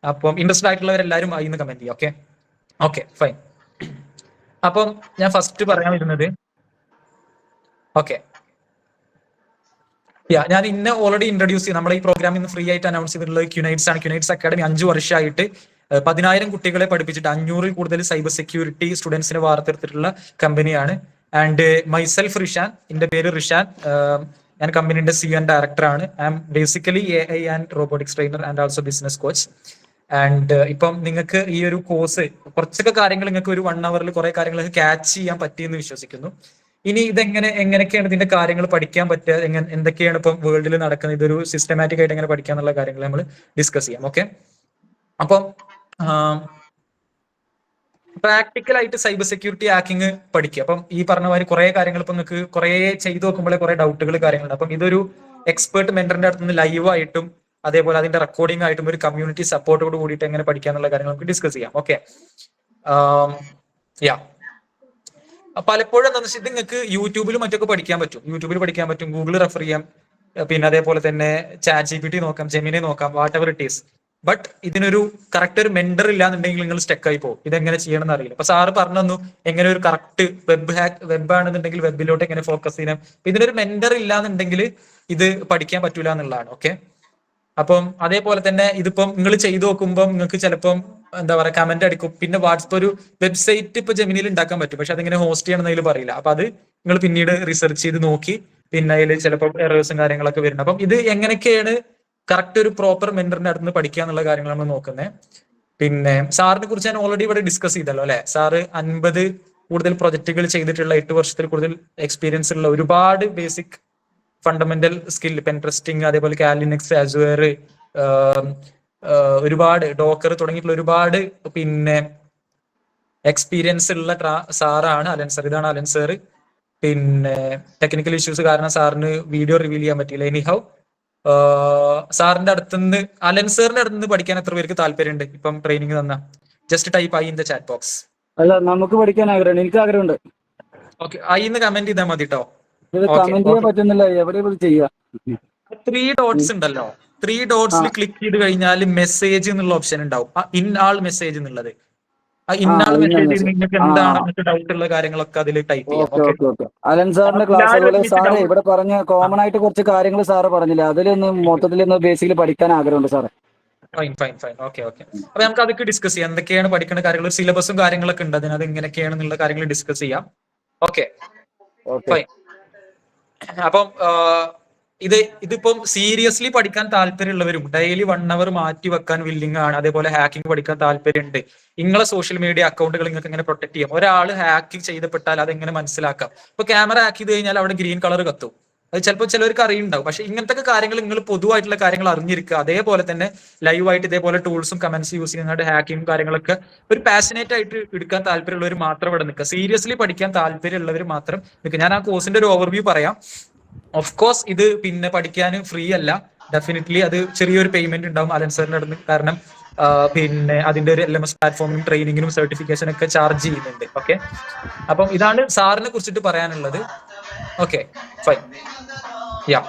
അപ്പം ഇൻട്രസ്റ്റഡ് ആയിട്ടുള്ളവരെല്ലാവരും ഇന്ന് കമന്റ് ചെയ്യാം. Okay, fine. അപ്പം ഞാൻ ഫസ്റ്റ് പറയാൻ വരുന്നത്, ഓക്കെ, ഞാൻ ഓൾറെഡി ഇൻട്രൊഡ്യൂസ് ചെയ്ത് നമ്മുടെ ഈ പ്രോഗ്രാം ഇന്ന് ഫ്രീ ആയിട്ട് അനൗൺസ് ചെയ്തിട്ടുള്ളത് ക്യുനൈറ്റ്സ് ആണ്. ക്യുനൈറ്റ്സ് അക്കാഡമി 5 വർഷമായിട്ട് 10,000 കുട്ടികളെ പഠിപ്പിച്ചിട്ട് 500-ൽ കൂടുതൽ സൈബർ സെക്യൂരിറ്റി സ്റ്റുഡൻസിനെ വാർത്തെടുത്തിട്ടുള്ള കമ്പനിയാണ്. ആൻഡ് മൈസെൽഫ് റിഷാൻ, എന്റെ പേര് റിഷാൻ, ഞാൻ കമ്പനിയുടെ CEO ആൻഡ് ഡയറക്ടർ ആണ്. I am basically AI and robotics trainer and also business coach. And ഇപ്പം നിങ്ങൾക്ക് ഈ ഒരു കോഴ്സ് കുറച്ചൊക്കെ കാര്യങ്ങൾ നിങ്ങൾക്ക് ഒരു 1 hour കുറെ കാര്യങ്ങൾ ക്യാച്ച് ചെയ്യാൻ പറ്റിയെന്ന് വിശ്വസിക്കുന്നു. ഇനി എങ്ങനെയൊക്കെയാണ് ഇതിന്റെ കാര്യങ്ങൾ പഠിക്കാൻ പറ്റുക, എന്തൊക്കെയാണ് ഇപ്പം വേൾഡിൽ നടക്കുന്നത്, ഇതൊരു സിസ്റ്റമാറ്റിക് ആയിട്ട് എങ്ങനെ പഠിക്കുക എന്നുള്ള കാര്യങ്ങൾ നമ്മൾ ഡിസ്കസ് ചെയ്യാം. ഓക്കെ, അപ്പം പ്രാക്ടിക്കൽ ആയിട്ട് സൈബർ സെക്യൂരിറ്റി ഹാക്കിംഗ് പഠിക്കുക. അപ്പം ഈ പറഞ്ഞ മാതിരി കുറെ കാര്യങ്ങൾ ഇപ്പൊ നിങ്ങൾക്ക് കുറെ ചെയ്ത് നോക്കുമ്പോഴേ കുറെ ഡൗട്ടുകൾ കാര്യങ്ങളുണ്ട്. അപ്പം ഇതൊരു എക്സ്പേർട്ട് മെന്ററിന്റെ അടുത്ത് നിന്ന് ലൈവായിട്ടും അതേപോലെ അതിന്റെ റെക്കോർഡിംഗ് ആയിട്ടും ഒരു കമ്മ്യൂണിറ്റി സപ്പോർട്ടോട് കൂടിയിട്ട് എങ്ങനെ പഠിക്കാന്നുള്ള കാര്യങ്ങൾ നമുക്ക് ഡിസ്കസ് ചെയ്യാം. ഓക്കെ, പലപ്പോഴും എന്താണെന്ന് വെച്ചാൽ ഇത് നിങ്ങൾക്ക് യൂട്യൂബിലും മറ്റൊക്കെ പഠിക്കാൻ പറ്റും, ഗൂഗിൾ റെഫർ ചെയ്യാം, പിന്നെ അതേപോലെ തന്നെ ChatGPT നോക്കാം, ജെമിനി നോക്കാം, what ever it is. But ഇതിനൊരു കറക്റ്റ് ഒരു മെന്റർ ഇല്ലാന്നുണ്ടെങ്കിൽ നിങ്ങൾ സ്റ്റക്ക് ആയി പോകും. ഇതെങ്ങനെ ചെയ്യണം എന്ന് അറിയില്ല. അപ്പൊ സാറ് പറഞ്ഞു തന്നു എങ്ങനെ ഒരു കറക്റ്റ് വെബ് ആണെന്നുണ്ടെങ്കിൽ വെബിലോട്ട് എങ്ങനെ ഫോക്കസ് ചെയ്യണം. ഇതിനൊരു മെന്റർ ഇല്ലാന്നുണ്ടെങ്കിൽ ഇത് പഠിക്കാൻ പറ്റൂല എന്നുള്ളതാണ്. ഓക്കെ, അപ്പം അതേപോലെ തന്നെ ഇതിപ്പം നിങ്ങൾ ചെയ്തു നോക്കുമ്പോൾ നിങ്ങൾക്ക് ചിലപ്പം എന്താ പറയുക കമന്റ് അടിക്കും. പിന്നെ വാട്സ്ആപ്പ് ഒരു വെബ്സൈറ്റ് ഇപ്പൊ ജെമിനിയിൽ ഉണ്ടാക്കാൻ പറ്റും, പക്ഷെ അതെങ്ങനെ ഹോസ്റ്റ് ചെയ്യണം എന്നതിൽ പറയില്ല. അപ്പൊ അത് നിങ്ങൾ പിന്നീട് റിസർച്ച് ചെയ്ത് നോക്കി പിന്നെ അതിൽ ചിലപ്പോൾ എറേഴ്സും കാര്യങ്ങളൊക്കെ വരുന്നത്. അപ്പം ഇത് എങ്ങനെയൊക്കെയാണ് കറക്റ്റ് ഒരു പ്രോപ്പർ മെന്ററിന്റെ അടുത്ത് നിന്ന് പഠിക്കുക എന്നുള്ള കാര്യങ്ങൾ നമ്മൾ നോക്കുന്നത്. പിന്നെ സാറിനെ കുറിച്ച് ഞാൻ ഓൾറെഡി ഇവിടെ ഡിസ്കസ് ചെയ്തല്ലോ അല്ലെ. സാറ് 50 കൂടുതൽ പ്രൊജക്റ്റുകൾ ചെയ്തിട്ടുള്ള 8 വർഷത്തിൽ കൂടുതൽ എക്സ്പീരിയൻസ് ഉള്ള ഒരുപാട് basic fundamental skill, pen testing, അതേപോലെ കാലിനെക്സ്, അസുവർ, ഒരുപാട് ഡോക്കർ തുടങ്ങിയിട്ടുള്ള ഒരുപാട് പിന്നെ എക്സ്പീരിയൻസ് ഉള്ള സാറാണ് അലൻ സർ. ഇതാണ് അലൻ സർ. പിന്നെ ടെക്നിക്കൽ ഇഷ്യൂസ് കാരണം സാറിന് വീഡിയോ റിവീൽ ചെയ്യാൻ പറ്റിയില്ല. എനിഹൗ സാറിന്റെ അടുത്തുനിന്ന്, അലൻ സാറിന്റെ അടുത്തുനിന്ന് പഠിക്കാൻ എത്ര പേർക്ക് താല്പര്യമുണ്ട്? ഇപ്പം ട്രെയിനിങ് തന്ന just type I in the chat box. അല്ല, നമുക്ക് പഠിക്കാൻ ആഗ്രഹമുണ്ട്. എനിക്ക് ആഗ്രഹമുണ്ട്. ഓക്കെ, ഐന്ന് കമന്റ് ചെയ്താൽ മതി കേട്ടോ. കമന്റ് ചെയ്യാൻ പറ്റുന്നില്ല, എവിടെ ചെയ്യാ? 3 ഡോട്ട്സ് ഉണ്ടല്ലോ, 3 ഡോട്ട്സിൽ ക്ലിക്ക് ചെയ്ത് കഴിഞ്ഞാൽ മെസ്സേജ് എന്നുള്ള ഓപ്ഷൻ ഉണ്ടാവും. ഇൻ ആൾ മെസ്സേജ് എന്നുള്ളത്. ഇന്നാൾ മെസ്സേജ് നിങ്ങൾക്ക് എന്താണ് ഡൗട്ട് ഉള്ള കാര്യങ്ങളൊക്കെ അതിൽ ടൈപ്പ് ചെയ്യാം. അലൻ സാറിന്റെ ക്ലാസ് സാറേ ഇവിടെ പറഞ്ഞ കോമൺ ആയിട്ട് കുറച്ച് കാര്യങ്ങൾ സാറ് പറഞ്ഞില്ല, അതിലൊന്ന് മൊത്തത്തിൽ ബേസിക്കലി പഠിക്കാൻ ആഗ്രഹമുണ്ട് സാറേ. Fine fine fine, okay okay. അപ്പൊ നമുക്ക് അതൊക്കെ ഡിസ്കസ് ചെയ്യാം. എന്തൊക്കെയാണ് പഠിക്കേണ്ട കാര്യങ്ങൾ, സിലബസും കാര്യങ്ങളൊക്കെ ഉണ്ട്, അതിനകത്ത് എങ്ങനെയൊക്കെയാണെന്നുള്ള കാര്യങ്ങൾ ഡിസ്കസ് ചെയ്യാം. Okay fine. അപ്പം ഇതിപ്പം സീരിയസ്ലി പഠിക്കാൻ താല്പര്യമുള്ളവരും ഡെയിലി 1 hour മാറ്റി വെക്കാൻ വില്ലിംഗ് ആണ്, അതേപോലെ ഹാക്കിംഗ് പഠിക്കാൻ താല്പര്യമുണ്ട്. നിങ്ങളെ സോഷ്യൽ മീഡിയ അക്കൗണ്ടുകൾ നിങ്ങൾക്ക് എങ്ങനെ പ്രൊട്ടക്ട് ചെയ്യാം? ഒരാൾ ഹാക്ക് ചെയ്തപ്പെട്ടാൽ അതെങ്ങനെ മനസ്സിലാക്കാം? ഇപ്പൊ ക്യാമറ ഹാക്ക് ചെയ്ത് കഴിഞ്ഞാൽ അവിടെ ഗ്രീൻ കളർ കത്തും. അത് ചിലപ്പോൾ ചിലവർക്ക് അറിയുണ്ടാവും. പക്ഷെ ഇങ്ങനത്തെ കാര്യങ്ങൾ നിങ്ങൾ പൊതുവായിട്ടുള്ള കാര്യങ്ങൾ അറിഞ്ഞിരിക്കുക. അതേപോലെ തന്നെ ലൈവായിട്ട് ഇതേപോലെ ടൂൾസും കമന്റ്സ് യൂസ് ചെയ്യുന്നതായിട്ട് ഹാക്കിംഗ് കാര്യങ്ങളൊക്കെ ഒരു പാഷനേറ്റ് ആയിട്ട് എടുക്കാൻ താല്പര്യമുള്ളവർ മാത്രം ഇവിടെ നിൽക്കുക. സീരിയസ്ലി പഠിക്കാൻ താല്പര്യമുള്ളവർ മാത്രം നിൽക്കുക. ഞാൻ ആ കോഴ്സിന്റെ ഒരു ഓവർവ്യൂ പറയാം. ഓഫ് കോഴ്സ് ഇത് പിന്നെ പഠിക്കാൻ ഫ്രീ അല്ല, ഡെഫിനറ്റ്ലി അത് ചെറിയൊരു പേയ്മെന്റ് ഉണ്ടാവും അലൻ സാറിന്റെ അടുത്ത്. കാരണം പിന്നെ അതിന്റെ ഒരു LMS പ്ലാറ്റ്ഫോമിനും ട്രെയിനിങ്ങിനും സർട്ടിഫിക്കേഷൻ ഒക്കെ ചാർജ് ചെയ്യുന്നുണ്ട്. ഓക്കെ, അപ്പം ഇതാണ് സാറിനെ കുറിച്ചിട്ട് പറയാനുള്ളത്. Okay fine. Yeah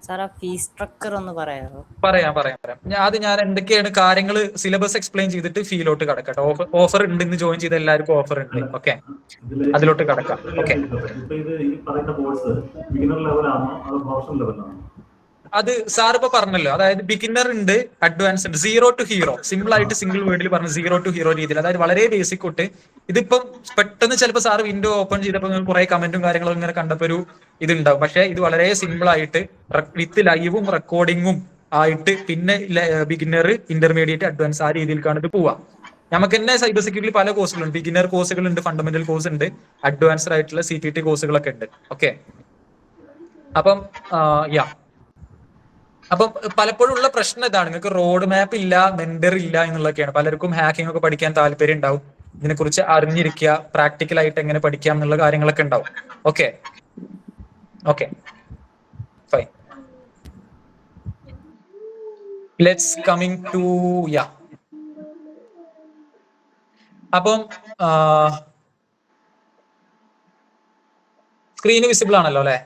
sir, fees structure ഒന്ന് പറയാമോ? പറയാം. ഞാൻ എന്തൊക്കെയാണ് കാര്യങ്ങൾ സിലബസ് എക്സ്പ്ലെയിൻ ചെയ്തിട്ട് ഫീലോട്ട് കടക്കട്ടെ. ഓഫർ ഉണ്ട്, ഇന്ന് ജോയിൻ ചെയ്ത എല്ലാവർക്കും ഓഫർ ഉണ്ട്. ഓക്കെ, അതിലോട്ട് കടക്കാം. ഓക്കെ, അത് സാർ ഇപ്പൊ പറഞ്ഞല്ലോ, അതായത് ബിഗിന്നർ ഉണ്ട്, അഡ്വാൻസ് ഉണ്ട്, 0 to hero. സിമ്പിൾ ആയിട്ട് സിംഗിൾ വേർഡിൽ പറഞ്ഞ 0 to hero രീതിയിൽ, അതായത് വളരെ ബേസിക് തൊട്ട്. ഇതിപ്പം പെട്ടെന്ന് ചിലപ്പോൾ സാർ വിൻഡോ ഓപ്പൺ ചെയ്തപ്പോൾ കുറെ കമന്റും കാര്യങ്ങളും ഇങ്ങനെ കണ്ടപ്പോൾ ഒരു ഇതുണ്ടാവും. പക്ഷെ ഇത് വളരെ സിമ്പിൾ ആയിട്ട് വിത്ത് ലൈവും റെക്കോർഡിങ്ങും ആയിട്ട്, പിന്നെ ബിഗിന്നർ, ഇന്റർമീഡിയറ്റ്, അഡ്വാൻസ്, ആ രീതിയിലേക്കാണ് ഇത് പോവുക. നമുക്ക് തന്നെ സൈബർ സെക്യൂരിറ്റി പല കോഴ്സുകളുണ്ട്. ബിഗിന്നർ കോഴ്സുകളുണ്ട്, ഫണ്ടമെന്റൽ കോഴ്സ് ഉണ്ട്, അഡ്വാൻസ്ഡ് ആയിട്ടുള്ള CPT കോഴ്സുകളൊക്കെ ഉണ്ട്. ഓക്കെ, അപ്പം അപ്പം പലപ്പോഴും ഉള്ള പ്രശ്നം ഇതാണ്, നിങ്ങൾക്ക് റോഡ് മാപ്പ് ഇല്ല, മെന്റർ ഇല്ല എന്നുള്ളതൊക്കെയാണ്. പലർക്കും ഹാക്കിംഗ് ഒക്കെ പഠിക്കാൻ താല്പര്യം ഉണ്ടാവും, ഇതിനെക്കുറിച്ച് അറിഞ്ഞിരിക്കുക, പ്രാക്ടിക്കൽ ആയിട്ട് എങ്ങനെ പഠിക്കാം എന്നുള്ള കാര്യങ്ങളൊക്കെ ഉണ്ടാവും. Okay okay fine. Let's coming to അപ്പം സ്ക്രീന് വിസിബിൾ ആണല്ലോ അല്ലെ?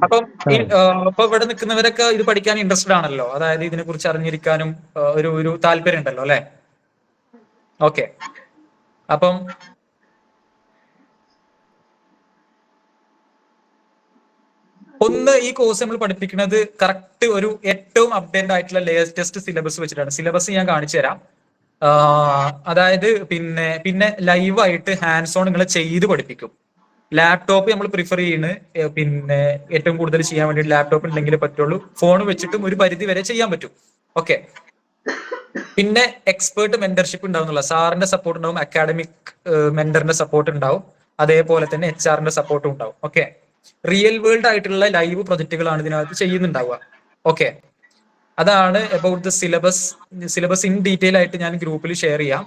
അപ്പം ഇപ്പൊ ഇവിടെ നിൽക്കുന്നവരൊക്കെ ഇത് പഠിക്കാൻ ഇൻട്രസ്റ്റഡ് ആണല്ലോ, അതായത് ഇതിനെ കുറിച്ച് അറിഞ്ഞിരിക്കാനും ഒരു താല്പര്യം ഉണ്ടല്ലോ അല്ലെ? ഓക്കെ, അപ്പം ഒന്ന്, ഈ കോഴ്സ് നമ്മൾ പഠിപ്പിക്കുന്നത് കറക്റ്റ് ഒരു ഏറ്റവും അപ്ഡേറ്റ് ആയിട്ടുള്ള ലേറ്റസ്റ്റ് സിലബസ് വെച്ചിട്ടാണ്. സിലബസ് ഞാൻ കാണിച്ചു തരാം. അതായത് പിന്നെ ലൈവായിട്ട് ഹാൻഡ്സ് ഓൺ നിങ്ങളെ ചെയ്ത് പഠിപ്പിക്കും. ലാപ്ടോപ്പ് നമ്മൾ പ്രിഫർ ചെയ്യുന്നത് പിന്നെ ഏറ്റവും കൂടുതൽ ചെയ്യാൻ വേണ്ടിയിട്ട് ലാപ്ടോപ്പ് ഉണ്ടെങ്കിലേ പറ്റുള്ളൂ. ഫോൺ വെച്ചിട്ടും ഒരു പരിധി വരെ ചെയ്യാൻ പറ്റും. ഓക്കെ, പിന്നെ എക്സ്പേർട്ട് മെന്റർഷിപ്പ് ഉണ്ടാവുന്നുള്ള സാറിന്റെ സപ്പോർട്ട് ഉണ്ടാവും, അക്കാഡമിക് മെന്ററിന്റെ സപ്പോർട്ട് ഉണ്ടാവും, അതേപോലെ തന്നെ HR സപ്പോർട്ടും ഉണ്ടാവും. ഓക്കെ, റിയൽ വേൾഡ് ആയിട്ടുള്ള ലൈവ് പ്രൊജക്ടുകളാണ് ഇതിനകത്ത് ചെയ്യുന്നുണ്ടാവുക. ഓക്കെ, അതാണ് about the syllabus in detail ആയിട്ട് ഞാൻ ഗ്രൂപ്പിൽ ഷെയർ ചെയ്യാം.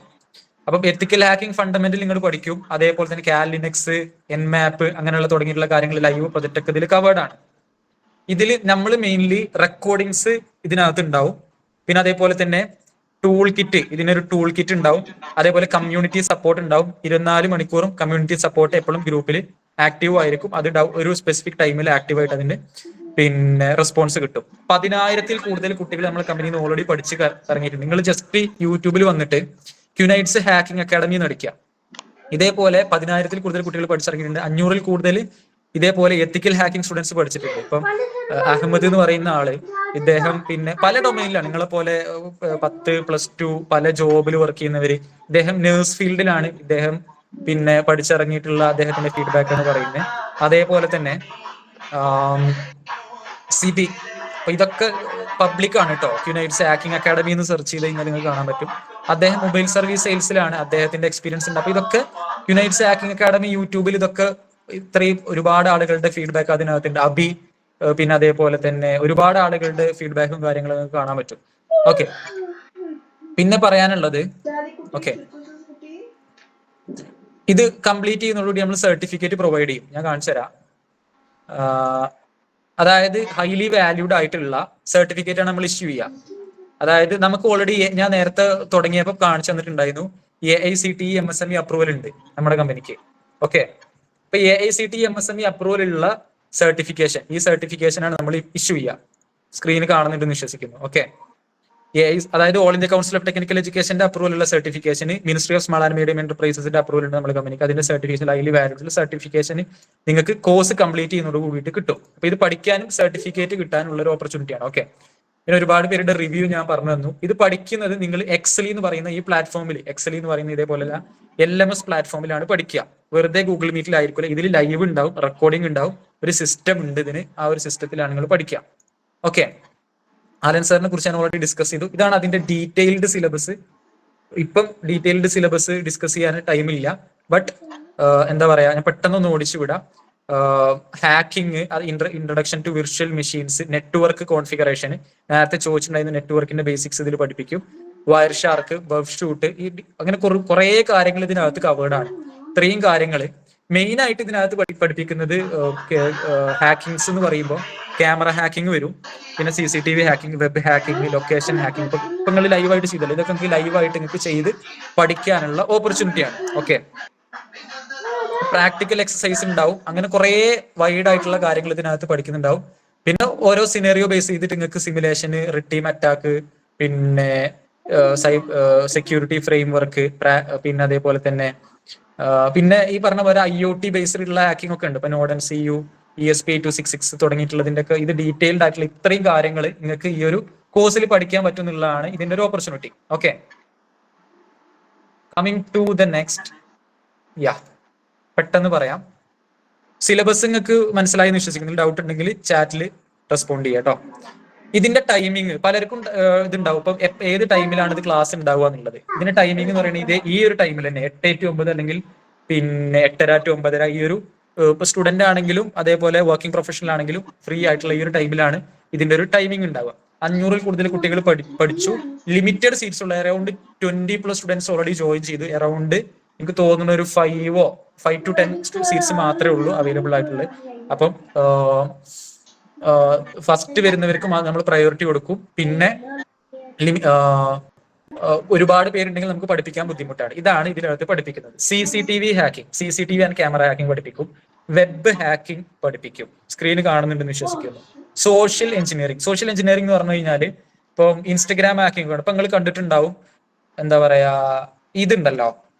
അപ്പം എത്തിക്കൽ ഹാക്കിംഗ് ഫണ്ടമെന്റൽ നിങ്ങൾ പഠിക്കും, അതേപോലെ തന്നെ കാലിനെക്സ്, എൻമാപ്പ് അങ്ങനെയുള്ള തുടങ്ങിയിട്ടുള്ള കാര്യങ്ങൾ ലൈവ് പ്രൊജക്ട് ഒക്കെ ഇതിൽ കവേർഡ് ആണ്. ഇതിൽ നമ്മൾ മെയിൻലി റെക്കോർഡിങ്സ് ഇതിനകത്ത് ഉണ്ടാവും, പിന്നെ അതേപോലെ തന്നെ ടൂൾ കിറ്റ്, ഇതിനൊരു ടൂൾ കിറ്റ് ഉണ്ടാവും, അതേപോലെ കമ്മ്യൂണിറ്റി സപ്പോർട്ട് ഉണ്ടാവും. 24 മണിക്കൂറും കമ്മ്യൂണിറ്റി സപ്പോർട്ട് എപ്പോഴും ഗ്രൂപ്പിൽ ആക്റ്റീവ് ആയിരിക്കും. അത് ഒരു സ്പെസിഫിക് ടൈമിൽ ആക്റ്റീവ് ആയിട്ട് അതിന്റെ പിന്നെ റെസ്പോൺസ് കിട്ടും. 10,000-ൽ കൂടുതൽ കുട്ടികൾ നമ്മുടെ കമ്പനിയിൽ നിന്ന് ഓൾറെഡി പഠിച്ച് ഇറങ്ങിയിട്ടുണ്ട്. നിങ്ങൾ ജസ്റ്റ് യൂട്യൂബിൽ വന്നിട്ട് ക്യുനൈറ്റ്സ് ഹാക്കിംഗ് അക്കാഡമി എന്ന് അടിക്കുക. ഇതേപോലെ 10,000-ൽ കൂടുതൽ കുട്ടികൾ പഠിച്ചിറങ്ങിയിട്ടുണ്ട്. 500-ൽ കൂടുതൽ ഇതേപോലെ എത്തിക്കൽ ഹാക്കിംഗ് സ്റ്റുഡൻസ് പഠിച്ചിട്ടുണ്ട്. ഇപ്പം അഹമ്മദ് എന്ന് പറയുന്ന ആള്, ഇദ്ദേഹം പിന്നെ പല ഡൊമൈനിലാണ്, നിങ്ങളെ പോലെ 10+2 പല ജോബിൽ വർക്ക് ചെയ്യുന്നവര്. ഇദ്ദേഹം നേഴ്സ് ഫീൽഡിലാണ് ഇദ്ദേഹം പിന്നെ പഠിച്ചിറങ്ങിയിട്ടുള്ള അദ്ദേഹത്തിന്റെ ഫീഡ്ബാക്ക് എന്ന് പറയുന്നത്. അതേപോലെ തന്നെ അപ്പൊ ഇതൊക്കെ പബ്ലിക് ആണ് കേട്ടോ. ക്യുനൈറ്റ്സ് ഹാക്കിംഗ് അക്കാഡമി എന്ന് സെർച്ച് ചെയ്ത് കഴിഞ്ഞാൽ നിങ്ങൾക്ക് കാണാൻ പറ്റും. അദ്ദേഹം മൊബൈൽ സർവീസ് സെയിൽസിലാണ്, അദ്ദേഹത്തിന്റെ എക്സ്പീരിയൻസ് ഉണ്ട്. അപ്പൊ ഇതൊക്കെ യുണൈറ്റ്സ് ഹാക്കിംഗ് അക്കാഡമി യൂട്യൂബിൽ ഇതൊക്കെ ഇത്രയും ഒരുപാട് ആളുകളുടെ ഫീഡ്ബാക്ക് അതിനകത്തുണ്ട്. അബി, പിന്നെ അതേപോലെ തന്നെ ഒരുപാട് ആളുകളുടെ ഫീഡ്ബാക്കും കാര്യങ്ങളും കാണാൻ പറ്റും. ഓക്കെ, പിന്നെ പറയാനുള്ളത് ഓക്കെ, ഇത് കംപ്ലീറ്റ് ചെയ്യുന്നതോടുകൂടി നമ്മൾ സർട്ടിഫിക്കറ്റ് പ്രൊവൈഡ് ചെയ്യും. ഞാൻ കാണിച്ചു തരാം. അതായത് ഹൈലി വാല്യൂഡ് ആയിട്ടുള്ള സർട്ടിഫിക്കറ്റ് ആണ് നമ്മൾ ഇഷ്യൂ ചെയ്യുക. അതായത് നമുക്ക് ഓൾറെഡി ഞാൻ നേരത്തെ തുടങ്ങിയപ്പോൾ കാണിച്ചു തന്നിട്ടുണ്ടായിരുന്നു AICTE MSME അപ്രൂവൽ ഉണ്ട് നമ്മുടെ കമ്പനിക്ക്. ഓക്കെ, അപ്പൊ AICTE MSME അപ്രൂവൽ ഉള്ള സർട്ടിഫിക്കേഷൻ, ഈ സർട്ടിഫിക്കേഷൻ ആണ് നമ്മൾ ഇഷ്യൂ ചെയ്യുക. സ്ക്രീന് കാണുന്നുണ്ടെന്ന് വിശ്വസിക്കുന്നു. ഓക്കെ, അതായത് all India council of technical എഡ്യൂക്കേഷന്റെ അപ്രൂവൽ ഉള്ള സർട്ടിഫിക്കേഷന്, ministry of small and medium എന്റർപ്രൈസസിന്റെ അപ്രൂവൽ ഉണ്ട് നമ്മുടെ കമ്പനിക്ക്. അതിന്റെ സർട്ടിഫിക്കേഷൻ ഹൈലി വാല്യൂഡ് സർട്ടിഫിക്കേഷൻ നിങ്ങൾക്ക് കോഴ്സ് കംപ്ലീറ്റ് ചെയ്യുന്നതോട് കൂടിയിട്ട് കിട്ടും. അപ്പൊ ഇത് പഠിക്കാനും സർട്ടിഫിക്കറ്റ് കിട്ടാനുള്ള ഒരു ഓപ്പർച്യൂണിറ്റിയാണ്. ഓക്കെ, പിന്നെ ഒരുപാട് പേരുടെ റിവ്യൂ ഞാൻ പറഞ്ഞു തന്നു. ഇത് പഠിക്കുന്നത് നിങ്ങൾ എക്സലി എന്ന് പറയുന്ന ഈ പ്ലാറ്റ്ഫോമിൽ, എക്സലി എന്ന് പറയുന്ന ഇതേപോലെ LMS പ്ലാറ്റ്ഫോമിലാണ് പഠിക്കുക. വെറുതെ ഗൂഗിൾ മീറ്റിലായിരിക്കില്ല, ഇതിൽ ലൈവ് ഉണ്ടാവും, റെക്കോർഡിംഗ് ഉണ്ടാവും, ഒരു സിസ്റ്റം ഉണ്ട് ഇതിന്. ആ ഒരു സിസ്റ്റത്തിലാണ് നിങ്ങൾ പഠിക്കുക. ഓക്കെ, ആലൻ സാറിനെ കുറിച്ച് ഞാൻ ഓൾറെഡി ഡിസ്കസ് ചെയ്തു. ഇതാണ് അതിന്റെ ഡീറ്റെയിൽഡ് സിലബസ്. ഇപ്പം ഡീറ്റെയിൽഡ് സിലബസ് ഡിസ്കസ് ചെയ്യാൻ ടൈമില്ല, ബട്ട് എന്താ പറയാ, ഞാൻ പെട്ടെന്നൊന്ന് ഓടിച്ചു വിടാം. ഹാക്കിംഗ്, അത് introduction to virtual machines, network configuration, നേരത്തെ ചോദിച്ചിട്ടുണ്ടായിരുന്ന നെറ്റ്വർക്കിന്റെ ബേസിക്സ് ഇതിൽ പഠിപ്പിക്കും. വയർ ഷാർക്ക്, ബഫ് ഷൂട്ട്, അങ്ങനെ കുറെ കാര്യങ്ങൾ ഇതിനകത്ത് കവേർഡ് ആണ്. ഇത്രയും കാര്യങ്ങൾ മെയിൻ ആയിട്ട് ഇതിനകത്ത് പഠിപ്പിക്കുന്നത് ഹാക്കിങ്സ് എന്ന് പറയുമ്പോൾ ക്യാമറ ഹാക്കിംഗ് വരും, പിന്നെ CCTV hacking, web hacking, location hacking. ഇപ്പൊ നിങ്ങൾ ലൈവായിട്ട് ചെയ്തല്ലോ, ഇതൊക്കെ നിങ്ങൾക്ക് ലൈവായിട്ട് നിങ്ങൾക്ക് ചെയ്ത് പഠിക്കാനുള്ള ഓപ്പർച്യൂണിറ്റിയാണ്. ഓക്കെ, പ്രാക്ടിക്കൽ എക്സസൈസ് ഉണ്ടാവും. അങ്ങനെ കുറെ വൈഡ് ആയിട്ടുള്ള കാര്യങ്ങൾ ഇതിനകത്ത് പഠിക്കുന്നുണ്ടാവും. പിന്നെ ഓരോ സിനേറിയോ ബേസ് ചെയ്തിട്ട് നിങ്ങൾക്ക് സിമുലേഷന്, റിട്ടീം അറ്റാക്ക്, പിന്നെ സെക്യൂരിറ്റി ഫ്രെയിംവർക്ക്, പിന്നെ അതേപോലെ തന്നെ പിന്നെ ഈ പറഞ്ഞ പോലെ IoT ബേസ്ഡ് ഉള്ള ഹാക്കിംഗ് ഒക്കെ ഉണ്ട്. ഇപ്പൊ NodeMCU, ESP8266 തുടങ്ങിയിട്ടുള്ളതിന്റെ ഒക്കെ ഇത് ഡീറ്റെയിൽഡ് ആയിട്ടുള്ള ഇത്രയും കാര്യങ്ങൾ നിങ്ങൾക്ക് ഈ ഒരു കോഴ്സിൽ പഠിക്കാൻ പറ്റും എന്നുള്ളതാണ് ഇതിന്റെ ഒരു opportunity. Okay, coming to the next. പെട്ടെന്ന് പറയാം. സിലബസ് നിങ്ങൾക്ക് മനസ്സിലായി എന്ന് വിശ്വസിക്കുന്നു. ഡൗട്ട് ഉണ്ടെങ്കിൽ ചാറ്റിൽ റെസ്പോണ്ട് ചെയ്യാം കേട്ടോ. ഇതിന്റെ ടൈമിങ് പലർക്കും ഇതുണ്ടാവും. ഇപ്പൊ ഏത് ടൈമിലാണ് ഇത് ക്ലാസ് ഉണ്ടാവുക എന്നുള്ളത്. ഇതിന്റെ ടൈമിംഗ് എന്ന് പറയുന്നത് ഈ ഒരു ടൈമിൽ തന്നെ 8 to 9 അല്ലെങ്കിൽ പിന്നെ 8:30 to 9:30 ഈ ഒരു ഇപ്പൊ സ്റ്റുഡന്റ് ആണെങ്കിലും അതേപോലെ വർക്കിംഗ് പ്രൊഫഷണൽ ആണെങ്കിലും ഫ്രീ ആയിട്ടുള്ള ഈ ഒരു ടൈമിലാണ് ഇതിന്റെ ഒരു ടൈമിംഗ് ഉണ്ടാവുക. 500-ൽ കൂടുതൽ കുട്ടികൾ പഠിച്ചു. ലിമിറ്റഡ് സീറ്റ്സ് ഉള്ള അറൌണ്ട് 20+ സ്റ്റുഡൻസ് ഓൾറെഡി ജോയിൻ ചെയ്തു. അറൌണ്ട് എനിക്ക് തോന്നുന്ന ഒരു 5 to 10 സീറ്റ്സ് മാത്രമേ ഉള്ളൂ അവൈലബിൾ ആയിട്ടുള്ളത്. അപ്പം ഫസ്റ്റ് വരുന്നവർക്ക് നമ്മൾ പ്രയോറിറ്റി കൊടുക്കും. പിന്നെ ഒരുപാട് പേരുണ്ടെങ്കിൽ നമുക്ക് പഠിപ്പിക്കാൻ ബുദ്ധിമുട്ടാണ്. ഇതാണ് ഇതിനകത്ത് പഠിപ്പിക്കുന്നത്. CCTV hacking, CCTV and camera hacking പഠിപ്പിക്കും. വെബ് ഹാക്കിംഗ് പഠിപ്പിക്കും. സ്ക്രീന് കാണുന്നുണ്ടെന്ന് വിശ്വസിക്കുന്നു. സോഷ്യൽ എഞ്ചിനീയറിംഗ് എന്ന് പറഞ്ഞു കഴിഞ്ഞാൽ ഇപ്പം ഇൻസ്റ്റഗ്രാം ഹാക്കിംഗ് ആണ്. ഇപ്പൊ നിങ്ങൾ കണ്ടിട്ടുണ്ടാവും, എന്താ പറയാ, ഇതുണ്ടല്ലോ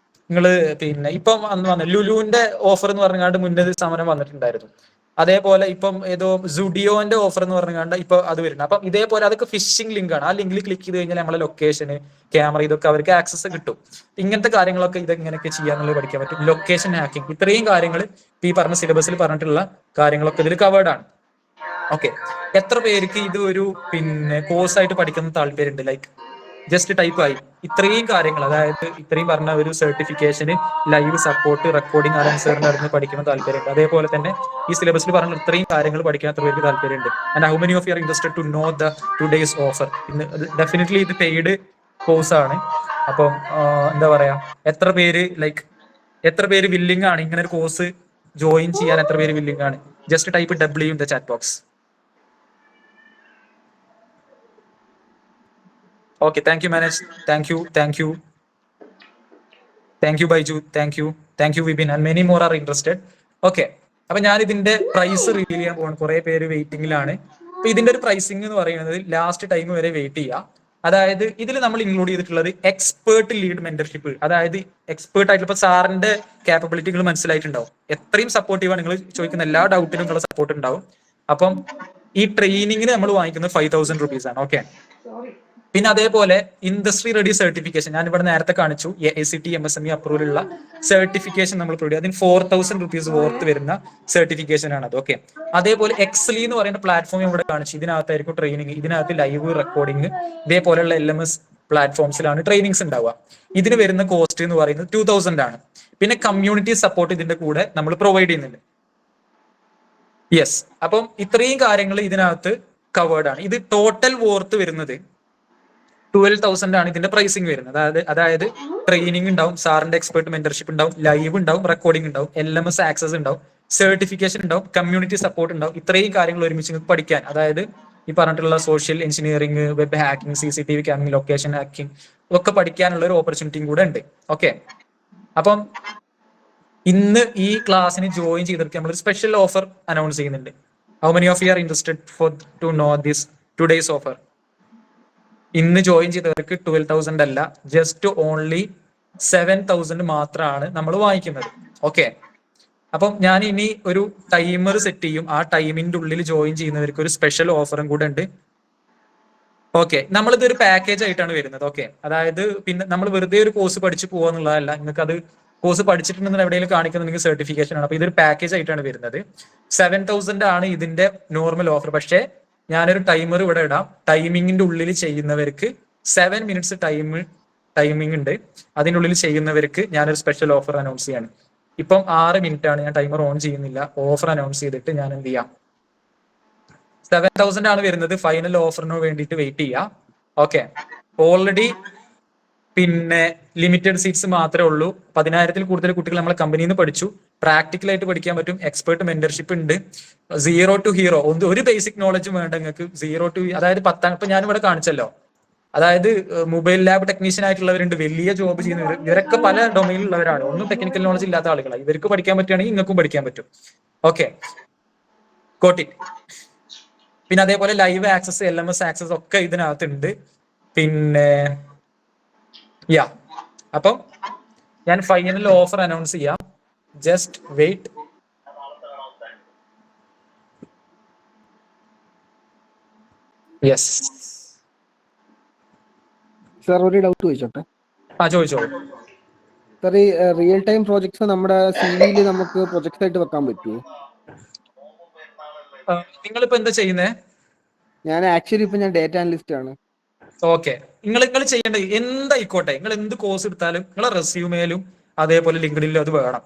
നിങ്ങൾ പിന്നെ ഇപ്പം അന്ന് വന്ന ലുലുവിന്റെ ഓഫർ എന്ന് പറഞ്ഞാണ്ട് മുന്നേ സമരം വന്നിട്ടുണ്ടായിരുന്നു. അതേപോലെ ഇപ്പം ഏതോ സുഡിയോന്റെ ഓഫർ എന്ന് പറഞ്ഞാണ്ട് ഇപ്പൊ അത് വരുന്നത്. അപ്പം ഇതേപോലെ അതൊക്കെ ഫിഷിംഗ് ലിങ്ക് ആണ്. ആ ലിങ്കിൽ ക്ലിക്ക് ചെയ്ത് കഴിഞ്ഞാൽ നമ്മളെ ലൊക്കേഷന്, ക്യാമറ, ഇതൊക്കെ അവർക്ക് ആക്സസ് കിട്ടും. ഇങ്ങനത്തെ കാര്യങ്ങളൊക്കെ ഇതെങ്ങനെയൊക്കെ ചെയ്യാന്നുള്ളത് പഠിക്കാൻ പറ്റും. ലൊക്കേഷൻ ഹാക്കിംഗ്, ഇത്രയും കാര്യങ്ങൾ ഈ പറഞ്ഞ സിലബസിൽ പറഞ്ഞിട്ടുള്ള കാര്യങ്ങളൊക്കെ ഇതിൽ കവേർഡ് ആണ്. ഓക്കെ, എത്ര പേർക്ക് ഇത് ഒരു പിന്നെ കോഴ്സായിട്ട് പഠിക്കുന്ന താല്പര്യമുണ്ട്? ലൈക്ക് ജസ്റ്റ് ടൈപ്പ് ആയി ഇത്രയും കാര്യങ്ങൾ, അതായത് ഇത്രയും പറഞ്ഞ ഒരു സർട്ടിഫിക്കേഷന്, ലൈവ് സപ്പോർട്ട്, റെക്കോർഡിംഗ്, ആൻസറിന് അറിഞ്ഞ് പഠിക്കുന്ന താല്പര്യമുണ്ട്. അതേപോലെ തന്നെ ഈ സിലബസിൽ പറഞ്ഞ ഇത്രയും കാര്യങ്ങൾ പഠിക്കാൻ എത്ര പേർക്ക് താല്പര്യമുണ്ട്? And how many of you are interested to know the today's offer? Definitely ഇത് പെയ്ഡ് കോഴ്സ് ആണ്. അപ്പം എന്താ പറയാ, എത്ര പേര് വില്ലിംഗ് ആണ് ഇങ്ങനെ ഒരു കോഴ്സ് ജോയിൻ ചെയ്യാൻ? എത്ര പേര് വില്ലിംഗ് ആണ്? Just type W in the chat box. Okay, thank you Manoj, thank you Baiju, thank you Vibin, and many more are interested. Okay, അപ്പൊ ഞാൻ ഇതിന്റെ പ്രൈസ് റിവീൽ ചെയ്യാൻ പോകണം. കുറെ പേര് വെയിറ്റിംഗിലാണ്. അപ്പൊ ഇതിന്റെ ഒരു പ്രൈസിംഗ് എന്ന് പറയുന്നത് ലാസ്റ്റ് ടൈം വരെ വെയിറ്റ് ചെയ്യുക. അതായത് ഇതിൽ നമ്മൾ ഇൻക്ലൂഡ് ചെയ്തിട്ടുള്ളത് എക്സ്പേർട്ട് ലീഡ് മെന്റർഷിപ്പ്. അതായത് എക്സ്പേർട്ട് ആയിട്ടുള്ള ഇപ്പൊ സാറിന്റെ കാപ്പബിലിറ്റികൾ മനസ്സിലായിട്ടുണ്ടാവും. എത്രയും സപ്പോർട്ടീവാണ്, നിങ്ങൾ ചോദിക്കുന്ന എല്ലാ ഡൗട്ടിനും ഉള്ള സപ്പോർട്ട് ഉണ്ടാവും. അപ്പം ഈ ട്രെയിനിങ്ങിന് നമ്മൾ വാങ്ങിക്കുന്നത് 5,000 rupees ആണ്. ഓക്കെ, പിന്നെ അതേപോലെ ഇൻഡസ്ട്രി റെഡി സർട്ടിഫിക്കേഷൻ ഞാൻ ഇവിടെ നേരത്തെ കാണിച്ചു. AICTE MSME അപ്രൂവൽ ഉള്ള സർട്ടിഫിക്കേഷൻ നമ്മൾ പ്രൊവൈഡ് ചെയ്യും. അതിന് 4,000 rupees വർത്ത് വരുന്ന സർട്ടിഫിക്കേഷൻ ആണ് അത്. ഓക്കെ, അതേപോലെ എക്സലി എന്ന് പറയുന്ന പ്ലാറ്റ്ഫോം ഇവിടെ കാണിച്ചു. ഇതിനകത്തായിരിക്കും ട്രെയിനിങ്, ഇതിനകത്ത് ലൈവ് റെക്കോർഡിംഗ്, ഇതേപോലെയുള്ള LMS പ്ലാറ്റ്ഫോംസിലാണ് ട്രെയിനിങ്സ് ഉണ്ടാവുക. ഇതിന് വരുന്ന കോസ്റ്റ് എന്ന് പറയുന്നത് 2000 ആണ്. പിന്നെ കമ്മ്യൂണിറ്റി സപ്പോർട്ട് ഇതിന്റെ കൂടെ നമ്മൾ പ്രൊവൈഡ് ചെയ്യുന്നുണ്ട്. യെസ്, അപ്പം ഇത്രയും കാര്യങ്ങൾ ഇതിനകത്ത് കവേർഡ് ആണ്. ഇത് ടോട്ടൽ വോർത്ത് വരുന്നത് 12,000 ആണ് ഇതിന്റെ പ്രൈസിങ് വരുന്നത്. അതായത് ട്രെയിനിങ് ഉണ്ടാവും, സാറിന്റെ എക്സ്പെർട്ട് മെന്റർഷിപ്പ് ഉണ്ടാവും, ലൈവ് ഉണ്ടാവും, റെക്കോർഡിംഗ് ഉണ്ടാവും, LMS ആക്സസ് ഉണ്ടാവും, സർട്ടിഫിക്കേഷൻ ഉണ്ടാവും, കമ്മ്യൂണിറ്റി സപ്പോർട്ട് ഉണ്ടാവും. ഇത്രയും കാര്യങ്ങൾ ഒരുമിച്ച് നിങ്ങൾക്ക് പഠിക്കാൻ, അതായത് ഈ പറഞ്ഞിട്ടുള്ള social engineering, web hacking, CCTV camming, location hacking ഒക്കെ പഠിക്കാനുള്ള ഒരു ഓപ്പർച്യൂണിറ്റിയും കൂടെ ഉണ്ട്. ഓക്കെ, അപ്പം ഇന്ന് ഈ ക്ലാസ്സിന് ജോയിൻ ചെയ്തിട്ട് നമ്മൾ ഒരു സ്പെഷ്യൽ ഓഫർ അനൗൺസ് ചെയ്യുന്നുണ്ട്. How many of you are interested for to know this today's offer? ഇന്ന് ജോയിൻ ചെയ്തവർക്ക് 12,000 അല്ല, ജസ്റ്റ് ഓൺലി 7,000 മാത്രമാണ് നമ്മൾ വാങ്ങിക്കുന്നത്. ഓക്കെ, അപ്പം ഞാൻ ഇനി ഒരു ടൈമർ സെറ്റ് ചെയ്യും. ആ ടൈമിന്റെ ഉള്ളിൽ ജോയിൻ ചെയ്യുന്നവർക്ക് ഒരു സ്പെഷ്യൽ ഓഫറും കൂടെ ഉണ്ട്. ഓക്കെ, നമ്മളിതൊരു പാക്കേജ് ആയിട്ടാണ് വരുന്നത്. ഓക്കെ, അതായത് പിന്നെ നമ്മൾ വെറുതെ ഒരു കോഴ്സ് പഠിച്ചു പോവാന്നുള്ളതല്ല. നിങ്ങൾക്ക് അത് കോഴ്സ് പഠിച്ചിട്ടുണ്ടെന്ന് എവിടെയെങ്കിലും കാണിക്കുന്നുണ്ടെങ്കിൽ സർട്ടിഫിക്കേഷൻ ആണ്. അപ്പൊ ഇതൊരു പാക്കേജ് ആയിട്ടാണ് വരുന്നത്. 7,000 ആണ് ഇതിന്റെ നോർമൽ ഓഫർ. പക്ഷേ ഞാനൊരു ടൈമർ ഇവിടെ ഇടാം. ടൈമിങ്ങിന്റെ ഉള്ളിൽ ചെയ്യുന്നവർക്ക് 7 മിനിറ്റ്സ് ടൈമിംഗ് ഉണ്ട്. അതിൻ്റെ ഉള്ളിൽ ചെയ്യുന്നവർക്ക് ഞാനൊരു സ്പെഷ്യൽ ഓഫർ അനൗൺസ് ചെയ്യാണ്. ഇപ്പം 6 മിനിറ്റ് ആണ്. ഞാൻ ടൈമർ ഓൺ ചെയ്യുന്നില്ല. ഓഫർ അനൗൺസ് ചെയ്തിട്ട് ഞാൻ എന്ത് ചെയ്യാം, 7,000 ആണ് വരുന്നത്. ഫൈനൽ ഓഫറിന് വേണ്ടിയിട്ട് വെയിറ്റ് ചെയ്യാം. ഓക്കെ, ഓൾറെഡി പിന്നെ ലിമിറ്റഡ് സീറ്റ്സ് മാത്രമേ ഉള്ളൂ. 10,000-ൽ കൂടുതൽ കുട്ടികൾ നമ്മളെ കമ്പനിയിൽ നിന്ന് പഠിച്ചു. പ്രാക്ടിക്കലായിട്ട് പഠിക്കാൻ പറ്റും. എക്സ്പേർട്ട് മെന്റർഷിപ്പ് ഉണ്ട്. 0 to ഹീറോ, ഒരു ബേസിക് നോളജും വേണ്ട നിങ്ങൾക്ക്. 0 to, അതായത് 10, ഇപ്പൊ ഞാനിവിടെ കാണിച്ചല്ലോ, അതായത് മൊബൈൽ ലാബ് ടെക്നീഷ്യൻ ആയിട്ടുള്ളവരുണ്ട്, വലിയ ജോബ് ചെയ്യുന്നവർ. ഇവരൊക്കെ പല ഡൊമൈനിലുള്ളവരാണ്. ഒന്നും ടെക്നിക്കൽ നോളജ് ഇല്ലാത്ത ആളുകളാണ്. ഇവർക്ക് പഠിക്കാൻ പറ്റുകയാണെങ്കിൽ നിങ്ങൾക്കും പഠിക്കാൻ പറ്റും. ഓക്കെ, കോട്ടി. പിന്നെ അതേപോലെ ലൈവ് ആക്സസ്, LMS ആക്സസ് ഒക്കെ ഇതിനകത്തുണ്ട്. പിന്നെ അപ്പം ഞാൻ ഫൈനൽ ഓഫർ അനൗൺസ് ചെയ്യാം. Just wait. യെസ് സാർ, ഒരു ഡൗട്ട് ചോദിച്ചോട്ടെ? ചോദിച്ചോളൂ. സാർ, ഈ റിയൽ ടൈം പ്രോജക്ട്സ് നമ്മുടെ CV-യിൽ നമുക്ക് പ്രൊജക്ട്സ് ആയിട്ട് വെക്കാൻ പറ്റുമോ? നിങ്ങളിപ്പോ എന്താ ചെയ്യുന്നേ? ഞാൻ ആക്ച്വലി ഇപ്പൊ ഞാൻ ഡേറ്റ അനലിസ്റ്റ് ആണ്. ഓക്കെ, നിങ്ങൾ ചെയ്യേണ്ടത് എന്തായിക്കോട്ടെ, നിങ്ങൾ എന്ത് കോഴ്സ് എടുത്താലും നിങ്ങളെ റെസ്യൂമേലും അതേപോലെ ലിങ്ക്ഡിനിലും അത് വേണം.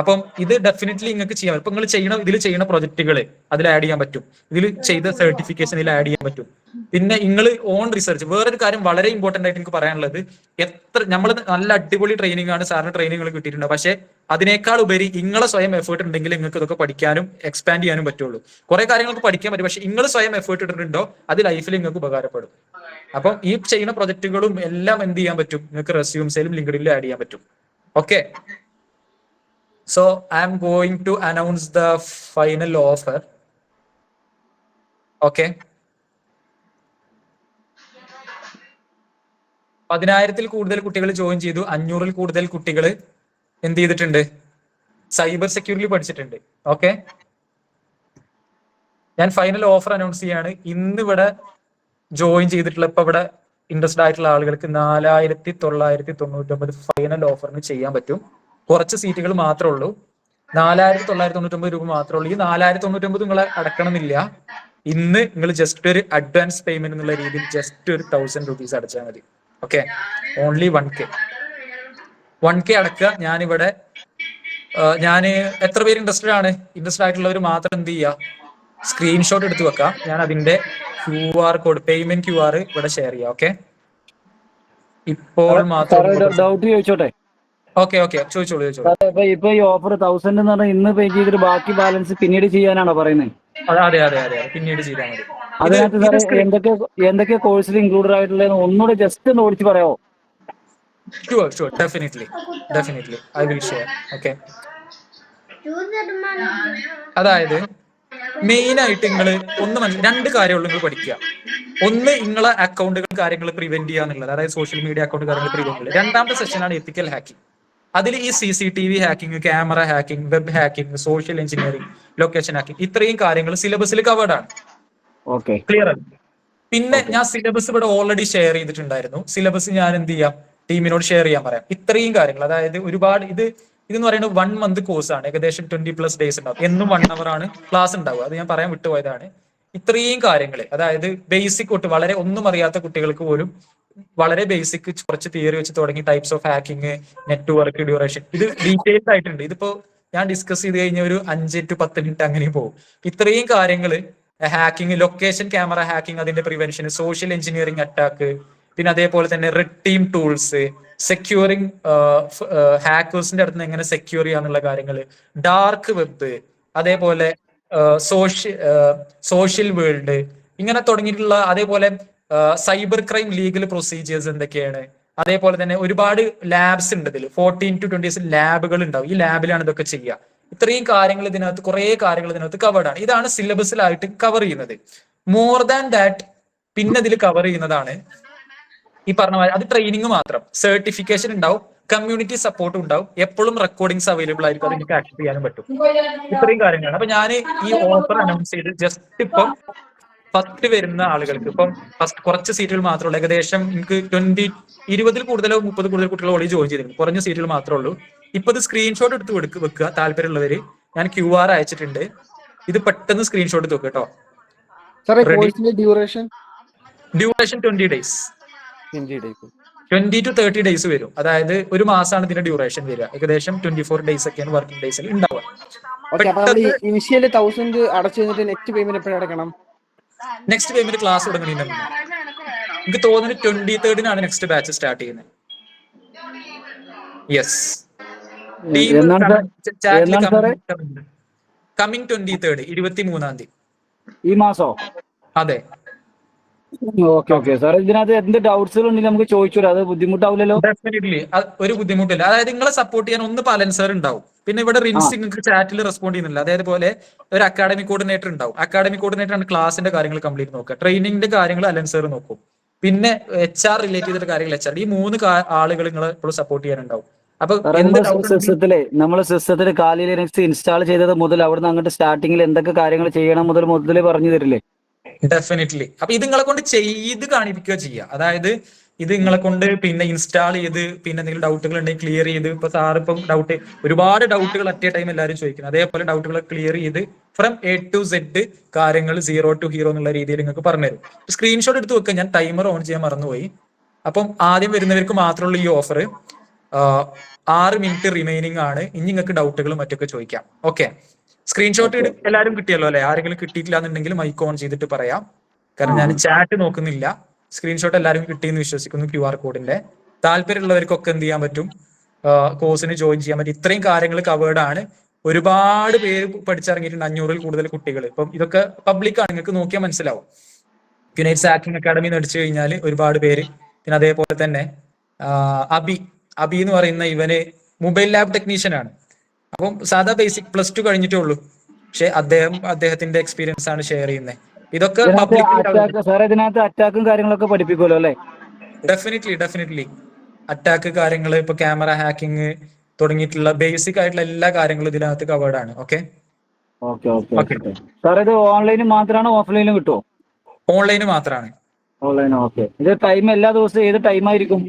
അപ്പം ഇത് ഡെഫിനറ്റ്ലി നിങ്ങൾക്ക് ചെയ്യാം. ഇപ്പൊ നിങ്ങൾ ഇതിൽ ചെയ്യുന്ന പ്രൊജക്ടുകൾ അതിൽ ആഡ് ചെയ്യാൻ പറ്റും. ഇതിൽ ചെയ്ത സർട്ടിഫിക്കേഷൻ ഇതിൽ ആഡ് ചെയ്യാൻ പറ്റും. പിന്നെ നിങ്ങൾ ഓൺ റിസർച്ച്. വേറൊരു കാര്യം വളരെ ഇമ്പോർട്ടന്റ് ആയിട്ട് എനിക്ക് പറയാനുള്ളത്, നമ്മൾ നല്ല അടിപൊളി ട്രെയിനിങ് ആണ്, സാറിന് ട്രെയിനിങ്ങൾ കിട്ടിയിട്ടുണ്ട്. പക്ഷേ അതിനേക്കാൾ ഉപരി നിങ്ങളെ സ്വയം എഫേർട്ട് ഉണ്ടെങ്കിൽ നിങ്ങൾക്ക് ഇതൊക്കെ പഠിക്കാനും എക്സ്പാൻഡ് ചെയ്യാനും പറ്റുള്ളൂ. കുറെ കാര്യങ്ങൾക്ക് പഠിക്കാൻ പറ്റും. പക്ഷെ നിങ്ങൾ സ്വയം എഫേർട്ട് ഇട്ടിട്ടുണ്ടോ അത് ലൈഫിൽ നിങ്ങൾക്ക് ഉപകാരപ്പെടും. അപ്പം ഈ ചെയ്യുന്ന പ്രൊജക്ടുകളും എല്ലാം എന്ത് ചെയ്യാൻ പറ്റും, നിങ്ങൾക്ക് റെസ്യൂംസിലും ലിങ്ക്ഡിനിലും ആഡ് ചെയ്യാൻ പറ്റും. Okay, so I am going to announce the final offer. Okay, 10,000-ൽ കൂടുതൽ കുട്ടികൾ ജോയിൻ ചെയ്തു. 500-ൽ കൂടുതൽ കുട്ടികൾ എന്ത് ചെയ്തിട്ടുണ്ട്, സൈബർ സെക്യൂരിറ്റി പഠിച്ചിട്ടുണ്ട്. ഓക്കെ, ഞാൻ ഫൈനൽ ഓഫർ അനൗൺസ് ചെയ്യാണ്. ഇന്ന് ഇവിടെ ജോയിൻ ചെയ്തിട്ടുള്ള, ഇപ്പൊ ഇവിടെ ഇൻട്രസ്റ്റഡ് ആയിട്ടുള്ള ആളുകൾക്ക് 4,999 ഫൈനൽ ഓഫറിന് ചെയ്യാൻ പറ്റും. കുറച്ച് സീറ്റുകൾ മാത്രമേ ഉള്ളൂ. 4,999 രൂപ മാത്രമേ ഉള്ളൂ. ഈ 4,099 നിങ്ങളെ അടക്കണമെന്നില്ല. ഇന്ന് നിങ്ങൾ ജസ്റ്റ് ഒരു അഡ്വാൻസ് പേയ്മെന്റ് എന്നുള്ള രീതിയിൽ ജസ്റ്റ് ഒരു 1,000 രൂപീസ് അടച്ചാൽ മതി. ഓക്കെ, ഓൺലി 1K അടക്കുക. ഞാനിവിടെ എത്ര പേര് ഇൻട്രസ്റ്റഡ് ആയിട്ടുള്ളവർ മാത്രം എന്ത് ചെയ്യുക, സ്ക്രീൻഷോട്ട് എടുത്ത് വെക്കാം. ഞാൻ അതിന്റെ QR കോഡ്, പേയ്മെന്റ് QR ഇവിടെ ഷെയർ ചെയ്യാം. ഓക്കെ, ഇപ്പോൾ മാത്രം ഡൗട്ട് ചോദിച്ചോട്ടെ? ഓക്കെ, ചോദിച്ചോളൂ. ഇപ്പൊ ഈ ഓഫർ 1,000 എന്ന് പറഞ്ഞാൽ ഇന്ന് പേ ചെയ്തിട്ട് ബാക്കി ബാലൻസ് പിന്നീട് ചെയ്യാനാണോ പറയുന്നത്? അതെ, പിന്നീട് ചെയ്താൽ മതി. അതിനകത്ത് സാറേ എന്തൊക്കെ കോഴ്സിൽ ഇൻക്ലൂഡഡ് ആയിട്ടുള്ള ഒന്നുകൂടെ ജസ്റ്റ് ഒന്ന് ഓടിച്ച് പറയാമോ? Sure, definitely I will share. Okay, അതായത് മെയിൻ ആയിട്ട് നിങ്ങൾ രണ്ട് കാര്യമുള്ളൂ നിങ്ങൾ പഠിക്കുക. ഒന്ന്, നിങ്ങളെ അക്കൗണ്ടുകൾ കാര്യങ്ങൾ പ്രിവെന്റ് ചെയ്യാന്നുള്ളത്, അതായത് സോഷ്യൽ മീഡിയ അക്കൗണ്ട് കാര്യങ്ങൾ പ്രിവെന്റ് ചെയ്യുക. രണ്ടാമത്തെ സെഷനാണ് എത്തിക്കൽ ഹാക്കിംഗ്. അതിൽ ഈ CCTV hacking, camera hacking, web hacking, social engineering, location hacking, ഇത്രയും കാര്യങ്ങൾ സിലബസിൽ കവേർഡ് ആണ്. ക്ലിയർ ആണ്? പിന്നെ ഞാൻ സിലബസ് ഇവിടെ ഓൾറെഡി ഷെയർ ചെയ്തിട്ടുണ്ടായിരുന്നു. സിലബസ് ഞാൻ എന്ത് ചെയ്യാം, ടീമിനോട് ഷെയർ ചെയ്യാൻ പറയാം. ഇത്രയും കാര്യങ്ങൾ, അതായത് ഒരുപാട് ഇതെന്ന് പറയുന്നത് 1 month കോഴ്സാണ്. ഏകദേശം 20+ ഡേയ്സ് ഉണ്ടാവും. എന്നും 1 hour ആണ് ക്ലാസ് ഉണ്ടാവുക. അത് ഞാൻ പറയാൻ വിട്ടുപോയതാണ്. ഇത്രയും കാര്യങ്ങൾ, അതായത് ബേസിക് തൊട്ട് വളരെ ഒന്നും അറിയാത്ത കുട്ടികൾക്ക് പോലും വളരെ ബേസിക് കുറച്ച് തിയറി വെച്ച് തുടങ്ങി types of hacking, network, duration, ഇത് ഡീറ്റെയിൽഡ് ആയിട്ടുണ്ട്. ഇതിപ്പോ ഞാൻ ഡിസ്കസ് ചെയ്ത് കഴിഞ്ഞ ഒരു 5 to 10 മിനിറ്റ് അങ്ങനെ പോകും. ഇത്രയും കാര്യങ്ങൾ ഹാക്കിംഗ്, ലൊക്കേഷൻ ക്യാമറ ഹാക്കിംഗ്, അതിന്റെ പ്രിവെൻഷൻ, സോഷ്യൽ എഞ്ചിനീയറിംഗ് അറ്റാക്ക്, പിന്നെ അതേപോലെ തന്നെ റെഡ് ടീം ടൂൾസ്, സെക്യൂറിംഗ്, ഹാക്കേഴ്സിന്റെ അടുത്ത് നിന്ന് എങ്ങനെ സെക്യൂർ ചെയ്യാന്നുള്ള കാര്യങ്ങൾ, ഡാർക്ക് വെബ്, അതേപോലെ സോഷ്യൽ വേൾഡ്, ഇങ്ങനെ തുടങ്ങിയിട്ടുള്ള, അതേപോലെ സൈബർ ക്രൈം ലീഗൽ പ്രൊസീജിയേഴ്സ് എന്തൊക്കെയാണ്, അതേപോലെ തന്നെ ഒരുപാട് ലാബ്സ് ഉണ്ട്. ഇതിൽ 14 to 20 ലാബുകൾ ഉണ്ടാവും. ഈ ലാബിലാണ് ഇതൊക്കെ ചെയ്യുക. ഇത്രയും കാര്യങ്ങൾ ഇതിനകത്ത്, കുറെ കാര്യങ്ങൾ ഇതിനകത്ത് കവേർഡ് ആണ്. ഇതാണ് സിലബസിലായിട്ട് കവർ ചെയ്യുന്നത്. മോർ ദാൻ ദാറ്റ് പിന്നെ ഇതിൽ കവർ ചെയ്യുന്നതാണ് ഈ പറഞ്ഞ പോലെ, അത് ട്രെയിനിങ് മാത്രം. സർട്ടിഫിക്കേഷൻ ഉണ്ടാവും, കമ്മ്യൂണിറ്റി സപ്പോർട്ടും ഉണ്ടാവും, എപ്പോഴും റെക്കോർഡിങ്സ് അവൈലബിൾ ആയിരിക്കും, അത് എനിക്ക് ആക്സസ് ചെയ്യാനും പറ്റും. ഇത്രയും കാര്യങ്ങളാണ്. അപ്പൊ ഞാൻ ഈ ഓഫർ അനൗൺസ് ചെയ്ത് ജസ്റ്റ് ഇപ്പം ഫസ്റ്റ് വരുന്ന ആളുകൾക്ക്, ഇപ്പം ഫസ്റ്റ് കുറച്ച് സീറ്റുകൾ മാത്രമേ ഉള്ളൂ. ഏകദേശം എനിക്ക് 20 കൂടുതലോ 30 കൂടുതൽ കുട്ടികൾ ഓൾറെഡി ജോയിൻ ചെയ്തിട്ടുണ്ട്. കുറഞ്ഞ സീറ്റുകൾ മാത്രമേ ഉള്ളൂ. ഇപ്പൊ ഇത് സ്ക്രീൻഷോട്ട് എടുത്ത് വെക്കുക. താല്പര്യമുള്ളവര് ഞാൻ QR അയച്ചിട്ടുണ്ട്. ഇത് പെട്ടെന്ന് സ്ക്രീൻഷോട്ട് എടുത്ത് വെക്കുക കേട്ടോ. ഡ്യൂറേഷൻ 20 days, 20 to 30 days വരും. അതായത് ഒരു മാസമാണ് ഇതിന്റെ ഡ്യൂറേഷൻ വരിക. ഏകദേശം 24 days ഒക്കെയാണ് വർക്കിംഗ് ഡേയ്സിൽ ഉണ്ടാവുക. ഇനിഷ്യലി 1000 അടച്ചു കഴിഞ്ഞിട്ട് നെക്സ്റ്റ് പേയ്മെന്റ് എപ്പോഴും അടക്കണം? നെക്സ്റ്റ് പേയ്മെന്റ് ക്ലാസ് തുടങ്ങുന്നതിന് എനിക്ക് തോന്നുന്നു 23rd നെക്സ്റ്റ് ബാച്ച് സ്റ്റാർട്ട് ചെയ്യുന്നത്. യെസ്, കമ്മിങ് 23rd, 23 ഈ മാസോ? അതെ. ഓക്കെ സാർ, ഇതിനകത്ത് എന്ത് ഡൗട്ട്സുകൾ ഉണ്ടെങ്കിൽ നമുക്ക് ചോദിച്ചോളൂ. അത് ബുദ്ധിമുട്ടാവില്ലല്ലോ? ഡെഫിനറ്റ്ലി, ഒരു ബുദ്ധിമുട്ടില്ല. അതായത് നിങ്ങളെ സപ്പോർട്ട് ചെയ്യാൻ ഒന്ന് പലൻ സാർ ഉണ്ടാവും. പിന്നെ ഇവിടെ റിൻസ് നിങ്ങൾക്ക് ചാറ്റിൽ റെസ്പോണ്ട് ചെയ്യുന്നില്ല. അതേപോലെ ഒരു അക്കാഡമിക് കോർഡിനേറ്റർ ഉണ്ടാവും. അക്കാഡമിക് കോർഡിനേറ്റർ ആണ് ക്ലാസിന്റെ കാര്യങ്ങൾ കംപ്ലീറ്റ് നോക്കുക. ട്രെയിനിങ്ങിന്റെ കാര്യങ്ങൾ അലൻ സാർ നോക്കും. പിന്നെ HR റിലേറ്റ് ചെയ്തിട്ട് കാര്യങ്ങൾ HR. ഈ 3 ആളുകൾ നിങ്ങൾ എപ്പോഴും സപ്പോർട്ട് ചെയ്യാനുണ്ടാവും. അപ്പൊ നമ്മള് സിസ്റ്റത്തില് കാലി ലിനക്സ് ഇൻസ്റ്റാൾ ചെയ്തത് മുതൽ അവിടുന്ന് അങ്ങോട്ട് സ്റ്റാർട്ടിങ്ങിൽ എന്തൊക്കെ കാര്യങ്ങൾ ചെയ്യണം മുതൽ പറഞ്ഞു തരില്ലേ? ഡെഫിനറ്റ്ലി. അപ്പൊ ഇത് നിങ്ങളെ കൊണ്ട് ചെയ്ത് കാണിപ്പിക്കുക ചെയ്യുക. അതായത് ഇത് നിങ്ങളെ കൊണ്ട് പിന്നെ ഇൻസ്റ്റാൾ ചെയ്ത്, പിന്നെ എന്തെങ്കിലും ഡൗട്ടുകൾ ഉണ്ടെങ്കിൽ ക്ലിയർ ചെയ്ത്, ഇപ്പൊ സാർ ഇപ്പം ഒരുപാട് ഡൗട്ടുകൾ അറ്റ് എ ടൈം എല്ലാവരും ചോദിക്കുന്നത്. അതേപോലെ ഡൗട്ടുകൾ ക്ലിയർ ചെയ്ത് ഫ്രം A to Z കാര്യങ്ങൾ 0 to hero എന്നുള്ള രീതിയിൽ നിങ്ങൾക്ക് പറഞ്ഞുതരും. സ്ക്രീൻഷോട്ട് എടുത്ത് വെക്കുക. ഞാൻ ടൈമർ ഓൺ ചെയ്യാൻ മറന്നുപോയി. അപ്പം ആദ്യം വരുന്നവർക്ക് മാത്രമുള്ള ഈ ഓഫർ 6 മിനിറ്റ് റിമൈനിങ് ആണ്. ഇനി നിങ്ങൾക്ക് ഡൗട്ടുകൾ മറ്റൊക്കെ ചോദിക്കാം. ഓക്കെ, സ്ക്രീൻഷോട്ട് എല്ലാവരും കിട്ടിയല്ലോ അല്ലെ? ആരെങ്കിലും കിട്ടിയിട്ടില്ല എന്നുണ്ടെങ്കിൽ മൈക്ക് ഓൺ ചെയ്തിട്ട് പറയാം. കാരണം ഞാൻ ചാറ്റ് നോക്കുന്നില്ല. സ്ക്രീൻഷോട്ട് എല്ലാവരും കിട്ടിയെന്ന് വിശ്വസിക്കുന്നു. QR കോഡിന്റെ താല്പര്യമുള്ളവർക്കൊക്കെ എന്ത് ചെയ്യാൻ പറ്റും? കോഴ്സിന് ജോയിൻ ചെയ്യാൻ പറ്റും. ഇത്രയും കാര്യങ്ങൾ കവേർഡ് ആണ്. ഒരുപാട് പേര് പഠിച്ചിറങ്ങിയിട്ടുണ്ട്. 500-ൽ കൂടുതൽ കുട്ടികൾ. ഇപ്പം ഇതൊക്കെ പബ്ലിക്കാണ്, നിങ്ങൾക്ക് നോക്കിയാൽ മനസ്സിലാവും. യുണൈറ്റ്സ് ഹാക്കിംഗ് അക്കാഡമി നടിച്ചു കഴിഞ്ഞാൽ ഒരുപാട് പേര്. പിന്നെ അതേപോലെ തന്നെ അബി എന്ന് പറയുന്ന ഇവന് മൊബൈൽ ലാബ് ടെക്നീഷ്യൻ ആണ്. അപ്പം സാധാ ബേസിക് +2 കഴിഞ്ഞിട്ടേ ഉള്ളൂ. പക്ഷെ അദ്ദേഹത്തിന്റെ എക്സ്പീരിയൻസ് ആണ് ഷെയർ ചെയ്യുന്നത്. ഇതൊക്കെ ഇതിനകത്ത് അറ്റാക്കും കാര്യങ്ങളൊക്കെ പഠിപ്പിക്കുമല്ലോ അല്ലെ? ഡെഫിനറ്റ്ലി അറ്റാക്ക് കാര്യങ്ങൾ, ഇപ്പൊ ക്യാമറ ഹാക്കിംഗ് തുടങ്ങിയിട്ടുള്ള ബേസിക് ആയിട്ടുള്ള എല്ലാ കാര്യങ്ങളും ഇതിനകത്ത് കവേർഡ് ആണ്. ഓക്കെ സാർ, ഇത് ഓൺലൈനും മാത്രമാണോ ഓഫ്ലൈനും കിട്ടുമോ? ഓൺലൈന് മാത്രമാണ്. ഓൺലൈൻ. ഓക്കെ, ഇത് ടൈം എല്ലാ ദിവസവും ഏത് ടൈം ആയിരിക്കും?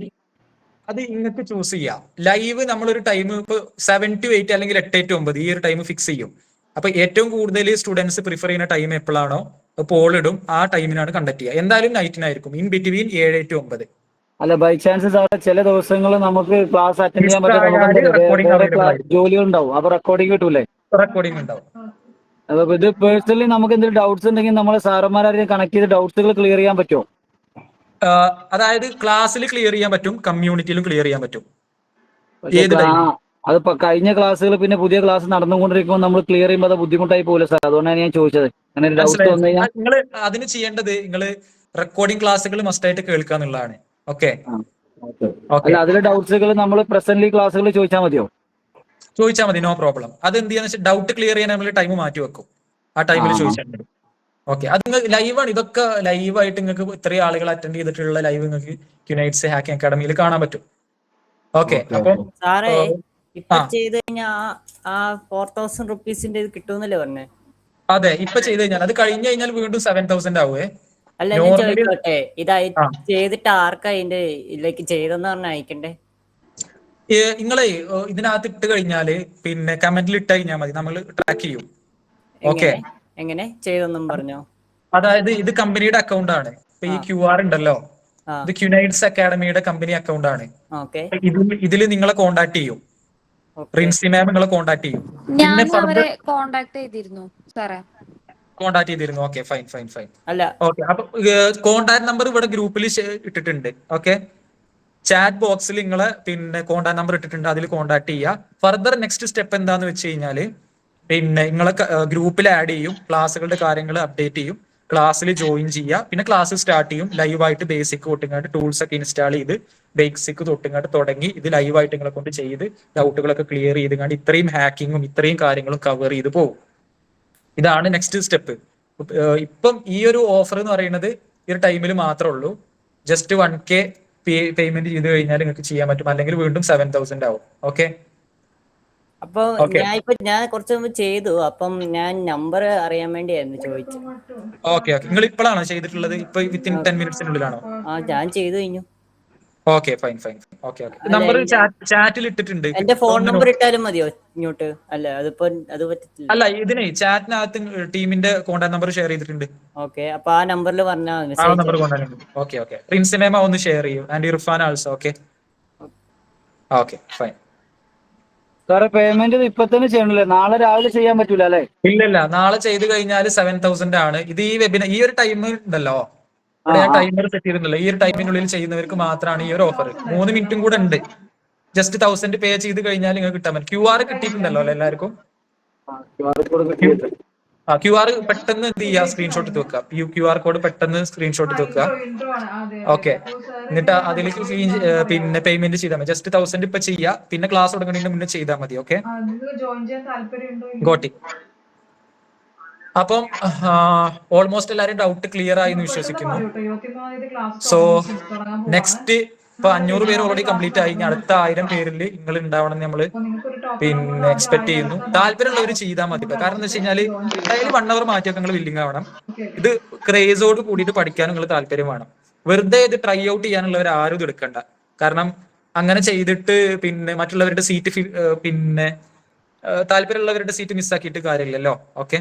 അത് നിങ്ങൾക്ക് ചൂസ് ചെയ്യാം. ലൈവ് നമ്മളൊരു ടൈം ഇപ്പൊ 7 to 8 അല്ലെങ്കിൽ 8 to 9 ഈ ഒരു ടൈം ഫിക്സ് ചെയ്യും. അപ്പൊ ഏറ്റവും കൂടുതൽ സ്റ്റുഡൻസ് പ്രിഫർ ചെയ്യുന്ന ടൈം എപ്പോഴാണോ പോൾ ഇടും, ആ ടൈമിനാണ് കണ്ടക്ട് ചെയ്യുക. എന്തായാലും നൈറ്റിനായിരിക്കും, ഇൻ ബിറ്റ്വീൻ 7 to 9. അല്ല, ബൈ ചാൻസ് സാറേ ചില ദിവസങ്ങൾ നമുക്ക് ക്ലാസ് അറ്റൻഡ് ചെയ്യാൻ പറ്റും, ജോലികൾ ഉണ്ടാവും, അപ്പൊ റെക്കോർഡിംഗ് കിട്ടൂലേ? റെക്കോർഡിംഗ് ഉണ്ടാവും. അപ്പൊ ഇത് പേഴ്സണലി നമുക്ക് എന്തെങ്കിലും ഡൗട്ട്സ് ഉണ്ടെങ്കിൽ നമ്മളെ സാറന്മാരെ കണക്ട് ചെയ്ത് ഡൗട്ട്സുകൾ ക്ലിയർ ചെയ്യാൻ പറ്റുമോ? അതായത് ക്ലാസ്സിൽ ക്ലിയർ ചെയ്യാൻ പറ്റും, കമ്മ്യൂണിറ്റിയിലും ക്ലിയർ ചെയ്യാൻ പറ്റും. അതിപ്പോ കഴിഞ്ഞ ക്ലാസ്സുകൾ പിന്നെ പുതിയ ക്ലാസ് നടന്നുകൊണ്ടിരിക്കുമ്പോൾ നമ്മൾ ക്ലിയർ ചെയ്യുമ്പോൾ അത് ബുദ്ധിമുട്ടായി പോകില്ല സാർ? അതുകൊണ്ടാണ് ഞാൻ ചോദിച്ചത്. അങ്ങനെ ഒരു ഡൗട്ട് വന്നു കഴിഞ്ഞാൽ നിങ്ങൾ അതിന് ചെയ്യേണ്ടത്, നിങ്ങൾ റെക്കോർഡിംഗ് ക്ലാസ്സുകൾ മസ്റ്റ് ആയിട്ട് കേൾക്കുക എന്നുള്ളതാണ്. ഓക്കെ, അല്ല അതിലെ ഡൗട്ട്സുകൾ നമ്മൾ പ്രസന്റ്ലി ക്ലാസ്സുകൾ ചോദിച്ചാൽ മതിയോ? ചോദിച്ചാൽ മതി, നോ പ്രോബ്ലം. അത് എന്ത് ചെയ്യാന്ന് വെച്ചാൽ ഡൗട്ട് ക്ലിയർ ചെയ്യാൻ നമ്മൾ ടൈം മാറ്റി വെക്കും. ആ ടൈമിൽ ചോദിച്ചാൽ മതി. ഓക്കെ, അത് നിങ്ങൾക്ക് ലൈവാണ്. ഇതൊക്കെ ലൈവായിട്ട് നിങ്ങൾക്ക് ഇത്രയും ആളുകൾ അറ്റൻഡ് ചെയ്തിട്ടുള്ള ലൈവ് നിങ്ങൾക്ക് യുണൈറ്റ്സ് ഹാക്കിംഗ് അക്കാഡമിയിൽ കാണാൻ പറ്റും. ഓക്കെ, അപ്പം സാറേ ഇപ്പൊ ചെയ്ത് കഴിഞ്ഞാൽ ആ 4000 റുപ്പീസിന്റെ ഇത് കിട്ടുമെന്നല്ലേ പറഞ്ഞേ? അതെ, ഇപ്പൊ ചെയ്ത് കഴിഞ്ഞാൽ അത് കഴിഞ്ഞു കഴിഞ്ഞാൽ വീണ്ടും 7000 ആവുമേ. അല്ല, ഞാൻ ചോദിച്ചോട്ടെ, ഇതായി ചെയ്തിട്ട് ആർക്കാ ഇതിന്റെ ഇതിലേക്ക് ചെയ്തെന്ന് പറഞ്ഞ അയക്കണ്ടേ? നിങ്ങളെ ഇതിനകത്ത് ഇട്ട് കഴിഞ്ഞാല് പിന്നെ കമന്റിൽ ഇട്ട് കഴിഞ്ഞാൽ മതി, നമ്മൾ ട്രാക്ക് ചെയ്യും. ഓക്കെ, എങ്ങനെ ചെയ്തെന്നും പറഞ്ഞോ? അതായത് ഇത് കമ്പനിയുടെ അക്കൗണ്ട് ആണ്. ഇപ്പൊ ഈ QR ഉണ്ടല്ലോ, ഇത് ക്യുനൈറ്റ്സ് അക്കാഡമിയുടെ കമ്പനി അക്കൗണ്ട് ആണ്. ഇതില് നിങ്ങളെ കോണ്ടാക്ട് ചെയ്യും, പ്രിൻസി മാം നിങ്ങളെ കോണ്ടാക്ട് ചെയ്യും. പിന്നെ കോണ്ടാക്ട് ചെയ്തിരുന്നു സാറേ. കോണ്ടാക്ട് ചെയ്തിരുന്നു. Okay, fine fine fine. Okay, അപ്പൊ കോണ്ടാക്ട് നമ്പർ ഇവിടെ ഗ്രൂപ്പിൽ ഇട്ടിട്ടുണ്ട്. ഓക്കെ, ചാറ്റ് ബോക്സിൽ നിങ്ങളെ പിന്നെ കോണ്ടാക്ട് നമ്പർ ഇട്ടിട്ടുണ്ട്, അതിൽ കോണ്ടാക്ട് ചെയ്യുക. ഫർദർ നെക്സ്റ്റ് സ്റ്റെപ്പ് എന്താന്ന് വെച്ച് കഴിഞ്ഞാല് പിന്നെ നിങ്ങളെ ഗ്രൂപ്പിൽ ആഡ് ചെയ്യും, ക്ലാസ്സുകളുടെ കാര്യങ്ങൾ അപ്ഡേറ്റ് ചെയ്യും, ക്ലാസ്സിൽ ജോയിൻ ചെയ്യുക. പിന്നെ ക്ലാസ് സ്റ്റാർട്ട് ചെയ്യും. ലൈവായിട്ട് ബേസിക് തൊട്ടിങ്ങാണ്ട് ടൂൾസ് ഒക്കെ ഇൻസ്റ്റാൾ ചെയ്ത് ബേസിക് തൊട്ടിങ്ങാണ്ട് തുടങ്ങി ഇത് ലൈവായിട്ട് നിങ്ങളെ കൊണ്ട് ചെയ്ത് ഡൗട്ടുകളൊക്കെ ക്ലിയർ ചെയ്തുകൊണ്ട് ഇത്രയും ഹാക്കിങ്ങും ഇത്രയും കാര്യങ്ങളും കവർ ചെയ്ത് പോകും. ഇതാണ് നെക്സ്റ്റ് സ്റ്റെപ്പ്. ഇപ്പം ഈ ഒരു ഓഫർ എന്ന് പറയുന്നത് ഈ ഒരു ടൈമിൽ മാത്രമേ ഉള്ളൂ. ജസ്റ്റ് 1K പേയ്മെന്റ് ചെയ്ത് കഴിഞ്ഞാൽ നിങ്ങൾക്ക് ചെയ്യാൻ പറ്റും, അല്ലെങ്കിൽ വീണ്ടും 7,000 ആവും. ഓക്കെ, അപ്പൊ ഞാൻ കുറച്ച് മുമ്പ് ചെയ്തു. അപ്പം ഞാൻ നമ്പർ അറിയാൻ വേണ്ടിയായിരുന്നു ചോദിച്ചത്. ഓക്കെ ഓക്കെ, നിങ്ങൾ ഇപ്പോഴാണോ ചെയ്തിട്ടുള്ളത്? ഇപ്പൊ വിത്തിൻ 10 മിനിറ്റ്സിനുള്ളിലാണോ? ഞാൻ ചെയ്തു കഴിഞ്ഞു. Okay, fine fine. Okay okay, number ചാറ്റിൽ ഇട്ടിട്ടുണ്ട്. എന്റെ ഫോൺ നമ്പർ ഇട്ടാലും മതിയോ ഇങ്ങോട്ട്? അല്ല, അതിപ്പോ അത് പറ്റില്ല. അല്ല, ഇതിനെ ചാറ്റിനകത്ത് ടീമിന്റെ കോൺടാക്ട് നമ്പർ ഷെയർ ചെയ്തിട്ടുണ്ട്. ഓക്കെ, അപ്പൊ ആ നമ്പറിൽ പറഞ്ഞാൽ number contact. Okay okay, Princy മേമ ഒന്ന് ഷെയർ ചെയ്യൂ, and Irfan also. Okay okay, fine. സാറേ പേയ്മെന്റ് ഇപ്പൊ തന്നെ ചെയ്യണല്ലേ? നാളെ രാവിലെ ചെയ്യാൻ പറ്റൂല അല്ലേ? ഇല്ല, നാളെ ചെയ്ത് കഴിഞ്ഞാൽ 7,000 ആണ്. ഇത് ഈ വെബിനാർ ഈ ഒരു ടൈം ഉണ്ടല്ലോ, ടൈമർ സെറ്റ് ചെയ്തിട്ടുണ്ടല്ലോ, ഈ ഒരു ടൈമിനുള്ളിൽ ചെയ്യുന്നവർക്ക് മാത്രമാണ് ഈ ഒരു ഓഫർ. 3 മിനിറ്റും കൂടെ ഉണ്ട്. ജസ്റ്റ് 1000 പേ ചെയ്ത് കഴിഞ്ഞാൽ നിങ്ങൾക്ക് കിട്ടാൻ പറ്റും. QR കിട്ടിയിട്ടുണ്ടല്ലോ എല്ലാവർക്കും? QR പെട്ടെന്ന് എന്ത് ചെയ്യുക, സ്ക്രീൻഷോട്ട് എടുത്ത് വെക്കുക. QR കോഡ് പെട്ടെന്ന് സ്ക്രീൻഷോട്ട് എടുത്ത് വെക്കുക. ഓക്കെ, എന്നിട്ട് അതിലേക്ക് പിന്നെ പേയ്മെന്റ് ചെയ്താൽ മതി. ജസ്റ്റ് 1000 ഇപ്പൊ ചെയ്യുക, പിന്നെ ക്ലാസ് തുടങ്ങുന്നതിന് മുന്നേ ചെയ്താൽ മതി. ഓക്കെ, ഗോട്ടി. അപ്പം ഓൾമോസ്റ്റ് എല്ലാവരും ഡൗട്ട് ക്ലിയർ ആയി എന്ന് വിശ്വസിക്കുന്നു. സോ നെക്സ്റ്റ് ഇപ്പൊ 500 പേര് ഓൾറെഡി കംപ്ലീറ്റ് ആയി. അടുത്ത 1000 പേരിൽ നിങ്ങൾ ഉണ്ടാവണം നമ്മള് പിന്നെ എക്സ്പെക്ട് ചെയ്യുന്നു. താല്പര്യമുള്ളവർ ചെയ്താൽ മതി. കാരണം എന്താ വെച്ച് കഴിഞ്ഞാല് ഡെയിലി 1 അവർ മാറ്റിയൊക്കെ നിങ്ങൾ വില്ലിങ് ആവണം. ഇത് ക്രേസോട് കൂടിയിട്ട് പഠിക്കാൻ നിങ്ങൾ താല്പര്യം വേണം. വെറുതെ ഇത് ട്രൈ ഔട്ട് ചെയ്യാനുള്ളവർ ആരും ഇത് എടുക്കണ്ട. കാരണം അങ്ങനെ ചെയ്തിട്ട് പിന്നെ മറ്റുള്ളവരുടെ സീറ്റ് പിന്നെ താല്പര്യമുള്ളവരുടെ സീറ്റ് മിസ്സാക്കിയിട്ട് കാര്യമില്ലല്ലോ. ഓക്കെ,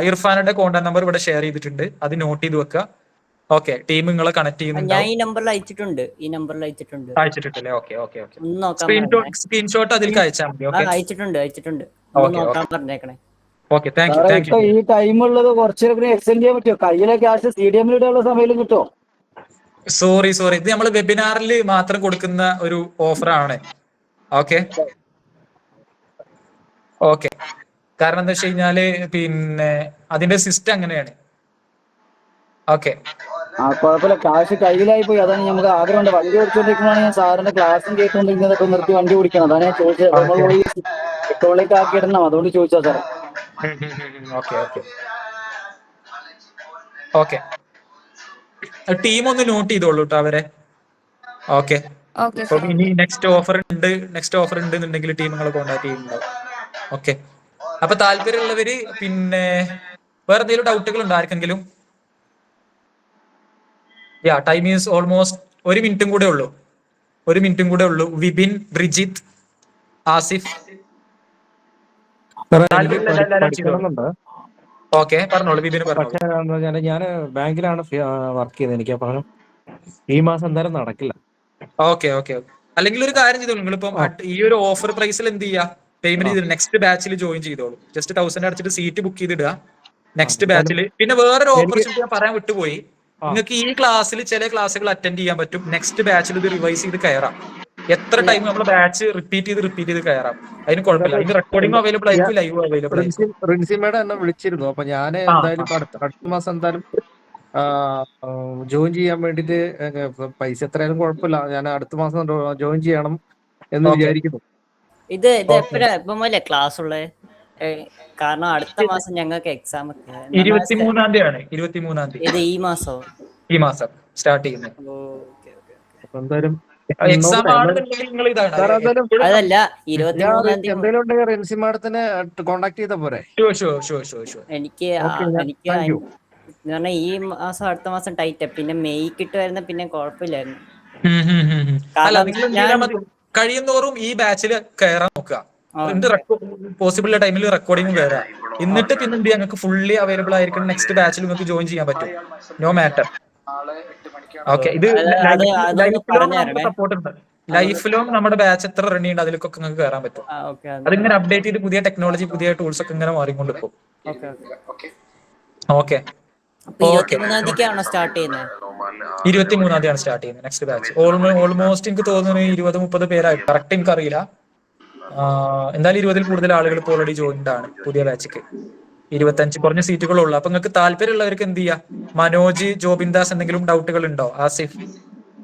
ഇർഫാനുടെ കോൺടാക്ട് നമ്പർ ഇവിടെ ഷെയർ ചെയ്തിട്ടുണ്ട്, അത് നോട്ട് ചെയ്ത് വെക്കുക. ഓക്കെ, ടീം നിങ്ങളെ കണക്ട് ചെയ്യുന്നുണ്ട്. ഞാൻ ഈ നമ്പറിൽ അയച്ചിട്ടുണ്ട്. അയച്ചിട്ടില്ലേ? ഓക്കെ ഓക്കെ ഓക്കെ, സ്ക്രീൻഷോട്ട് അതിലേക്ക് അയച്ചാൽ മതി. ഓക്കെ, അയച്ചിട്ടുണ്ട്. Okay, thank U. ഈ ടൈം ഉള്ളത് കുറച്ചേരം എക്സ്റ്റെൻഡ് ചെയ്യാൻ പറ്റുമോ? കയ്യിലെ ക്യാഷ് CDM ഇടാനുള്ള സമയം കിട്ടുമോ? സോറി, ഇത് നമ്മൾ വെബിനാറിൽ മാത്രം കൊടുക്കുന്ന ഒരു ഓഫറാണ്. ഓക്കെ ഓക്കെ, കാരണം എന്താ വെച്ച് കഴിഞ്ഞാല് പിന്നെ അതിന്റെ സിസ്റ്റം അങ്ങനെയാണ്. ഓക്കെ, കുഴപ്പമില്ല, ക്യാഷ് കയ്യിലായി പോയി. അതാണ് നമുക്ക് ആഗ്രഹമുണ്ട്. വണ്ടി ഓടിച്ചോണ്ടിരിക്കുമ്പോഴാണ് ഞാൻ സാറിന്റെ ക്ലാസ്സും കേട്ടുകൊണ്ടിരിക്കുന്നതൊക്കെ നിർത്തി വണ്ടി ഓടിക്കണം. അതാണ് ഞാൻ ചോദിച്ചത്. പെട്രോളിലേക്ക് ആക്കി ഇടണം, അതുകൊണ്ട് ചോദിച്ചാ സാറേ. ഓക്കെ ഓക്കെ ഓക്കെ, ടീം ഒന്ന് നോട്ട് ചെയ്തോളൂ കേട്ടോ അവരെ. ഓക്കെ, ഇനി നെക്സ്റ്റ് ഓഫർ ഉണ്ട് എന്നുണ്ടെങ്കിൽ ടീം നിങ്ങളെ കോൺടാക്ട് ചെയ്യുന്നുണ്ടാവും. ഓക്കെ, അപ്പൊ താല്പര്യമുള്ളവര് പിന്നെ വേറെ എന്തെങ്കിലും ഡൗട്ടുകൾ ഉണ്ടോ ആർക്കെങ്കിലും? ടൈം ഈസ് ഓൾമോസ്റ്റ് 1 മിനിറ്റും കൂടെ ഉള്ളൂ. വിപിൻ, ബ്രിജിത്ത്, ആസിഫ്, ഓക്കെ പറഞ്ഞോളൂ. വിപിൻ പറഞ്ഞോളൂ. ഞാൻ ബാങ്കിലാണ് വർക്ക് ചെയ്യുന്നത്. എനിക്ക് അപ്പം ഈ മാസം എന്തായാലും നടക്കില്ല. ഓക്കെ ഓക്കെ, അല്ലെങ്കിൽ ഒരു കാര്യം ചെയ്തോളൂ, നിങ്ങളിപ്പം ഈ ഒരു ഓഫർ പ്രൈസിൽ എന്ത് ചെയ്യാ, പേയ്മെന്റ് ചെയ്ത് നെക്സ്റ്റ് ബാച്ചിൽ ജോയിൻ ചെയ്തോളൂ. ജസ്റ്റ് 1000 അടച്ചിട്ട് സീറ്റ് ബുക്ക് ചെയ്തിടുക നെക്സ്റ്റ് ബാച്ചിൽ. പിന്നെ വേറൊരു ഓപ്പർച്യൂണിറ്റി ഞാൻ പറയാൻ വിട്ടുപോയി. നിങ്ങൾക്ക് ഈ ക്ലാസ്സിൽ ചില ക്ലാസ്സുകൾ അറ്റൻഡ് ചെയ്യാൻ പറ്റും. നെക്സ്റ്റ് ബാച്ചിൽ ഇത് റിവൈസ് ചെയ്ത് കയറാം. എത്ര ടൈം നമ്മൾ ബാച്ച് റിപ്പീറ്റ് ചെയ്ത് കയറാം. അതിന് കുഴപ്പമില്ല. അതിന് റെക്കോർഡിംഗ് അവൈലബിൾ ആയിരിക്കും, ലൈവ് അവൈലബിൾ ആയിരിക്കും. പ്രിൻസിമേടെ എന്നെ വിളിച്ചിരുന്നു. അപ്പൊ ഞാൻ എന്തായാലും അടുത്ത മാസം എന്തായാലും ജോയിൻ ചെയ്യാൻ വേണ്ടിട്ട് പൈസ എത്രയായാലും കുഴപ്പമില്ല. ഞാൻ അടുത്ത മാസം ജോയിൻ ചെയ്യണം എന്ന് വിചാരിക്കുന്നു. ഇത് എപ്പോഴാ ക്ലാസ് ഉള്ളത്? കാരണം അടുത്ത മാസം ഞങ്ങൾക്ക് എക്സാം 23-ാം തീയതിയാണ്. 23-ാം തീയതി. ഇത് ഈ മാസം സ്റ്റാർട്ട് ചെയ്യുന്നത്. എന്തായാലും എക്സാം ആണെന്നുണ്ടെങ്കിൽ നിങ്ങൾ ഇതാണ്. അതല്ല, 23-ാം തീയതി എന്തെങ്കിലും ഉണ്ടെങ്കിൽ റിൻസി മാഡത്തിനെ കോൺടാക്ട് ചെയ്താൽ പോരെ? എനിക്ക് പറഞ്ഞാൽ ഈ മാസം അടുത്ത മാസം ടൈറ്റ്. പിന്നെ മെയ് കിട്ടുമായിരുന്ന പിന്നെ കുഴപ്പമില്ലായിരുന്നു. കഴിയുന്നോറും ഈ ബാച്ചിൽ കയറാൻ നോക്കുക. പോസിബിൾ ടൈമിൽ റെക്കോർഡിംഗ് കയറാം. എന്നിട്ട് പിന്നെ എന്ത് ചെയ്യാം, നിങ്ങൾക്ക് ഫുള്ളി അവൈലബിൾ ആയിരിക്കണം നെക്സ്റ്റ് ബാച്ചിൽ നിങ്ങൾക്ക് ജോയിൻ ചെയ്യാൻ പറ്റും. No matter. ഓക്കെ, ഇത് ലൈഫിലും നമുക്ക് സപ്പോർട്ട് ഉണ്ട്. ലൈഫിലും നമ്മുടെ ബാച്ച് എത്ര റൺ ചെയ്യുന്നുണ്ട് അതിലേക്കൊക്കെ നിങ്ങൾക്ക് കയറാൻ പറ്റും. അതിങ്ങനെ അപ്ഡേറ്റ് ചെയ്ത് പുതിയ ടെക്നോളജി, പുതിയ ടൂൾസ് ഒക്കെ ഇങ്ങനെ മാറിക്കൊണ്ട് പോകും. ഓക്കെ, 23-ാം തീയതിക്കാണോ സ്റ്റാർട്ട് ചെയ്യുന്നത്? 23-ാം തീയതിയാണ് സ്റ്റാർട്ട് ചെയ്യുന്നത് നെക്സ്റ്റ് ബാച്ച്. ഓൾമോസ്റ്റ് എനിക്ക് തോന്നുന്നു 20-30 പേരായി, കറക്റ്റ് എനിക്ക് അറിയില്ല. എന്തായാലും 20-ൽ കൂടുതൽ ആളുകൾ ഇപ്പോൾ ഓൾറെഡി ജോയിൻഡ് ആണ് പുതിയ ബാച്ചിക്ക്. 25 കുറഞ്ഞ സീറ്റുകളുള്ളൂ. അപ്പൊ നിങ്ങൾക്ക് താല്പര്യമുള്ളവർക്ക് എന്ത് ചെയ്യാം, മനോജ്, ജോബിൻദാസ് എന്തെങ്കിലും ഡൗട്ടുകൾ ഉണ്ടോ? ആസിഫ്,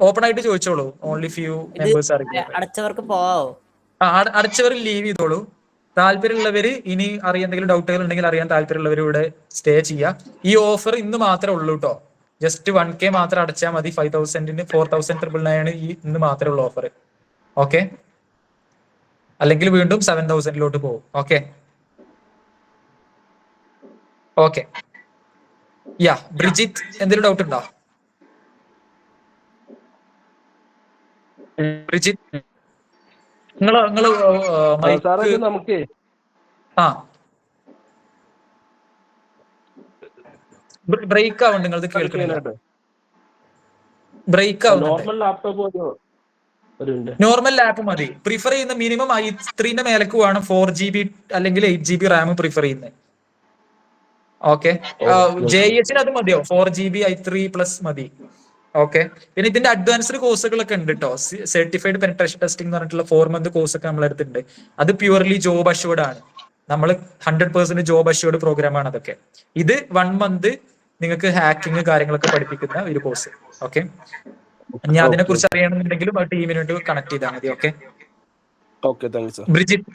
ഓപ്പൺ ആയിട്ട് ചോദിച്ചോളൂ. ഓൺലി ഫ്യൂ മെമ്പേഴ്സ് അടച്ചവർക്ക് പോവാവോ? അടച്ചവർ ലീവ് ചെയ്തോളൂ. താല്പര്യമുള്ളവര് ഇനി എന്തെങ്കിലും ഡൗട്ടുകൾ ഉണ്ടെങ്കിൽ അറിയാൻ താല്പര്യമുള്ളവർ ഇവിടെ സ്റ്റേ ചെയ്യുക. ഈ ഓഫർ ഇന്ന് മാത്രമേ ഉള്ളൂ കേട്ടോ. ജസ്റ്റ് 1K മാത്രം അടച്ചാൽ മതി. 5,000-ന് 4,999 ഈ ഇന്ന് മാത്രമേ ഉള്ളൂ ഓഫർ. ഓക്കെ, അല്ലെങ്കിൽ വീണ്ടും 7,000-ലോട്ട് പോകും. ഓക്കെ ഓക്കെ യാ ബ്രിജിത്ത്, എന്തെങ്കിലും ഡൗട്ട് ഉണ്ടോ? ബ്രിജിത്ത്, നിങ്ങള് നമുക്ക് ബ്രേക്ക് ആവുന്നുണ്ട്, നിങ്ങളത് കേൾക്കുന്നില്ല. ബ്രേക്ക് ആവുന്നുണ്ട്. നോർമൽ ലാപ്പ് മതി. പ്രിഫർ ചെയ്യുന്ന മിനിമം i3-ന്റെ മേലേക്ക് വേണം. 4GB അല്ലെങ്കിൽ 8GB റാം പ്രിഫർ ചെയ്യുന്നത്. ഓക്കെ, JH-ന് അത് മതിയോ? 4GB i3+ മതി. ഓക്കെ, പിന്നെ ഇതിന്റെ അഡ്വാൻസ്ഡ് കോഴ്സുകളൊക്കെ ഉണ്ട് കേട്ടോ. സർട്ടിഫൈഡ് പെനിട്രേഷൻ ടെസ്റ്റിംഗ് എന്ന് പറഞ്ഞിട്ടുള്ള 4 month കോഴ്സ് ഒക്കെ നമ്മളെ അടുത്തുണ്ട്. അത് പ്യുവർലി ജോബ് അഷ്യൂർഡ് ആണ്. നമ്മൾ 100% ജോബ് അഷ്യൂർഡ് പ്രോഗ്രാം ആണ് അതൊക്കെ. ഇത് 1 month നിങ്ങൾക്ക് ഹാക്കിങ് കാര്യങ്ങളൊക്കെ പഠിപ്പിക്കുന്ന ഒരു കോഴ്സ്. ഓക്കെ, ഞാൻ അതിനെ കുറിച്ച് അറിയണമെന്നുണ്ടെങ്കിലും ആ ടീമിന് വേണ്ടി കണക്ട് ചെയ്താൽ മതി. ഓക്കെ, ബ്രിജിത്ത്,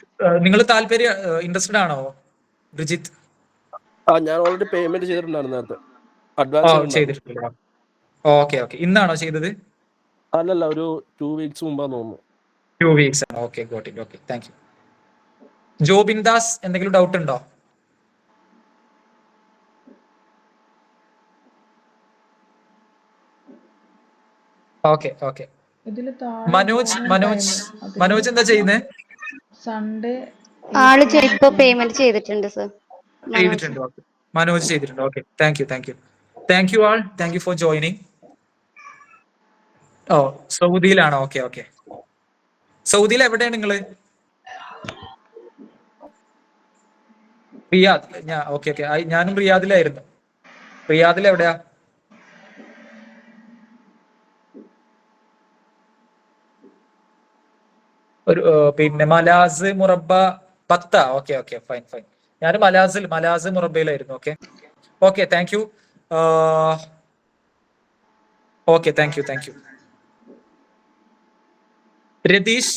നിങ്ങൾ ഇൻട്രസ്റ്റഡ് ആണോ ബ്രിജിത്ത്? ഞാൻ ഓൾറെഡി പേയ്മെന്റ് ചെയ്തിട്ടുണ്ടായിരുന്നു നേരത്തെ. ചെയ്തിട്ടില്ല. ഓക്കെ, ഇന്നാണോ ചെയ്തത്? അല്ലല്ല, ഒരു 2 weeks മുമ്പാന്ന് തോന്നുന്നു. 2 weeks ആണ്. Okay, got it. Okay, thank you. Jobindas, എന്തെങ്കിലും ഡൗട്ട് ഉണ്ടോ? ഓക്കെ. മനോജ് എന്താ ചെയ്യുന്നത്? സൺഡേ ആള് ഇപ്പൊ പേയ്മെന്റ് ചെയ്തിട്ടുണ്ട് സർ. ചെയ്തിട്ടുണ്ട്. മനോജ് ചെയ്തിട്ടുണ്ട്. Okay, thank you all. Thank you for joining. സൗദിയിലാണോ? ഓക്കെ. സൗദിയിൽ എവിടെയാണ് നിങ്ങള്? റിയാദ്. ഓക്കെ. ഞാനും റിയാദിലായിരുന്നു. റിയാദിൽ എവിടെയാ? ഒരു പിന്നെ മലാസ് മുറബ പത്ത. Okay, fine. ഞാൻ മലാസ് മുറബയിലായിരുന്നു. Okay, thank you. Okay, thank you. Ratheesh,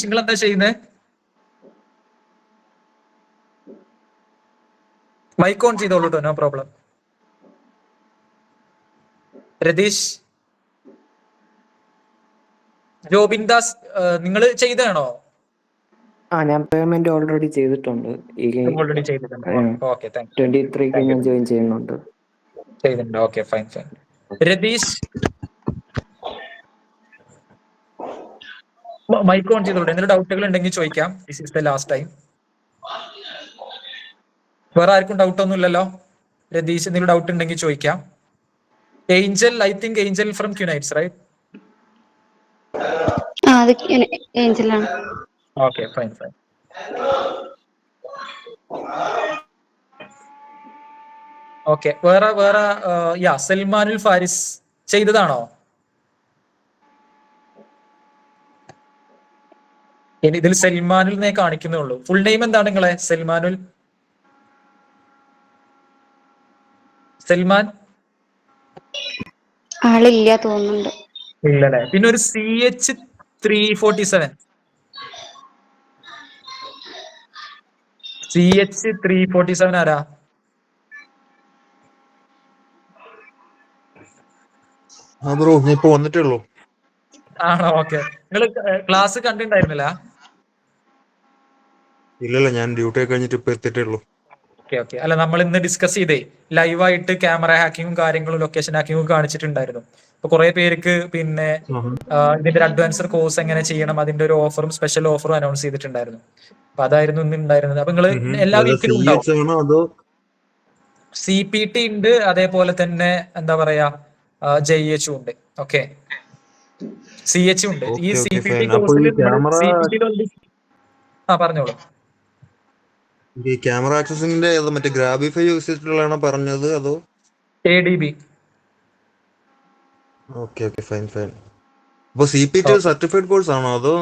നിങ്ങൾ എന്താ ചെയ്യുന്നത്? മൈക്ക് ഓൺ ചെയ്തോളൂ കേട്ടോ, നോ പ്രോബ്ലം. രതീഷ്. ജോബിൻദാസ്, നിങ്ങൾ ചെയ്താണോ? ഞാൻ പേയ്മെന്റ് ഓൾറെഡി ചെയ്തിട്ടുണ്ട്. Okay, thank you. 23-ക്ക് ഞാൻ ജോയിൻ ചെയ്യുന്നുണ്ട്. Okay, fine. Ratheesh, mic on ചെയ്തോളൂ. എന്തെങ്കിലും ഡൗട്ടുകൾ ഉണ്ടെങ്കിൽ ചോദിക്കാം. This is the last time. വേറെ ആർക്കും ഡൗട്ട് ഒന്നും ഇല്ലല്ലോ? രതീഷ്, എന്തെങ്കിലും ഡൗട്ട് ഉണ്ടെങ്കിൽ ചോദിക്കാം. Angel, I think Angel from Qnites, right? ഏഞ്ചലാണ്. Okay, fine. ഓക്കെ, വേറെ സൽമാനുൽ ഫാരിസ് ചെയ്തതാണോ? ഇനി ഇതിൽ സൽമാനുൽ എന്നേ കാണിക്കുന്നുള്ളൂ. ഫുൾ നെയിം എന്താണ് നിങ്ങളെ? സൽമാൻ ആളില്ല തോന്നുന്നുണ്ട്. ഇല്ലല്ലേ? പിന്നെ ഒരു CH347. CH347 ആരാ? ബ്രോ, ഞാൻ ഇപ്പൊ വന്നിട്ടേ ഉള്ളൂ. ആണോ? ഓക്കെ. നിങ്ങൾ ക്ലാസ് കണ്ടിട്ടുണ്ടായിരുന്നില്ല? ഇല്ലല്ല, ഞാൻ ഡ്യൂട്ടി കഴിഞ്ഞിട്ട് ഇപ്പൊ എത്തിയിട്ടേ ഉള്ളൂ. Okay okay. അല്ല, നമ്മൾ ഇന്ന് ഡിസ്കസ് ചെയ്തേ ലൈവായിട്ട് ക്യാമറ ഹാക്കിങ്ങും കാര്യങ്ങളും ലൊക്കേഷൻ ഹാക്കിങ്ങും കാണിച്ചിട്ടുണ്ടായിരുന്നു. അപ്പൊ കുറെ പേർക്ക് പിന്നെ ഇതിന്റെ ഒരു അഡ്വാൻസ്ഡ് കോഴ്സ് എങ്ങനെ ചെയ്യണം അതിന്റെ ഒരു ഓഫറും സ്പെഷ്യൽ ഓഫറും അനൗൺസ് ചെയ്തിട്ടുണ്ടായിരുന്നു. അപ്പൊ അതായിരുന്നു ഇന്ന് ഉണ്ടായിരുന്നത്. അപ്പൊ നിങ്ങൾ എല്ലാ വീക്കിലും ഉണ്ടാവും. CPT ഉണ്ട്, അതേപോലെ തന്നെ എന്താ പറയാ JH ഉണ്ട്. ഓക്കെ, CH ഉണ്ട്. ഈ CPT കോഴ്സിൽ പറഞ്ഞോളൂ. ഈ ക്യാമറ ആക്സസിന്റെ മറ്റേ ഗ്രാബിഫൈ യൂസ് ചെയ്തിട്ടുള്ളതാണോ പറഞ്ഞത് അതോ ADB? Okay okay, fine fine. അപ്പൊ CPT സർട്ടിഫൈഡ് കോഴ്സ് ആണോ അതോ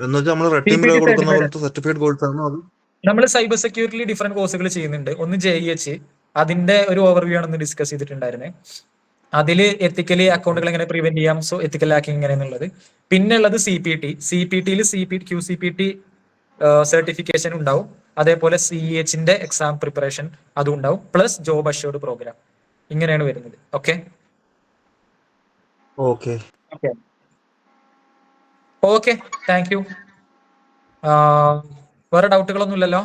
എന്ന് വെച്ചാൽ നമ്മൾ റെഡ് ടീമിൽ കൊടുക്കുന്ന പോലത്തെ സർട്ടിഫൈഡ് കോഴ്സ് ആണോ അതോ? നമ്മൾ സൈബർ സെക്യൂരിറ്റിയിൽ ഡിഫറെന്റ് കോഴ്സുകൾ ചെയ്യുന്നുണ്ട്. ഒന്ന് JH, അതിന്റെ ഒരു ഓവർവ്യൂ ആണ് ഡിസ്കസ് ചെയ്തിട്ടുണ്ടായിരുന്നത്. അതില് എത്തിക്കലി അക്കൗണ്ടുകൾ എങ്ങനെ പ്രിവെന്റ് ചെയ്യാം, സോ എത്തിക്കൽ ഹാക്കിംഗ് എങ്ങനെയെന്നുള്ളത്. പിന്നെ ഉള്ളത് CPTയിൽ QCPT സർട്ടിഫിക്കേഷൻ ഉണ്ടാവും. അതേപോലെ CHന്റെ എക്സാം പ്രിപ്പറേഷൻ അതും ഉണ്ടാവും. Plus job assured program. ഇങ്ങനെയാണ് വരുന്നത്. Okay okay okay, thank you. വേറെ ഡൗട്ടുകളൊന്നും ഇല്ലല്ലോ?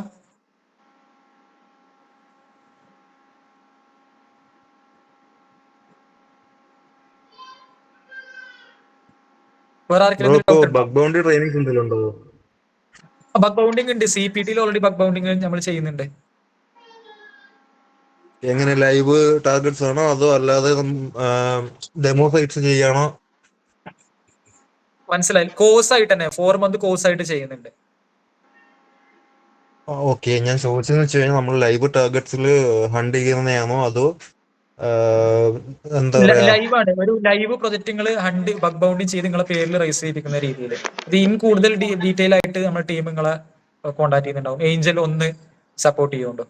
വേറെ ആർക്കെങ്കിലും ബഗ് ബൗണ്ടറി ട്രെയിനിങ് എന്തെങ്കിലും ഉണ്ടോ? ബഗ് ബൗണ്ടിങ് ഉണ്ട്. CPTയിൽ ഓൾറെഡി ബഗ് ബൗണ്ടിങ് നമ്മൾ ചെയ്യുന്നുണ്ട്. എങ്ങനെ ലൈവ് ടാർഗറ്റ്സ് ആണോ അതോ അല്ലാതെ ഡെമോ സൈറ്റ്സ് ചെയ്യാണോ? മനസ്സിലായി. കോഴ്സ് ആയിട്ട് തന്നെ 4 month കോഴ്സ് ആയിട്ട് ചെയ്യുന്നുണ്ട്. ഓക്കെ, ഞാൻ ചോദിച്ചതെന്ന് വെച്ച് കഴിഞ്ഞാൽ നമ്മൾ ലൈവ് ടാർഗറ്റ്സിൽ ഹണ്ട് ചെയ്യുന്നതാണോ അതോ എന്താ പറയാ ലൈവാണ്. ഒരു live project hunt bug bounding ചെയ്ത് നിങ്ങളെ പേരിൽ രജിസ്റ്റർ ചെയ്തിരിക്കുന്ന രീതിയിൽ. ഇത് കൂടുതൽ ഡീറ്റെയിൽ ആയിട്ട് നമ്മുടെ ടീം നിങ്ങളെ കോൺടാക്ട് ചെയ്യുന്നുണ്ടാവും. ഏഞ്ചൽ ഒന്ന് സപ്പോർട്ട് ചെയ്യുന്നുണ്ടോ?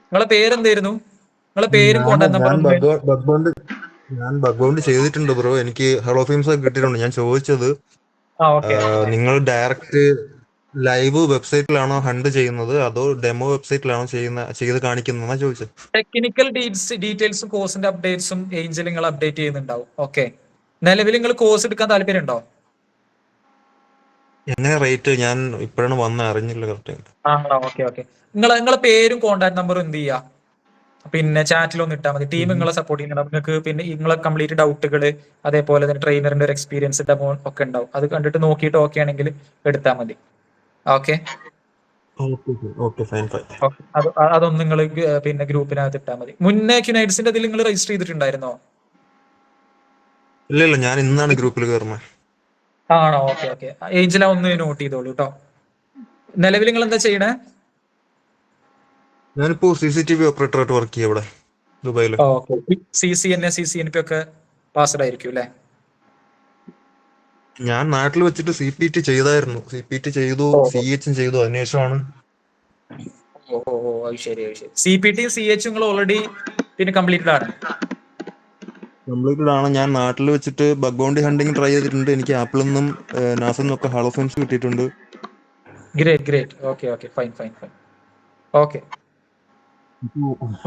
നിങ്ങളെ പേരെന്തായിരുന്നു? നിങ്ങളെ പേരും കോൺടാക്ട് നമ്പറും. ഞാൻ ബഗ് ബൗണ്ട് ചെയ്തിട്ടുണ്ട് ബ്രോ. എനിക്ക് ഹലോ ഫീംസ് ഒക്കെ കിട്ടിയിട്ടുണ്ട്. ഞാൻ ചോദിച്ചത് നിങ്ങൾ ഡയറക്റ്റ് ലൈവ് വെബ്സൈറ്റിലാണോ ഹണ്ട് ചെയ്യുന്നത് അതോ ഡെമോ വെബ്സൈറ്റിലാണോ ചെയ്ത് കാണിക്കുന്നതെന്നാ ചോദിച്ചത്. ടെക്നിക്കൽ ഡീറ്റെയിൽസും കോഴ്സിന്റെ അപ്ഡേറ്റ്സും ഏഞ്ചൽ നിങ്ങൾ അപ്ഡേറ്റ് ചെയ്യുന്നുണ്ടാവും. ഓക്കെ, നിലവിൽ നിങ്ങൾ കോഴ്സ് എടുക്കാൻ താല്പര്യം ഉണ്ടോ? എങ്ങനെ റേറ്റ്? ഞാൻ ഇപ്പോഴാണ് അറിഞ്ഞില്ല കറക്റ്റ്. Okay okay. നിങ്ങളെ പേരും കോൺടാക്ട് നമ്പറും എന്ത് ചെയ്യാ പിന്നെ ചാറ്റിലൊന്നും ഇട്ടാൽ മതി. ടീം നിങ്ങളെ സപ്പോർട്ട് ചെയ്യുന്നുണ്ടാവും. നിങ്ങൾക്ക് പിന്നെ നിങ്ങളെ കംപ്ലീറ്റ് ഡൗട്ടുകൾ അതേപോലെ തന്നെ ട്രെയിനറിന്റെ ഒരു എക്സ്പീരിയൻസ് ഡെമോ ഒക്കെ ഉണ്ടാവും. അത് കണ്ടിട്ട് നോക്കിയിട്ട് ഓക്കെ ആണെങ്കിൽ എടുത്താൽ മതി. ഓക്കെ, അതൊന്നും നിങ്ങൾ പിന്നെ ഗ്രൂപ്പിനകത്ത് ഇട്ടാൽ മതി. മുന്നേ ക്യുനൈറ്റ്സിന്റെ ഇതിൽ നിങ്ങൾ രജിസ്റ്റർ ചെയ്തിട്ടുണ്ടായിരുന്നോ? ഇല്ല, ഞാൻ ഇന്നാണ് ഗ്രൂപ്പിൽ കയറുന്നത്. ആണോ? Okay okay. ഏഞ്ചല ഒന്ന് നോട്ട് ചെയ്തോളൂ കേട്ടോ. നിലവിൽ നിങ്ങൾ എന്താ ചെയ്യണേ? ഞാനിപ്പോ CCTV ഓപ്പറേറ്റർ ആയിട്ട് വർക്ക് ചെയ്യാം ഇവിടെ ദുബായില്. CCNP ഒക്കെ പാസ്ഡ് ആയിരിക്കും അല്ലേ? ഞാൻ നാട്ടിൽ വെച്ചിട്ട് CPT ചെയ്തായിരുന്നു. CPT ചെയ്തു, CH ചെയ്തു. അതിനുശേഷമാണ് ശരി. CPT CH നിങ്ങൾ ഓൾറെഡി പിന്നെ കംപ്ലീറ്റഡ് ആണ്. ഞാൻ നാട്ടിൽ വെച്ചിട്ട് ബഗ് ബൗണ്ടി ഹണ്ടിങ് ട്രൈ ചെയ്തിട്ടുണ്ട്. എനിക്ക് ആപ്പിളിൽ നിന്നും നാസിൽ നിന്നൊക്കെ ഹലോ ഫെൻസ് കിട്ടിയിട്ടുണ്ട്. ഗ്രേറ്റ്. Okay, fine. ഓക്കെ,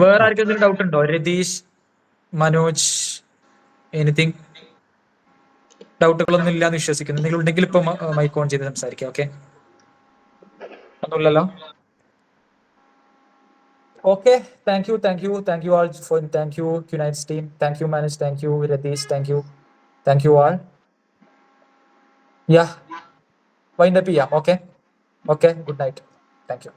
വേറെ ആർക്കെങ്കിലും ഡൗട്ട് ഉണ്ടോ? രതീഷ്, മനോജ്, എനിത്തിങ്? ഡൗട്ടുകളൊന്നും ഇല്ലാന്ന് വിശ്വസിക്കുന്നു. നിങ്ങൾ ഉണ്ടെങ്കിൽ ഇപ്പൊ മൈക്ക് ഓൺ ചെയ്ത് സംസാരിക്കാം. ഓക്കെ, ഒന്നുമില്ലല്ലോ? Okay, thank U all for thank you Qnights team, thank you Manoj, thank you Radish, thank you all. Yeah, wind up ചെയ്യാം. Okay, good night, thank you.